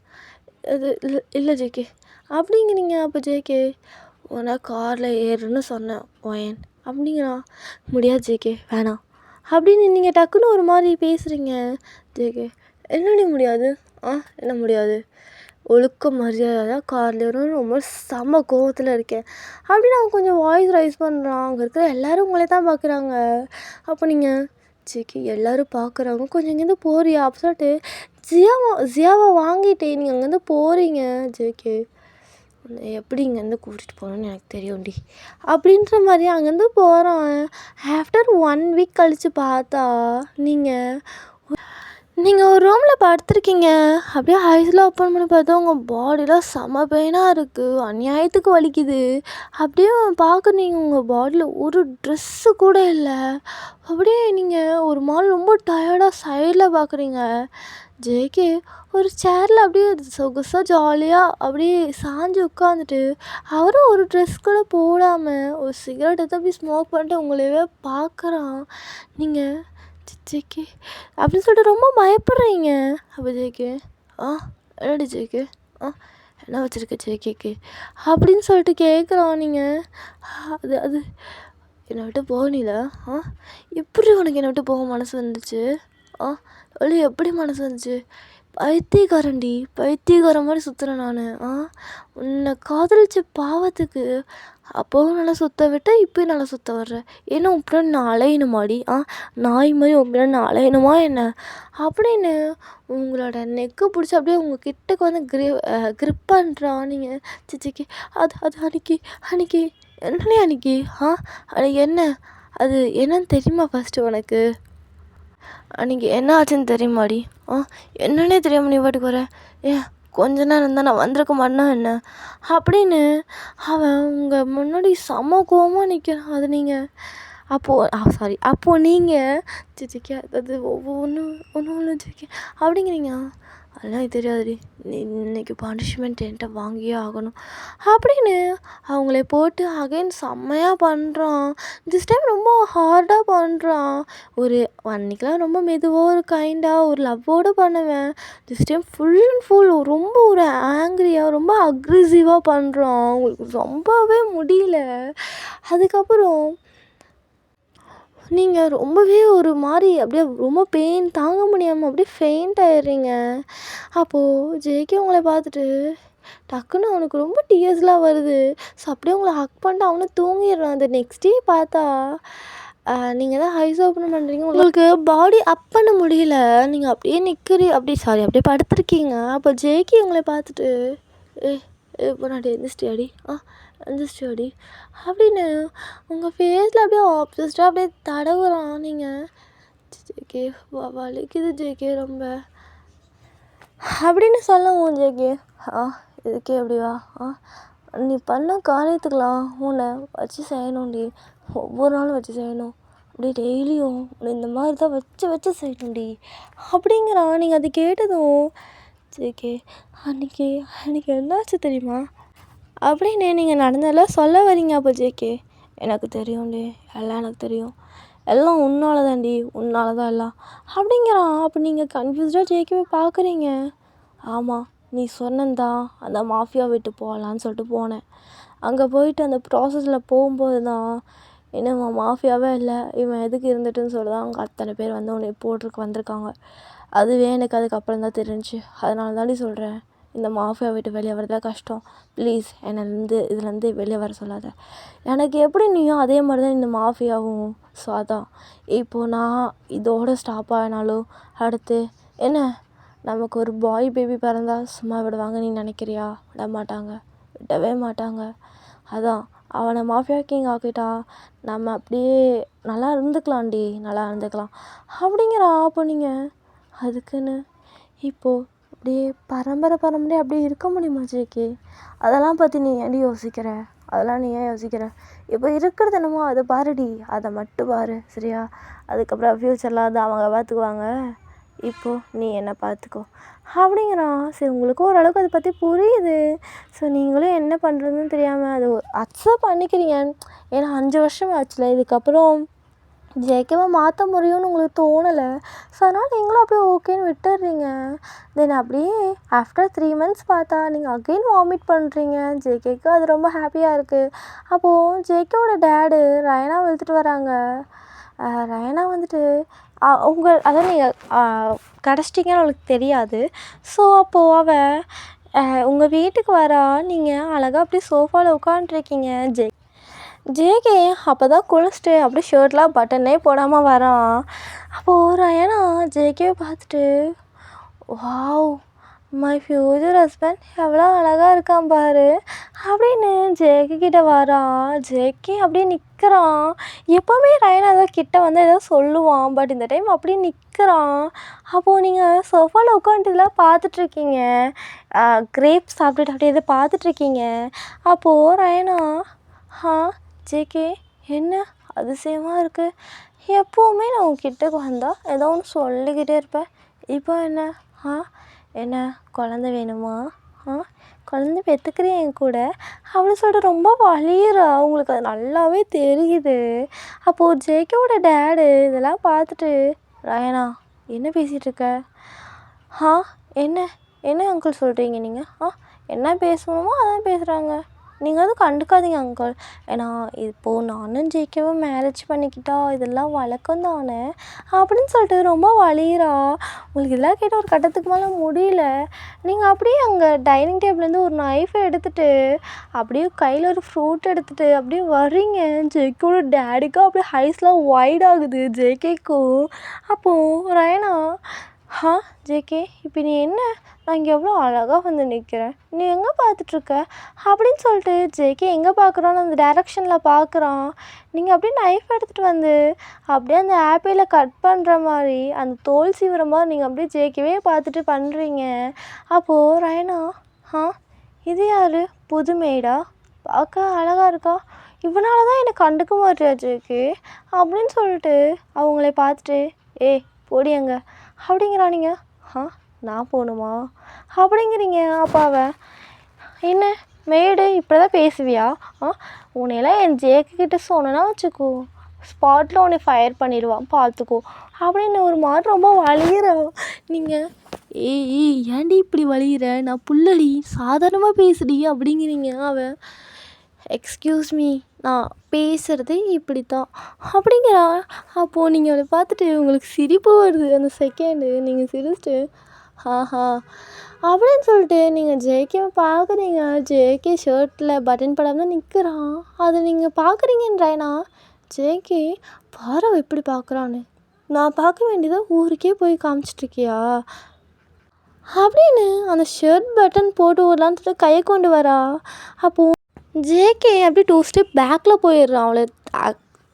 அது இல்லை ஜேகே அப்படிங்கிறீங்க. அப்போ ஜேகே உன்னை காரில் ஏறுன்னு சொன்னேன் ஒயன் அப்படிங்கிறான். முடியாது ஜேகே வேணாம் அப்படின்னு நீங்கள் டக்குன்னு ஒரு மாதிரி பேசுகிறீங்க. ஜேகே என்னடி முடியாது என்ன முடியாது, ஒழுக்க மரியாதை தான் காரில் ஏறணும், ரொம்ப செம்ம கோவத்தில் இருக்கேன் அப்படின்னு அவன் கொஞ்சம் வாய்ஸ் ரைஸ் பண்ணுறான். அங்கே இருக்கிற எல்லோரும் உங்களே தான் பார்க்குறாங்க. அப்போ நீங்கள் ஜேகே எல்லோரும் பார்க்குறாங்க, கொஞ்சம் இங்கேருந்து போறியா அப்படி சொல்லிட்டு ஜியாவை வாங்கிட்டே நீங்கள் அங்கேருந்து போகிறீங்க ஜேகே, எப்படி இங்கேருந்து கூட்டிகிட்டு போகணுன்னு எனக்கு தெரியும்டி அப்படின்ற மாதிரி அங்கேருந்து போகிறான். ஆஃப்டர் 1 வீக் கழித்து பார்த்தா நீங்கள் ஒரு ரூமில் படுத்துருக்கீங்க. அப்படியே ஐஸ்லாம் ஓப்பன் பண்ணி பார்த்தா உங்கள் பாடிலாம் செம பெயினாக இருக்குது, அநியாயத்துக்கு வலிக்குது. அப்படியே பார்க்குறீங்க உங்கள் பாடியில் ஒரு ட்ரெஸ்ஸு கூட இல்லை. அப்படியே நீங்கள் ஒரு மாதிரி ரொம்ப டயர்டாக சைடில் பார்க்குறீங்க. ஜேகே ஒரு சேரில் அப்படியே சொகுசாக ஜாலியாக அப்படியே சாஞ்சு உட்காந்துட்டு அவரும் ஒரு ட்ரெஸ் கூட போடாமல் ஒரு சிகரெட் எடுத்து அப்படியே ஸ்மோக் பண்ணிட்டு உங்களையவே பார்க்குறான். நீங்கள் ஜேகே அப்படின்னு சொல்லிட்டு ரொம்ப பயப்படுறீங்க. அப்போ ஜேகே என்னடி ஜேகே என்ன வச்சுருக்க ஜேகேக்கு அப்படின்னு சொல்லிட்டு கேட்குறான். நீங்கள் அது அது என்னை விட்டு போகணில எப்படி உனக்கு என்னை விட்டு போக மனசு வந்துச்சு? எப்படி மனசு வந்துச்சு? பைத்தியக்காரன் மாதிரி சுற்றுறேன் நான். உன்னை காதலிச்ச பாவத்துக்கு அப்போவும் நல்லா சுற்ற விட்டேன், இப்போயும் நல்லா சுற்ற வர்றேன். ஏன்னா உப்பிட நான் அலையணுமாடி? நாய் மாதிரி உப்பிட நான் அலையணுமா என்ன அப்படின்னு உங்களோட நெக்கை பிடிச்சி அப்படியே உங்கள் கிட்டக்கு வந்து கிரிப் பண்ணுறான். நீங்கள் சிச்சிக்கு அது அது அன்னைக்கு என்னன்னே அன்னைக்கு என்ன அது என்னன்னு தெரியுமா? ஃபஸ்ட்டு உனக்கு அன்றைக்கி என்ன ஆச்சுன்னு தெரியுமாடி? என்னன்னே தெரியாமல் நீ பாட்டுக்கு வர, கொஞ்ச நேரம் இருந்தால் நான் வந்திருக்க மாட்டேனா என்ன அப்படின்னு அவன் உங்கள் முன்னாடி செம கோவமாக நிற்கிறான். அது நீங்கள் அப்போது நீங்கள் சிச்சிக்கா அது ஒன்றும் சிக்கி அப்படிங்கிறீங்க. அதெல்லாம் எனக்கு தெரியாதுடி, நீ இன்றைக்கி பனிஷ்மெண்ட் என்கிட்ட வாங்கியே ஆகணும் அப்படின்னு அவங்கள போட்டு அகைன் செம்மையாக பண்ணுறான். திஸ் டைம் ரொம்ப ஹார்டாக பண்ணுறான். அன்றைக்கெலாம் ரொம்ப மெதுவாக ஒரு கைண்டாக ஒரு லவ்வோடு பண்ணுவேன். This time full and full ரொம்ப ஒரு ஆங்க்ரியாக ரொம்ப அக்ரெசிவாக பண்ணுறான். உங்களுக்கு ரொம்பவே முடியல. அதுக்கப்புறம் நீங்கள் ரொம்பவே ஒரு மாதிரி அப்படியே ரொம்ப பெயின் தாங்க முடியாமல் அப்படியே ஃபெயிண்ட் ஆயிடுறீங்க. அப்போது ஜேகே உங்களை பார்த்துட்டு டக்குன்னு அவனுக்கு ரொம்ப டியர்ஸ்லாம் வருது. ஸோ அப்படியே உங்களை ஹக் பண்ணிட்டு அவனும் தூங்கிடுறான். அந்த நெக்ஸ்ட் டே பார்த்தா நீங்கள் தான் ஐஸ் ஓப்பன் பண்ணுறீங்க, உங்களுக்கு பாடி அப் பண்ண முடியல, நீங்கள் அப்படியே அப்படியே படுத்துருக்கீங்க. அப்போ ஜேகே உங்களை பார்த்துட்டு போனாடி எந்திரிச்சியாடி அப்படின்னு உங்கள் ஃபேஸில் அப்படியே ஆப்சஸ்டாக அப்படியே தடவுறான். நீங்கள் ஜேகே வலிக்குது ஜேகே ரொம்ப அப்படின்னு சொல்லவும் ஜேகே இதுக்கே அப்படிவா நீ பண்ண காரியத்துக்கெலாம் உன்னை வச்சு செய்யணும்டி, ஒவ்வொரு நாளும் வச்சு செய்யணும், அப்படியே டெய்லியும் உன்னை இந்த மாதிரி தான் வச்சு செய்யணும்டி அப்படிங்கிறான். நீங்கள் அது கேட்டதும் ஜேகே அன்றைக்கி என்னாச்சு தெரியுமா அப்படின்னு நீங்கள் நடந்ததெல்லாம் சொல்ல வரீங்க. அப்போ ஜேகே எனக்கு தெரியும்டி, எல்லாம் எனக்கு தெரியும், எல்லாம் உன்னால தான் எல்லாம் அப்படிங்கிறான். அப்போ நீங்கள் கன்ஃபியூஸ்டாக ஜேகேவை பார்க்குறீங்க. ஆமாம், நீ சொன்னந்தான் அந்த மாஃபியா விட்டு போகலான்னு சொல்லிட்டு போனேன். அங்கே போயிட்டு அந்த ப்ராசஸில் போகும்போது தான் இன்னும் மாஃபியாவே இல்லை, இவன் எதுக்கு இருந்துட்டுன்னு சொல்லி தான் அவங்க அத்தனை பேர் வந்து உன்னை போட்டிருக்கு வந்திருக்காங்க. அதுவே எனக்கு அதுக்கப்புறம் தான் தெரிஞ்சிச்சு. அதனால தாண்டி சொல்கிறேன், இந்த மாஃபியா விட்டு வெளியே வரதான் கஷ்டம், ப்ளீஸ் இதுலேருந்து வெளியே வர சொல்லாத. எனக்கு எப்படி நீயோ அதே மாதிரி தான் இந்த மாஃபியாவும். ஸோ அதான் இப்போது நான் இதோட ஸ்டாப் ஆகினாலும் அடுத்து என்ன நமக்கு ஒரு பாய் பேபி பிறந்தால் சும்மா விடுவாங்க நீ நினைக்கிறியா? விடவே மாட்டாங்க. அதான் அவனை மாஃபியா கிங் ஆக்கிட்டா நம்ம அப்படியே நல்லா இருந்துக்கலாம் அப்படிங்கிறான். அப்போ நீங்கள் அதுக்குன்னு இப்போது அப்படியே பரம்பரையாக அப்படியே இருக்க முடியுமா ஜேகே? அதெல்லாம் பற்றி நீ ஏன் யோசிக்கிற? இப்போ இருக்கிறது என்னமோ அதை பாருடி, அதை மட்டும் பாரு சரியா? அதுக்கப்புறம் ஃப்யூச்சரில் அது அவங்க பார்த்துக்குவாங்க, இப்போது நீ என்ன பார்த்துக்கோ அப்படிங்கிறான். சரி, உங்களுக்கு ஓரளவுக்கு அதை பற்றி புரியுது. ஸோ நீங்களும் என்ன பண்ணுறதுன்னு தெரியாமல் அதை அக்செப்ட் பண்ணிக்கிறீங்க. ஏன்னா 5 வருஷம் ஆச்சுல, இதுக்கப்புறம் ஜேகேவை மாற்ற முடியும்னு உங்களுக்கு தோணலை. ஸோ அதனால் நீங்களும் அப்படியே ஓகேன்னு விட்டுடுறீங்க. தென் அப்படியே ஆஃப்டர் 3 months பார்த்தா நீங்கள் அகெயின் வாமிட் பண்ணுறீங்க. ஜேகேக்கு அது ரொம்ப ஹாப்பியாக இருக்குது. அப்போது ஜேகேவோட டேடு ரயனா இழுத்துட்டு வராங்க. ரயனா வந்துட்டு அதாவது நீங்கள் கிடச்சிட்டிங்கன்னு அவளுக்கு தெரியாது. ஸோ அப்போது அவள் உங்கள் வீட்டுக்கு வரா. நீங்கள் அழகாக அப்படியே சோஃபாவில் உட்காந்துருக்கீங்க. ஜேகே அப்போ தான் குளிச்சுட்டு அப்படியே ஷர்ட்லாம் பட்டனே போடாமல் வரான். அப்போது ரயானா ஜேகேவை பார்த்துட்டு, வாவ், மை ஃப்யூச்சர் ஹஸ்பண்ட் எவ்வளோ அழகாக இருக்கான் பாரு அப்படின்னு ஜேகே கிட்ட வரான். ஜேகே அப்படியே நிற்கிறான். எப்போவுமே ரயானா ஏதோ கிட்ட வந்து ஏதோ சொல்லுவான், பட் இந்த டைம் அப்படியே நிற்கிறான். அப்போது நீங்கள் சோஃபாவில் உட்காந்துட்டு இதெல்லாம் பார்த்துட்ருக்கீங்க, கிரேப்ஸ் சாப்பிட்டுட்டு அப்படியே இதை பார்த்துட்ருக்கீங்க. அப்போது ரயானா, ஜேகே என்ன அதிசயமாக இருக்குது, எப்போவுமே நான் உங்ககிட்ட வந்தால் ஏதோ ஒன்று சொல்லிக்கிட்டே இருப்பேன், இப்போ என்ன என்ன குழந்த வேணுமா, குழந்த பெற்றுக்கிறியா என் கூட அப்படின்னு சொல்லிட்டு ரொம்ப வலியுறா. அவங்களுக்கு அது நல்லாவே தெரியுது. அப்போது ஜேகேவோட டேடு இதெல்லாம் பார்த்துட்டு, ரயானா என்ன பேசிகிட்ருக்க, என்ன என்ன அங்கிள் சொல்கிறீங்க நீங்கள், என்ன பேசணுமோ அதான் பேசுகிறாங்க, நீங்கள் அதுவும் கண்டுக்காதீங்க அங்கிள். ஏன்னா இப்போது நானும் ஜேகேவும் மேரேஜ் பண்ணிக்கிட்டா இதெல்லாம் வழக்கம் தானே அப்படின்னு சொல்லிட்டு ரொம்ப வலியுறா. உங்களுக்கு இதெல்லாம் கேட்டால் ஒரு கட்டத்துக்கு மேலே முடியல. நீங்கள் அப்படியே அங்கே டைனிங் டேபிள்லேருந்து ஒரு நைஃபை எடுத்துகிட்டு அப்படியே கையில் ஒரு ஃப்ரூட் எடுத்துகிட்டு அப்படியே வர்றீங்க. ஜேகேவோட டேடிக்கும் அப்படியே ஹைஸ்லாம் வைட் ஆகுது ஜேகேக்கும். அப்போது ரயானா, ஜேகே இப்போ நீ என்ன, நான் இங்கே எவ்வளோ அழகாக வந்து நிற்கிறேன், நீ எங்கே பார்த்துட்ருக்க அப்படின்னு சொல்லிட்டு ஜேகே எங்கே பார்க்குறான்னு அந்த டைரக்ஷனில் பார்க்குறான். நீங்கள் அப்படியே நைஃப் எடுத்துகிட்டு வந்து அப்படியே அந்த ஆப்பிளில் கட் பண்ணுற மாதிரி அந்த தோல் சீவுற மாதிரி நீங்கள் அப்படியே ஜேகேவே பார்த்துட்டு பண்ணுறீங்க. அப்போது ரயானா, இது யார், புது மெய்டா, பார்க்க அழகாக இருக்கா, இவனால தான் என்னை கண்டுக்க மாட்டியா ஜேகே அப்படின்னு சொல்லிட்டு அவங்களே பார்த்துட்டு, போடியாங்க அப்படிங்கிறானிங்க. நான் போகணுமா அப்படிங்கிறீங்க. அப்பாவை என்ன மேடு இப்படி தான் பேசுவியா, உன்னையெல்லாம் என் ஜேக்கிட்ட சொன்னேன்னா வச்சுக்கோ, ஸ்பாட்டில் உன்னை ஃபயர் பண்ணிடுவான் பார்த்துக்கோ அப்படின்னு ஒரு மாதிரி ரொம்ப வலியுறா. நீங்கள் ஏன்டி இப்படி வலியுற, நான் புள்ளடி சாதாரணமாக பேசுடி அப்படிங்கிறீங்க. அவன் எக்ஸ்கியூஸ் மீ, நான் பேசுகிறது இப்படி தான் அப்படிங்கிறா. அப்போது நீங்கள் அவளை பார்த்துட்டு உங்களுக்கு சிரிப்பு வருது. அந்த செகண்டு நீங்கள் சிரிச்சிட்டு அப்படின்னு சொல்லிட்டு நீங்கள் ஜேகேவை பார்க்குறீங்க. ஜேகே ஷர்ட்டில் பட்டன் படாமல் தான் நிற்கிறான். அதை நீங்கள் பார்க்குறீங்கன்றானா, ஜேகே பாரு எப்படி பார்க்குறான்னு, நான் பார்க்க வேண்டியதை ஊருக்கே போய் காமிச்சிட்ருக்கியா அப்படின்னு அந்த ஷர்ட் பட்டன் போட்டு விடலான்னு சொல்லிட்டு கையை கொண்டு வரா. அப்போது ஜேகே அப்படி 2 ஸ்டெப் பேக்கில் போயிடுறான். அவளை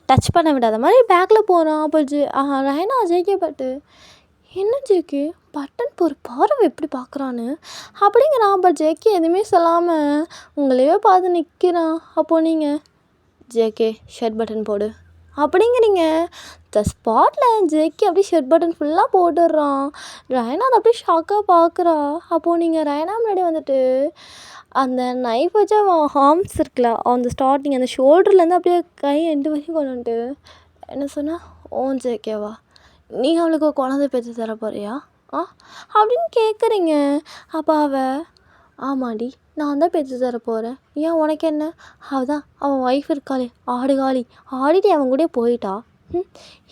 டச் பண்ண விடாத மாதிரி பேக்கில் போகிறான். அப்போ ரயானா ஜேகே பட்டு, என்ன ஜேகே பட்டன் போகிற பார்வை எப்படி பார்க்குறான்னு அப்படிங்கிறான். பட் ஜேகே எதுவுமே சொல்லாமல் உங்களையே பார்த்து நிற்கிறான். அப்போது நீங்கள் ஜேகே ஷர்ட் பட்டன் போடு அப்படிங்கிறீங்க. த ஸ்பாட்டில் ஜேகே அப்படியே ஷர்ட் பட்டன் ஃபுல்லாக போட்டுடுறான். ரயானா அதை அப்படியே ஷாக்காக பார்க்குறா. அப்போது நீங்கள் ரயானா முன்னாடி வந்துட்டு அந்த நைஃப் வச்சு அவன் ஹார்ம்ஸ் இருக்குல்ல, அந்த ஸ்டார்டிங் அந்த ஷோல்டர்லேருந்து அப்படியே கை எண்டு வரைக்கும் கொண்டு வந்துட்டு என்ன சொன்னா, ஜேகேவா நீ அவளுக்கு குழந்தை பெற்று தர போறியா அப்படின்னு கேட்குறீங்க. அப்போ ஆமாடி நான் தான் பெற்று தர போகிறேன், ஏன் உனக்கு என்ன, அவன் ஒய்ஃப் இருக்காளே ஆடிட்டு அவன் கூட போயிட்டா,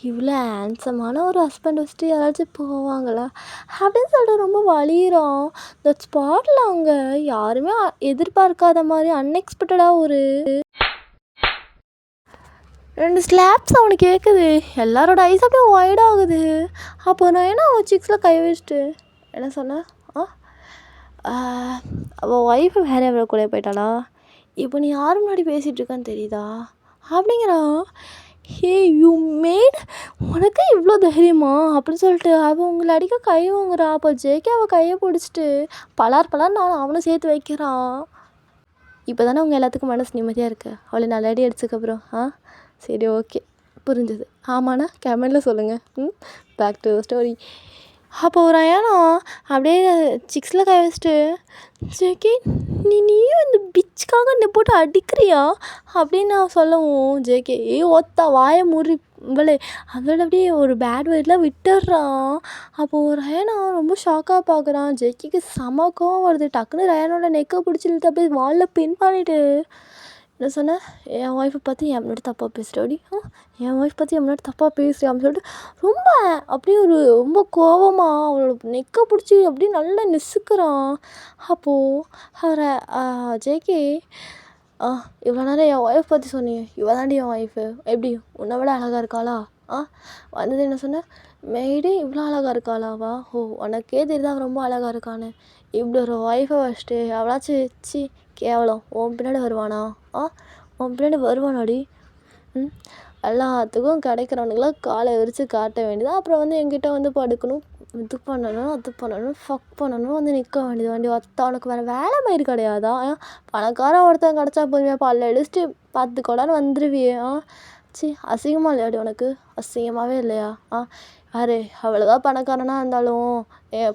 இவ்வளோ ஹேண்ட்ஸமான ஒரு ஹஸ்பண்ட் வச்சுட்டு யாராச்சும் போவாங்களா அப்படின்னு சொல்லிட்டு ரொம்ப வலியுறோம். இந்த ஸ்பாட்டில் அவங்க யாருமே எதிர்பார்க்காத மாதிரி அன்எக்ஸ்பெக்டடாக ஒரு 2 ஸ்லாப்ஸ் அவனுக்கு கேட்குது. எல்லாரோட ஐஸ் அப்படியே ஒய்ட் ஆகுது. அப்போ நான் என்ன அவன் சிக்ஸில் கை வச்சுட்டு என்ன சொன்னேன், அவள் ஒய்ஃபு வேறு எவ்வளோ கூட போயிட்டாளா, இப்போ நீ யார் முன்னாடி பேசிகிட்டு இருக்கான்னு தெரியுதா அப்படிங்கிறான். யூ மேட், உனக்கு இவ்வளோ தைரியமா அப்படின்னு சொல்லிட்டு அவள் உங்களை அடிக்க கை வாங்குறா. அப்போ ஜேகே அவள் கையை பிடிச்சிட்டு பலார் நான் அவனை சேர்த்து வைக்கிறான். இப்போ தானே உங்கள் எல்லாத்துக்கும் மனசு நிம்மதியாக இருக்குது, அவளை நல்ல அடி அடிச்சதுக்கப்புறம் சரி ஓகே புரிஞ்சுது, ஆமாண்ணா கமெண்டில் சொல்லுங்கள். Back to story. அப்போது ரயானா அப்படியே சிக்ஸில் கை வச்சுட்டு, ஜேகே நீயும் இந்த பிச்சுக்காக நீ போட்டு அடிக்கிறியா அப்படின்னு நான் சொல்லவும், ஜேகே ஒத்தா வாயை முறி இவளே அதோட அப்படியே ஒரு பேட் வேர்ட்லாம் விட்டுடுறான். அப்போது ரயானா ரொம்ப ஷாக்காக பார்க்குறான். ஜேகேக்கு செமக்கம் வருது. டக்குன்னு ரயானோட நெக்கை பிடிச்சி இழுத்து அப்படியே வாலில் பின் பண்ணிவிட்டு என்ன சொன்னேன், என் ஒய்ஃபை பார்த்து என் முன்னாடி தப்பாக பேசுகிறோடி, என் ஒய்ஃப் பார்த்து என் முன்னாடி தப்பாக பேசுகிறேன் அப்படின்னு சொல்லிட்டு ரொம்ப அப்படியே ரொம்ப கோபமாக அவளோட நெக்கை பிடிச்சி அப்படியே நல்லா நெசுக்கிறான். அப்போது அவரை ஜேகே இவ்வளோ நேரம் என் ஒய்ஃப் பற்றி சொன்னீங்க, இவ தாண்டி என் ஒய்ஃபு, எப்படி உன்னை விட அழகாக இருக்காளா? வந்தது என்ன சொன்ன, மெய்டே இவ்வளோ அழகாக இருக்காளாவா? உனக்கே தெரியுதா அவள் ரொம்ப அழகாக இருக்கான்னு. இப்படி ஒரு ஒய்ஃபை வச்சுட்டு அவளாச்சும் சி கேவலம் உன் பின்னாடி வருவானா? உன் பின்னாடி வருவானாடி? எல்லாத்துக்கும் கிடைக்கிறவனுங்களாம் காலை விரித்து காட்ட வேண்டியது, அப்புறம் வந்து என்கிட்ட வந்து படுக்கணும், இது பண்ணணும், அது பண்ணணும், ஃபக் பண்ணணும், வந்து நிற்க வேண்டியது அவனுக்கு வேறு வேலை மயிர் கிடையாதா? பணக்காரன் ஒருத்தன் கிடச்சா போதுமே, பல்ல அடிச்சுட்டு பார்த்துக்கோடான்னு வந்துடுவியே. சி அசிங்கமாக இல்லையாடி உனக்கு? அசிங்கமாகவே இல்லையா? யாரு அவ்வளோதான் பணக்காரனாக இருந்தாலும்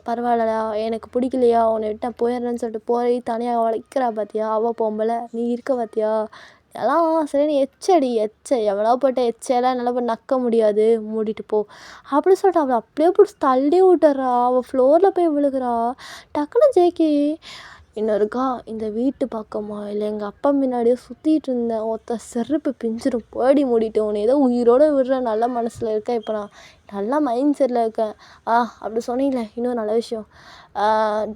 பரவாயில்லடா, எனக்கு பிடிக்கலையா, உன்னை விட்டு நான் போயிடுறேன்னு சொல்லிட்டு போய் தனியாக உழைக்கிறா பார்த்தியா? அவள் பொம்பளை, நீ இருக்க பார்த்தியா? எல்லாம் சரி, நீ எச்சடி எவ்வளோ போட்ட எச்சையெல்லாம் என்னால் போய் நக்க முடியாது, மூடிட்டு போ அப்படி சொல்லிட்டு அவளை அப்படியே பிடிச்சி தள்ளி விட்டுறா. அவள் ஃப்ளோரில் போய் விழுகிறா. டக்குன்னு ஜேகே இன்னொருக்கா இந்த வீட்டு பக்கமா இல்லை எங்கள் அப்பா முன்னாடியே சுற்றிட்டு இருந்தேன், ஒருத்த செருப்பு பிஞ்சிடும், போடி மூடிட்டு, உன்னை ஏதோ உயிரோடு விடுற நல்ல மனசில் இருக்கேன், இப்போ நான் நல்லா மைண்ட் செட்டில் இருக்கேன். அப்படி சொன்னீங்களே இன்னும் நல்ல விஷயம்,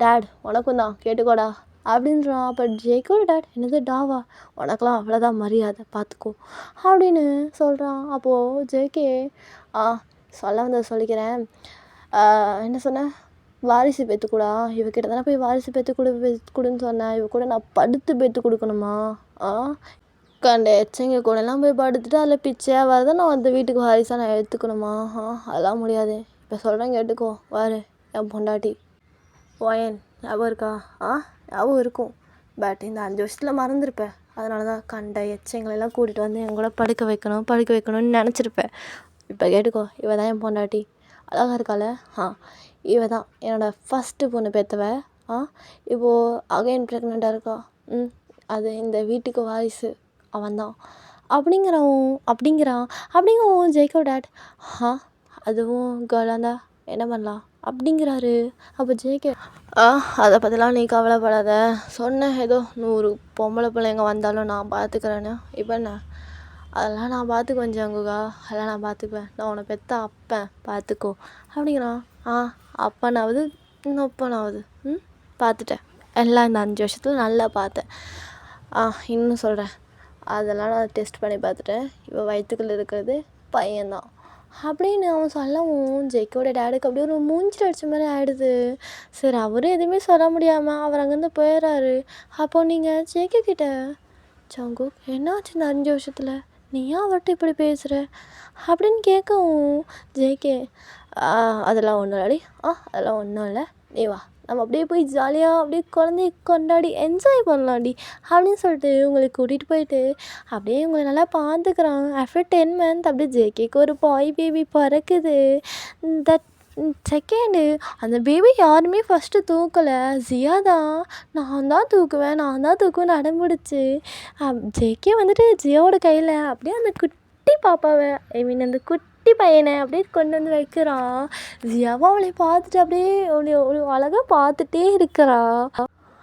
டேட் உனக்கும் தான் கேட்டுக்கோடா அப்படின்றான். அப்போ ஜேக்கோட டேட், என்னது டாவா, உனக்கெல்லாம் அவ்வளோதான் மரியாதை பார்த்துக்கோ அப்படின்னு சொல்கிறான். அப்போது ஜேகே சொல்ல வந்ததை சொல்லிக்கிறேன். என்ன சொன்னேன், வாரிசு பெற்றுக்கூடா, இவக்கிட்ட தானே போய் வாரிசு பெற்றுக்குடுன்னு சொன்னேன், இவ கூட நான் படுத்து பெற்று கொடுக்கணுமா? கண்ட எச்சங்க கூடலாம் போய் படுத்துட்டு அதில் பிச்சையாக வரதை நான் அந்த வீட்டுக்கு வாரிசாக நான் எடுத்துக்கணுமா? அதெல்லாம் முடியாது. இப்போ சொல்கிறேன் கேட்டுக்கோ, வாரு என் பொண்டாட்டி ஓயன் ஞாபகம் இருக்கா? ஞாபகம் இருக்கும், பட் இந்த 5 வருஷத்தில் மறந்துருப்பேன். அதனால தான் கண்ட எச்சங்களெல்லாம் கூட்டிகிட்டு வந்து என் கூட படுக்க வைக்கணும்னு நினச்சிருப்பேன். இப்போ கேட்டுக்கோ, இவ தான் என் பொண்டாட்டி, அழகாக இருக்காள? இவ தான் என்னோடய ஃபஸ்ட்டு பொண்ணு பெற்றவ. இப்போது அகைன் ப்ரெக்னெண்ட்டாக இருக்கா. அது இந்த வீட்டுக்கு வாரிசு அவன்தான் அப்படிங்கிறான் ஜெய்கோ டேட். அதுவும் கேர்ளாக இருந்தா என்ன பண்ணலாம் அப்படிங்கிறாரு. அப்போ ஜேகே அதை பற்றிலாம் நீ கவலைப்படாத, சொன்னேன் ஏதோ 100 பொம்பளை பிள்ளைங்க வந்தாலும் நான் பார்த்துக்கிறேன்னு. இப்போ என்ன, அதெல்லாம் நான் பார்த்துக்குவேன் ஜங்குகா, அதெல்லாம் நான் பார்த்துக்குவேன், நான் உன்னை பெற்ற அப்பேன், பார்த்துக்கோ அப்படிங்கிறான். அப்பனாவது நொப்பனாவது பார்த்துட்டேன், எல்லாம் இந்த 5 வருஷத்தில் நல்லா பார்த்தேன். இன்னும் சொல்கிறேன், அதெல்லாம் நான் டெஸ்ட் பண்ணி பார்த்துட்டேன், இவள் வயிற்றுக்குள்ளே இருக்கிறது பையன்தான் அப்படின்னு அவன் சொல்லவும் ஜெய்கோட டேடுக்கு அப்படியே ஒரு மூஞ்சில் அடித்த மாதிரி ஆகிடுது. சரி, அவரும் எதுவுமே சொல்ல முடியாமல் அவர் அங்கேருந்து போயிடுறாரு. அப்போது நீங்கள் ஜேகே கிட்ட, ஜங்கு என்னாச்சு இந்த 5 வருஷத்தில், நீ ஏன் அவர்கிட்ட இப்படி பேசுகிற அப்படின்னு கேட்கவும் ஜேகே அதெல்லாம் ஒன்றும் இல்லடி, அதெல்லாம் ஒன்றும் இல்லை, நீ வா நம்ம அப்படியே போய் ஜாலியாக அப்படியே குழந்தைய கொண்டாடி என்ஜாய் பண்ணலாம்டி அப்படின்னு சொல்லிட்டு உங்களை கூட்டிகிட்டு போயிட்டு அப்படியே உங்களை நல்லா பார்த்துக்குறான். ஆஃப்டர் 10 months அப்படியே ஜேகேக்கு ஒரு பாய் பேபி பிறக்குது. தட் செகண்டு அந்த பேபி யாருமே ஃபஸ்ட்டு தூக்கலை, ஜியா தான். நான் தான் தூக்குவேன் அடம்பிடிச்சு ஜேகே வந்துட்டு ஜியாவோட கையில் அப்படியே அந்த குட்டி பாப்பாவை அந்த குட்டி பையனை அப்படியே கொண்டு வந்து வைக்கிறான். ஜியாவும் அவளை பார்த்துட்டு அப்படியே அழகாக பார்த்துட்டே இருக்கிறா.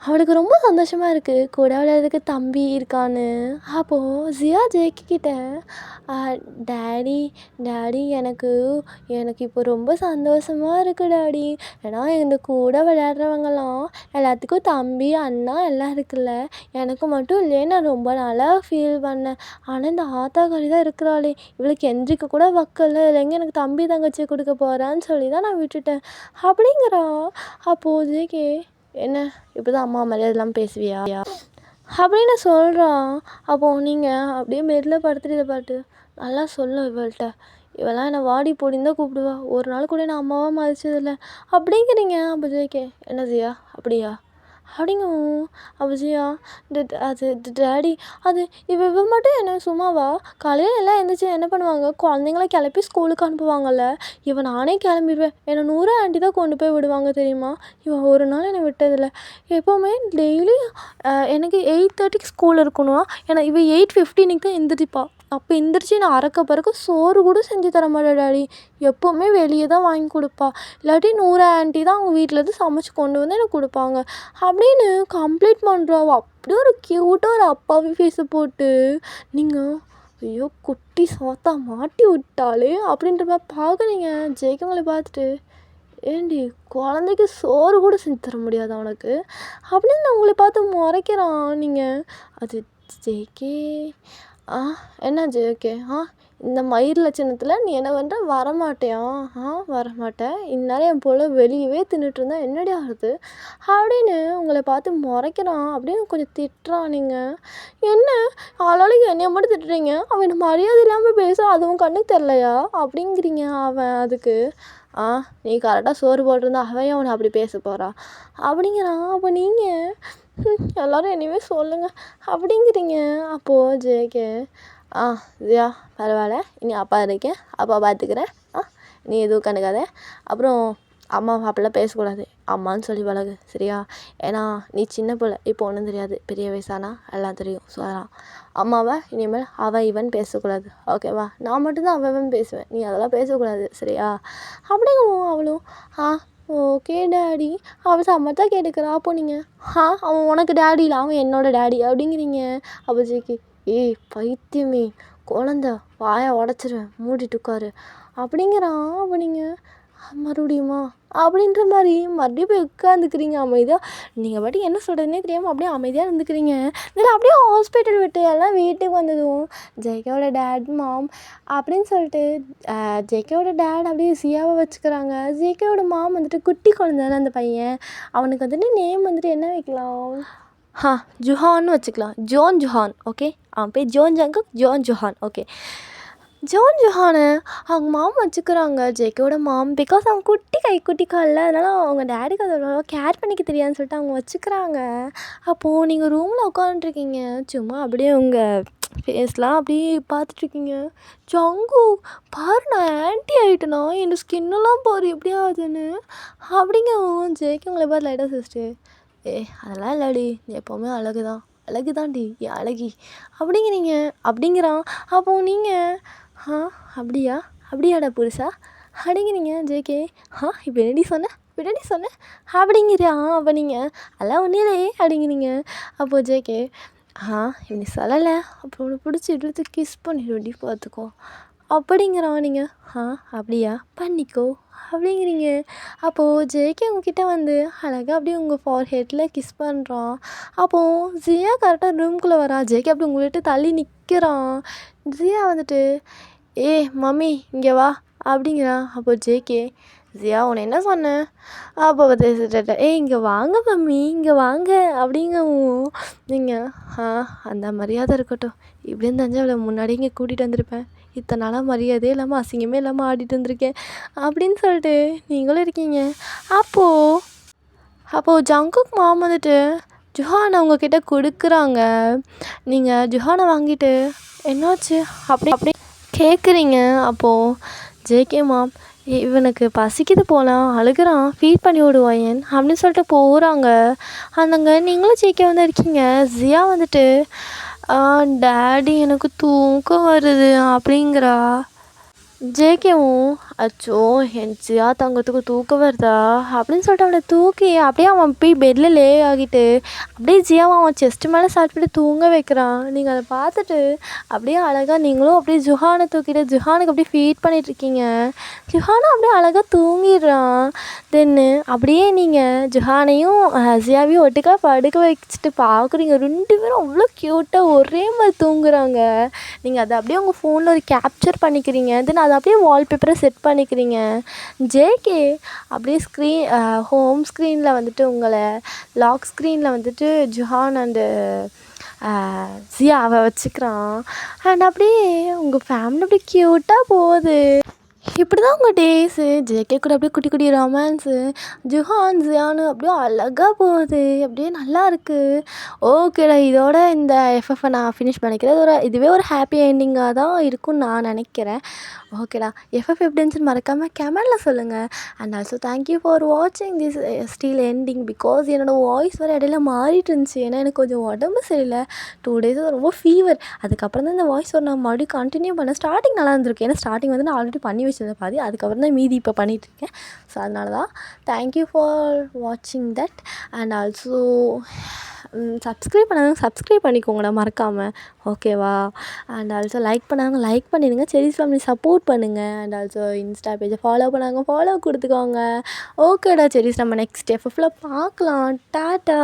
அவளுக்கு ரொம்ப சந்தோஷமாக இருக்குது, கூட விளையாடுறதுக்கு தம்பி இருக்கான்னு. அப்போது ஜியா ஜேகே கிட்ட, டேடி எனக்கு இப்போ ரொம்ப சந்தோஷமாக இருக்குது டாடி, ஏன்னா இந்த கூட விளையாடுறவங்கலாம் எல்லாத்துக்கும் தம்பி அண்ணா எல்லாம் இருக்குல்ல, எனக்கு மட்டும் இல்லையே, நான் ரொம்ப நாளாக ஃபீல் பண்ணேன். ஆனால் இந்த ஆத்தாக்காரி தான் இருக்கிறாளே, இவளுக்கு எந்திரிக்க கூட வக்கல, இல்லைங்க எனக்கு தம்பி தங்கச்சி கொடுக்க போகிறான்னு சொல்லி தான் நான் விட்டுட்டேன் அப்படிங்கிறா. அப்போது ஜேகே, என்ன இப்படி தான் அம்மா மரியாதை இல்லாமல் பேசுவியா அப்படின்னு சொல்கிறான். அப்போது நீங்கள் அப்படியே மெரில் படுத்துட்டு இதை பாட்டு நல்லா சொல்லும் இவள்கிட்ட, இவெல்லாம் என்னை வாடி போடின்னு தான் கூப்பிடுவா, ஒரு நாள் கூட நான் அம்மாவாக மதிச்சதில்லை அப்படிங்கிறீங்க. அப்போ ஜேகே, என்ன ஜியா அப்படியா அப்படிங்கவும், அப்போ ஜியா அது டேடி அது இவ மட்டும் என்ன சும்மாவா, காலையில் எல்லாம் எழுந்திரிச்சி என்ன பண்ணுவாங்க, குழந்தைங்கள கிளப்பி ஸ்கூலுக்கு அனுப்புவாங்கல்ல, இவன் நானே கிளம்பிடுவேன், என்னை 100 ஆண்டி தான் கொண்டு போய் விடுவாங்க தெரியுமா, இவன் ஒரு நாள் என்னை விட்டதில்லை, எப்போவுமே டெய்லி எனக்கு 8:30க்கு ஸ்கூல் இருக்கணும், ஏன்னா இவன் 8:15 தான் எந்திரிப்பா, அப்போ எந்திரிச்சு நான் அறக்க பறக்க சோறு கூட செஞ்சு தர மாட்டேன் டாடி, எப்போவுமே வெளியே தான் வாங்கி கொடுப்பா, இல்லாட்டி 100 ஆண்டி தான் அவங்க வீட்டிலேருந்து சமைச்சு கொண்டு வந்து எனக்கு கொடுப்பாங்க அப்படின்னு கம்ப்ளீட் பண்ணுறா. அப்படியே ஒரு க்யூட்டாக ஒரு அப்பாவி ஃபேஸை போட்டு, நீங்கள் ஐயோ குட்டி சாத்தா மாட்டி விட்டாலே அப்படின்ற மாதிரி பார்க்குறீங்க. ஜெயிக்கவங்களை பார்த்துட்டு, ஏண்டி குழந்தைக்கு சோறு கூட செஞ்சு தர முடியாதா உனக்கு அப்படின்னு உங்களை பார்த்து முறைக்கிறான். நீங்கள் அது ஜேகே ஆ என்ன ஜேகே இந்த மயிர் லட்சணத்தில் நீ என்ன பண்ணுற வரமாட்டியா வரமாட்டேன் இந்நேரம் என் போல் வெளியவே தின்னுட்டு இருந்தா என்னடி ஆகுது அப்படின்னு உங்களை பார்த்து முறைக்கிறான் அப்படின்னு கொஞ்சம் திட்டுறான். நீங்கள் என்ன ஆளாளுக்கு என்னைய மட்டும் திட்டுறீங்க, அவன் மரியாதை இல்லாமல் பேச அதுவும் கண்ணுக்கு தெரிலையா அப்படிங்கிறீங்க. அவன் அதுக்கு நீ கரெக்டாக சோறு போட்டிருந்தா அவன் அவனை அப்படி பேச போகிறா அப்படிங்கிறான். அப்போ நீங்கள் எல்லோரும் என்னையவே சொல்லுங்கள் அப்படிங்கிறீங்க. அப்போது ஜேகே ஜியா பரவாயில்ல, இனி அப்பா இருக்கேன், அப்பா பார்த்துக்கிறேன், நீ எதுவும் கண்டுக்காத. அப்புறம் அம்மா அப்படிலாம் பேசக்கூடாது, அம்மான்னு சொல்லி பழகு சரியா? ஏன்னா நீ சின்ன பிள்ளை, இப்போ ஒன்றும் தெரியாது, பெரிய வயசானா எல்லாம் தெரியும். ஸோ அதான் அம்மாவை இனிமேல் அவன் இவன் பேசக்கூடாது ஓகேவா? நான் மட்டும்தான் அவன் பேசுவேன், நீ அதெல்லாம் பேசக்கூடாது சரியா? அப்படிங்கவும் அவளும் ஓகே டேடி அவள் சம்மத்தான் கேட்டுக்கிறா. அப்போ நீங்கள் அவன் உனக்கு டேடி இல்லை, அவன் என்னோட டேடி அப்படிங்கிறீங்க. அப்போ ஜேகே ஏய் பைத்தியமே குழந்த வாயை உடச்சிருவேன் மூடிட்டு உட்காரு அப்படிங்கிறான். அப்போ நீங்கள் மறுபடியுமா அப்படின்ற மாதிரி மறுபடியும் போய் உட்காந்துக்கிறீங்க அமைதியாக. நீங்கள் பாட்டி என்ன சொல்கிறதுனே தெரியாமல் அப்படியே அமைதியாக இருந்துக்கிறீங்க. இதில் அப்படியே ஹாஸ்பிட்டல் விட்டு எல்லாம் வீட்டுக்கு வந்ததும் ஜேகேவோட டேட் மாம் அப்படின்னு சொல்லிட்டு ஜேகேவோட டேட் அப்படியே சியாவை வச்சுக்கிறாங்க. ஜேகேவோட மாம் வந்துட்டு குட்டி குழந்தைதானே அந்த பையன், அவனுக்கு வந்துட்டு நேம் வந்துட்டு என்ன வைக்கலாம்? ஜுஹான்னு வச்சுக்கலாம், ஜோன் ஜுஹான். ஓகே அவன் பேர் Jeon Jungkook, Jeon Juhan. Okay Jeon ஜுஹானை அவங்க மாம் வச்சுக்கிறாங்க, ஜேகேவோட மாம். பிகாஸ் அவங்க குட்டி காலில், அதனால் அவங்க டேடிக்கு அதை கேர் பண்ணிக்க தெரியாதுன்னு சொல்லிட்டு அவங்க வச்சுக்கிறாங்க. அப்போது நீங்கள் ரூமில் உட்காந்துட்ருக்கீங்க, சும்மா அப்படியே உங்கள் ஃபேஸ்லாம் அப்படியே பார்த்துட்ருக்கீங்க. ஜங்கு பாரு நான் ஆன்ட்டி ஆகிட்டேனா, என்னோடய ஸ்கின்னெல்லாம் பாரு எப்படி ஆகுதுன்னு அப்படிங்க. ஜேகே உங்களை பார்த்து லைட்டாக சிஸ்டர் அதெல்லாம் இல்லடி, நீ எப்போவுமே அழகு தான்டி என் அழகி அப்படிங்கிறீங்க அப்படிங்கிறான். அப்போது நீங்கள் அப்படியாடா புருஷா அப்படிங்கிறீங்க. ஜேகே இப்போ என்னடி சொன்னேன் அப்படிங்கிறான். அப்போ நீங்கள் அதெல்லாம் ஒன்றும் இல்லையே அப்படிங்கிறீங்க. அப்போது ஜேகே இப்படி சொல்லலை, அப்புறம் உன்னை பிடிச்சி எடுத்து கிஸ் பண்ணிடுடி பார்த்துக்கோ அப்படிங்கிறான். நீங்கள் அப்படியா பண்ணிக்கோ அப்படிங்கிறீங்க. அப்போது ஜேகே உங்ககிட்ட வந்து அழகாக அப்படியே உங்கள் ஃபார்ஹெட்டில் கிஸ் பண்ணுறான். அப்போது ஜியா கரெக்டாக ரூம்குள்ளே வரா. ஜேகே அப்படி உங்கள்கிட்ட தள்ளி நிற்கிறான். ஜியா வந்துட்டு மம்மி இங்கே வா அப்படிங்கிறான். அப்போது ஜேகே ஜியா உன்னை என்ன சொன்னேன்? அப்போ இங்கே வாங்க மம்மி இங்கே வாங்க அப்படிங்கவும் நீங்கள் அந்த மரியாதை இருக்கட்டும், இப்படின்னு தெரிஞ்சு அவளை முன்னாடி இங்கே கூட்டிகிட்டு வந்திருப்பேன், இத்தனை நாளாக மரியாதையே இல்லாமல் அசிங்கமே இல்லாமல் ஆடிட்டு வந்திருக்கேன் அப்படின்னு சொல்லிட்டு நீங்களும் இருக்கீங்க. அப்போது ஜங்குக் மாம் வந்துட்டு ஜுஹானை உங்ககிட்ட கொடுக்குறாங்க. நீங்கள் ஜுஹானை வாங்கிட்டு என்னாச்சு அப்படி கேட்குறீங்க. அப்போது ஜேகே மாம் இவனுக்கு பசிக்குது போகலாம், அழுகிறான், ஃபீட் பண்ணி விடுவாயன் அப்படின்னு சொல்லிட்டு போகிறாங்க. அந்தங்க நீங்களும் ஜேகே வந்து இருக்கீங்க. ஜியா வந்துட்டு டேடி எனக்கு தூக்கம் வருது அப்படிங்கிறா. ஜேகேவும் அச்சோ என் ஜியா தங்கத்துக்கு தூக்கம் வருதா அப்படின்னு சொல்லிட்டு அவனை தூக்கி அப்படியே அவன் போய் பெட்டில் லே ஆகிட்டு அப்படியே ஜியாவை அவன் செஸ்ட்டு மேலே சாப்பிட்டு தூங்க வைக்கிறான். நீங்கள் அதை பார்த்துட்டு அப்படியே அழகாக நீங்களும் அப்படியே ஜுஹானை தூக்கிட்டு ஜுஹானுக்கு அப்படியே ஃபீட் பண்ணிகிட்ருக்கீங்க. ஜுஹானும் அப்படியே அழகாக தூங்கிடுறான். தென்னு அப்படியே நீங்கள் ஜுஹானையும் ஜியாவையும் ஒட்டுக்கா படுக்க வச்சுட்டு பார்க்குறீங்க. 2 பேரும் அவ்வளோ க்யூட்டாக ஒரே மாதிரி தூங்குறாங்க. நீங்கள் அதை அப்படியே உங்கள் ஃபோனில் ஒரு கேப்சர் பண்ணிக்கிறீங்க. தென் அதை அப்படியே வால்பேப்பரை செட் பண்ணிக்கிறீங்க. ஜேகே அப்படியே ஹோம் ஸ்க்ரீனில் வந்துட்டு உங்களை லாக் ஸ்க்ரீனில் வந்துட்டு ஜுஹான் அண்டு ஜியாவை வச்சுக்கிறான். அண்ட் அப்படியே உங்கள் ஃபேமிலி அப்படியே க்யூட்டாக போகுது. இப்படி தான் உங்கள் டேஸு. ஜேகே கூட அப்படியே குட்டி ரொமான்ஸு, ஜுஹான் ஜியானு அப்படியே அழகாக போகுது, அப்படியே நல்லா இருக்குது. ஓகேடா, இதோட இந்த எஃப்எஃப்பை நான் ஃபினிஷ் பண்ணிக்கிறேன். இதுவே ஒரு ஹாப்பி எண்டிங்காக தான் இருக்கும்னு நான் நினைக்கிறேன். ஓகேடா, எஃப்எஃப் எப்படி இருந்துச்சுன்னு மறக்காமல் கமெண்டில் சொல்லுங்கள். அண்ட் ஆல்சோ தேங்க்யூ ஃபார் வாட்சிங் திஸ் ஸ்டில் எண்டிங். பிகாஸ் என்னோடய வாய்ஸ் வேறு இடையில மாறிட்டு இருந்துச்சு. ஏன்னா எனக்கு கொஞ்சம் உடம்பு சரியில்லை, 2 days ரொம்ப ஃபீவர். அதுக்கப்புறம் தான் இந்த வாய்ஸ் நான் மறுபடியும் கண்டினியூ பண்ணேன். ஸ்டார்டிங் நல்லா இருந்திருக்கு, ஏன்னா ஸ்டார்டிங் வந்து நான் ஆல்ரெடி பண்ணி வச்சிருந்தேன் பாதி, அதுக்கப்புறம் தான் மீதி இப்போ பண்ணிகிட்ருக்கேன். ஸோ அதனால தான் தேங்க்யூ ஃபார் வாட்சிங் தட். அண்ட் ஆல்சோ சப்ஸ்கிரைப் பண்ணிக்கோங்கடா மறக்காமல், ஓகேவா? அண்ட் ஆல்சோ லைக் பண்ணாங்க லைக் பண்ணிடுங்க, செரிஸ் ஃபேமிலி சப்போர்ட் பண்ணுங்கள். அண்ட் ஆல்சோ இன்ஸ்டா பேஜை ஃபாலோ பண்ணாங்க ஃபாலோ கொடுத்துக்கோங்க. ஓகேடா செரிஸ், நம்ம நெக்ஸ்ட் எஃப்எஃப்ல பார்க்கலாம். டாட்டா.